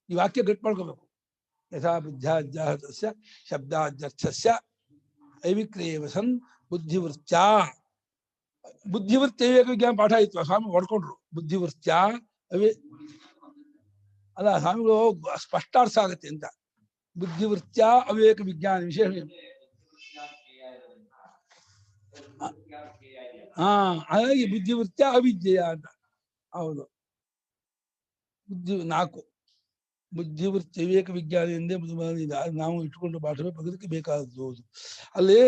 ಈ ವಾಕ್ಯ ಗಟ್ ಮಾಡ್ಕೋಬೇಕು. ಯಥಾ ಬುದ್ಧ್ಯಾಧ್ಯಾಹತಸ್ಯ ಶಬ್ದಾಧ್ಯರ್ಥಸ್ಯ ಐವಿಕ್ರಿಯೇವಸನ್ ಬುದ್ಧಿವೃತ್ತ್ಯಾ. ಬುದ್ಧಿವೃತ್ತಿ ವಿವೇಕ ವಿಜ್ಞಾನ ಪಾಠ ಇತ್ತು, ಸ್ವಾಮಿ ಹೊಡ್ಕೊಂಡ್ರು. ಬುದ್ಧಿವೃತ್ತ್ಯಾ ಅಲ್ಲ ಸ್ವಾಮಿಗಳು ಸ್ಪಷ್ಟ ಅರ್ಥ ಆಗುತ್ತೆ ಅಂತ. ಬುದ್ಧಿವೃತ್ಯ ಅವಿವೇಕ ವಿಜ್ಞಾನ ವಿಶೇಷ. ಹಾ, ಹಾಗಾಗಿ ಬುದ್ಧಿವೃತ್ಯ ಅವಿದ್ಯೆಯ ಅಂತ. ಹೌದು, ಬುದ್ಧಿ 4 ಬುದ್ಧಿವೃತ್ತಿ ವಿವೇಕ ವಿಜ್ಞಾನ ಎಂದೇ ನಾವು ಇಟ್ಕೊಂಡು ಭಾಷೆ ಬದುಕಿ ಬೇಕಾದದ್ದು. ಅಲ್ಲಿ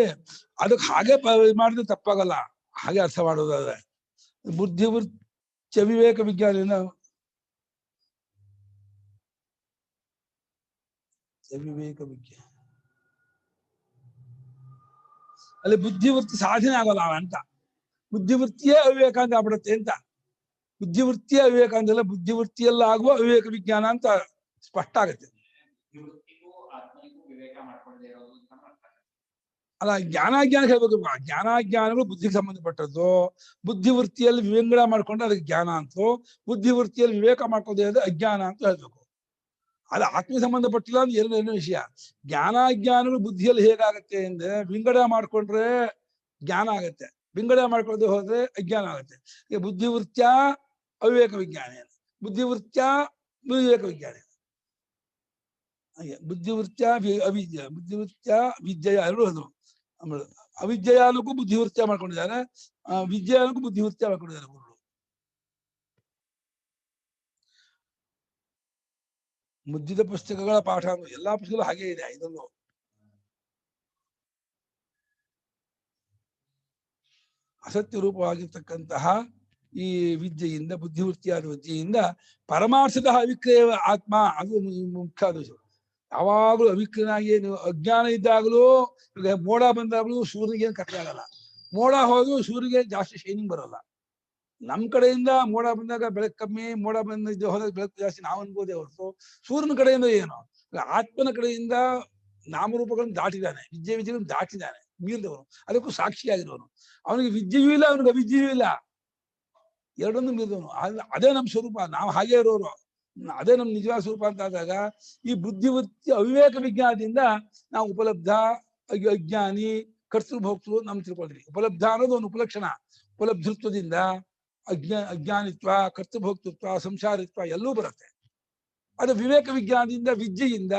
ಅದಕ್ಕೆ ಹಾಗೆ ಮಾಡಿದ್ರೆ ತಪ್ಪಾಗಲ್ಲ, ಹಾಗೆ ಅರ್ಥ ಮಾಡೋದಾದ್ರೆ ಬುದ್ಧಿವೃತ್ತಿ ವಿವೇಕ ವಿಜ್ಞಾನ ವಿವೇಕ ವಿಜ್ಞಾನ ಅಲ್ಲಿ ಬುದ್ಧಿವೃತ್ತಿ ಸಾಧನೆ ಆಗೋಲ್ಲ ಅಂತ. ಬುದ್ಧಿವೃತ್ತಿಯೇ ಅವಿವೇಕ ಅಂತ ಆಗ್ಬಿಡುತ್ತೆ ಅಂತ. ಬುದ್ಧಿವೃತ್ತಿಯೇ ಅವಿವೇಕ ಅಂತಲ್ಲ, ಬುದ್ಧಿವೃತ್ತಿಯಲ್ಲ ಆಗುವ ಅವಿವೇಕ ವಿಜ್ಞಾನ ಅಂತ ಸ್ಪಷ್ಟ ಆಗುತ್ತೆ. ಅಲ್ಲ, ಜ್ಞಾನಾಜ್ಞಾನ ಹೇಳ್ಬೇಕು. ಜ್ಞಾನಾಜ್ಞಾನಗಳು ಬುದ್ಧಿಗೆ ಸಂಬಂಧಪಟ್ಟದ್ದು. ಬುದ್ಧಿವೃತ್ತಿಯಲ್ಲಿ ವಿವೇಕ ಮಾಡ್ಕೊಂಡ್ರೆ ಅದಕ್ಕೆ ಜ್ಞಾನ ಅಂತೂ, ಬುದ್ಧಿವೃತ್ತಿಯಲ್ಲಿ ವಿವೇಕ ಮಾಡ್ಕೊಂಡ್ರೆ ಅದು ಅಜ್ಞಾನ ಅಂತ ಹೇಳ್ಬೇಕು. ಅದು ಆತ್ಮ ಸಂಬಂಧಪಟ್ಟಿಲ್ಲ ಅಂದ್ರೆ ಎರಡನೇ ವಿಷಯ. ಜ್ಞಾನಾಜ್ಞಾನಗಳು ಬುದ್ಧಿಯಲ್ಲಿ ಹೇಗಾಗತ್ತೆ ಅಂದ್ರೆ ವಿಂಗಡ ಮಾಡ್ಕೊಂಡ್ರೆ ಜ್ಞಾನ ಆಗತ್ತೆ, ವಿಂಗಡ ಮಾಡ್ಕೊಳ್ಳದೆ ಹೋದ್ರೆ ಅಜ್ಞಾನ ಆಗುತ್ತೆ. ಈಗ ಬುದ್ಧಿವೃತ್ಯ ಅವಿವೇಕ ವಿಜ್ಞಾನ, ಬುದ್ಧಿವೃತ್ಯ ವಿವೇಕ ವಿಜ್ಞಾನ, ಹಾಗೆ ಬುದ್ಧಿವೃತ್ಯ ಅವಿದ್ಯ, ಬುದ್ಧಿವೃತ್ಯ ವಿದ್ಯೆಯ ಎರಡು ಅದು. ಆಮೇಲೆ ಅವಿದ್ಯೆಯಾಲಕ್ಕೂ ಬುದ್ಧಿವೃತ್ಯ ಮಾಡ್ಕೊಂಡಿದ್ದಾರೆ, ವಿದ್ಯೆಯಾಲಕ್ಕೂ ಬುದ್ಧಿವೃತ್ಯ ಮಾಡ್ಕೊಂಡಿದ್ದಾರೆ ಗುರುಗಳು. ಮುದ್ದಿದ ಪುಸ್ತಕಗಳ ಪಾಠ ಎಲ್ಲಾ ಪುಸ್ತಕಗಳು ಹಾಗೆ ಇದೆ. ಇದನ್ನು ಅಸತ್ಯ ರೂಪವಾಗಿರ್ತಕ್ಕಂತಹ ಈ ವಿದ್ಯೆಯಿಂದ, ಬುದ್ಧಿವೃತ್ತಿಯಾದ ವಿದ್ಯೆಯಿಂದ ಪರಮಾರ್ಥದ ಅವಿಕ್ರಿಯ ಆತ್ಮ ಅದು ಮುಖ್ಯ. ಅದು ಯಾವಾಗಲೂ ಅವಿಕ್ರಿಯನಾಗಿ, ನೀವು ಅಜ್ಞಾನ ಇದ್ದಾಗಲೂ, ಈಗ ಮೋಡ ಬಂದಾಗಲೂ ಸೂರ್ಯನಿಗೇನು ಕಟ್ಟೆ ಆಗಲ್ಲ. ಮೋಡ ಹೋದ್ರು ಸೂರ್ಯಗೆ ಜಾಸ್ತಿ ಶೈನಿಂಗ್ ಬರೋಲ್ಲ. ನಮ್ ಕಡೆಯಿಂದ ಮೋಡ ಬಂದಾಗ ಬೆಳಕು ಕಮ್ಮಿ, ಮೋಡ ಬಂದಿದ್ದು ಹೋದಾಗ ಬೆಳಕು ಜಾಸ್ತಿ ನಾವು ಅನ್ಬೋದೇ ಹೊರತು ಸೂರ್ಯನ ಕಡೆಯಿಂದ ಏನು. ಆತ್ಮನ ಕಡೆಯಿಂದ ನಾಮರೂಪಗಳನ್ನು ದಾಟಿದ್ದಾನೆ, ವಿದ್ಯೆಗಳನ್ನು ದಾಟಿದ್ದಾನೆ, ಮೀರಿದವನು, ಅದಕ್ಕೂ ಸಾಕ್ಷಿಯಾಗಿರೋನು. ಅವನಿಗೆ ವಿದ್ಯೆಯೂ ಇಲ್ಲ, ಅವನಿಗೆ ಅವಿದ್ಯೆಯೂ ಇಲ್ಲ, ಎರಡನ್ನೂ ಮೀರಿದವನು. ಅದೇ ನಮ್ಮ ಸ್ವರೂಪ, ನಾವು ಹಾಗೆ ಇರೋರು, ಅದೇ ನಮ್ಮ ನಿಜವಾದ ಸ್ವರೂಪ ಅಂತ ಆದಾಗ ಈ ಬುದ್ಧಿವೃತ್ತಿ ಅವಿವೇಕ ವಿಜ್ಞಾನದಿಂದ ನಾವು ಉಪಲಬ್ಧ, ಅಜ್ಞಾನಿ, ಕರ್ತೃಭೋಕ್ತೃ ನಮ್ ತಿಳ್ಕೊಳ್ರಿ. ಉಪಲಬ್ಧ ಅನ್ನೋದು ಒಂದು ಉಪಲಕ್ಷಣ. ಉಪಲಬ್ಧತ್ವದಿಂದ ಅಜ್ಞಾನಿತ್ವ, ಕರ್ತೃಭೋಕ್ತೃತ್ವ, ಸಂಸಾರಿತ್ವ ಎಲ್ಲವೂ ಬರುತ್ತೆ. ಅದು ವಿವೇಕ ವಿಜ್ಞಾನದಿಂದ, ವಿದ್ಯೆಯಿಂದ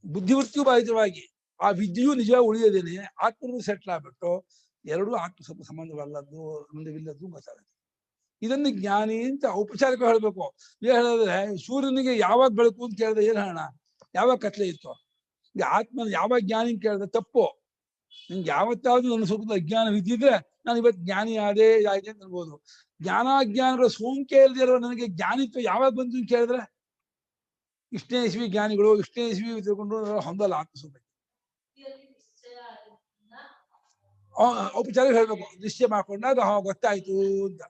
ಬುದ್ಧಿವೃತ್ತಿಯೂ ಬಾಧಿತವಾಗಿ ಆ ವಿದ್ಯೆಯೂ ನಿಜವಾಗಿ ಉಳಿಯೋದೇನೆ ಆತ್ಮರು ಸೆಟ್ಲ್ ಆಗ್ಬಿಟ್ಟು ಎರಡೂ ಆತ್ಮ ಸ್ವಲ್ಪ ಸಂಬಂಧವಲ್ಲದ್ದು, ಮುಂದೆವಿಲ್ಲದ್ದು ಗೊತ್ತಾಗುತ್ತೆ. ಇದನ್ನು ಜ್ಞಾನಿ ಅಂತ ಔಪಚಾರಿಕ ಹೇಳ್ಬೇಕು. ಹೇಳಿದ್ರೆ ಸೂರ್ಯನಿಗೆ ಯಾವಾಗ ಬೆಳಕು ಅಂತ ಕೇಳಿದ್ರೆ ಏನ್ ಹೇಳೋಣ, ಯಾವಾಗ ಕತ್ಲೆ ಇತ್ತು. ಈಗ ಆತ್ಮ ಯಾವಾಗ ಜ್ಞಾನಿ ಅಂತ ಕೇಳಿದ್ರೆ ತಪ್ಪು. ನಿಮ್ಗೆ ಯಾವತ್ತಾದ್ರೂ ನನ್ನ ಸ್ವರೂಪದ ಅಜ್ಞಾನ ವಿದ್ಯಿದ್ರೆ ನಾನು ಇವತ್ತು ಜ್ಞಾನಿ ಆದೆ ಅಂತ ಅನ್ಬೋದು. ಜ್ಞಾನಾಜ್ಞಾನಗಳ ಸೋಂಕೆ ಇಲ್ಲದೆ ಇರೋ ನನಗೆ ಜ್ಞಾನಿತ್ವ ಯಾವಾಗ ಬಂತು ಅಂತ ಕೇಳಿದ್ರೆ ಇಷ್ಟೇ ಇಸ್ವಿ ಜ್ಞಾನಿಗಳು, ಇಷ್ಟೇ ಇಸ್ವಿ ತಿಳ್ಕೊಂಡು ಹೊಂದಲ್ಲ ಆತ್ಮಸ್ವರೂಪ. ಔಪಚಾರಿಕ ಹೇಳ್ಬೇಕು, ನಿಶ್ಚಯ ಮಾಡ್ಕೊಂಡಾಗ ಗೊತ್ತಾಯ್ತು ಅಂತ.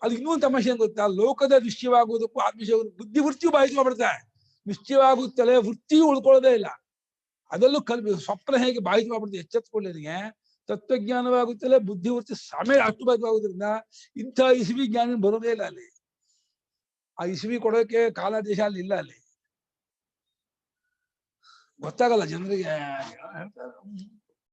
ಅದು ಇನ್ನೂ ತಮಾಷೆ ಏನ್ ಗೊತ್ತಾ, ಲೋಕದ ನಿಶ್ಚಯವಾಗುವುದಕ್ಕೂ ಆತ್ಮವಿಷಯ ಬುದ್ಧಿವೃತ್ತಿಯೂ ಬಾಧಿತ ಮಾಡ್ಬಿಡ್ತಾರೆ. ನಿಶ್ಚಯವಾಗುತ್ತಲೇ ವೃತ್ತಿಯೂ ಉಳ್ಕೊಳ್ಳೋದೇ ಇಲ್ಲ. ಅದರಲ್ಲೂ ಸ್ವಪ್ನ ಹೇಗೆ ಬಾಧಿತ ಮಾಡ್ಬಿಡ್ತದೆ ಎಚ್ಚೆತ್ಕೊಳ್ಳೋರಿಗೆ, ತತ್ವಜ್ಞಾನವಾಗುತ್ತಲೇ ಬುದ್ಧಿವೃತ್ತಿ ಸಮಯ ಅಷ್ಟು ಬಾಧಿತವಾಗೋದ್ರಿಂದ ಇಂಥ ಇಸುವಿ ಜ್ಞಾನ ಬರೋದೇ ಇಲ್ಲ ಅಲ್ಲಿ. ಆ ಇಸುವಿ ಕೊಡೋಕೆ ಕಾಲ ದೇಶ ಅಲ್ಲಿ ಇಲ್ಲ, ಅಲ್ಲಿ ಗೊತ್ತಾಗಲ್ಲ ಜನರಿಗೆ.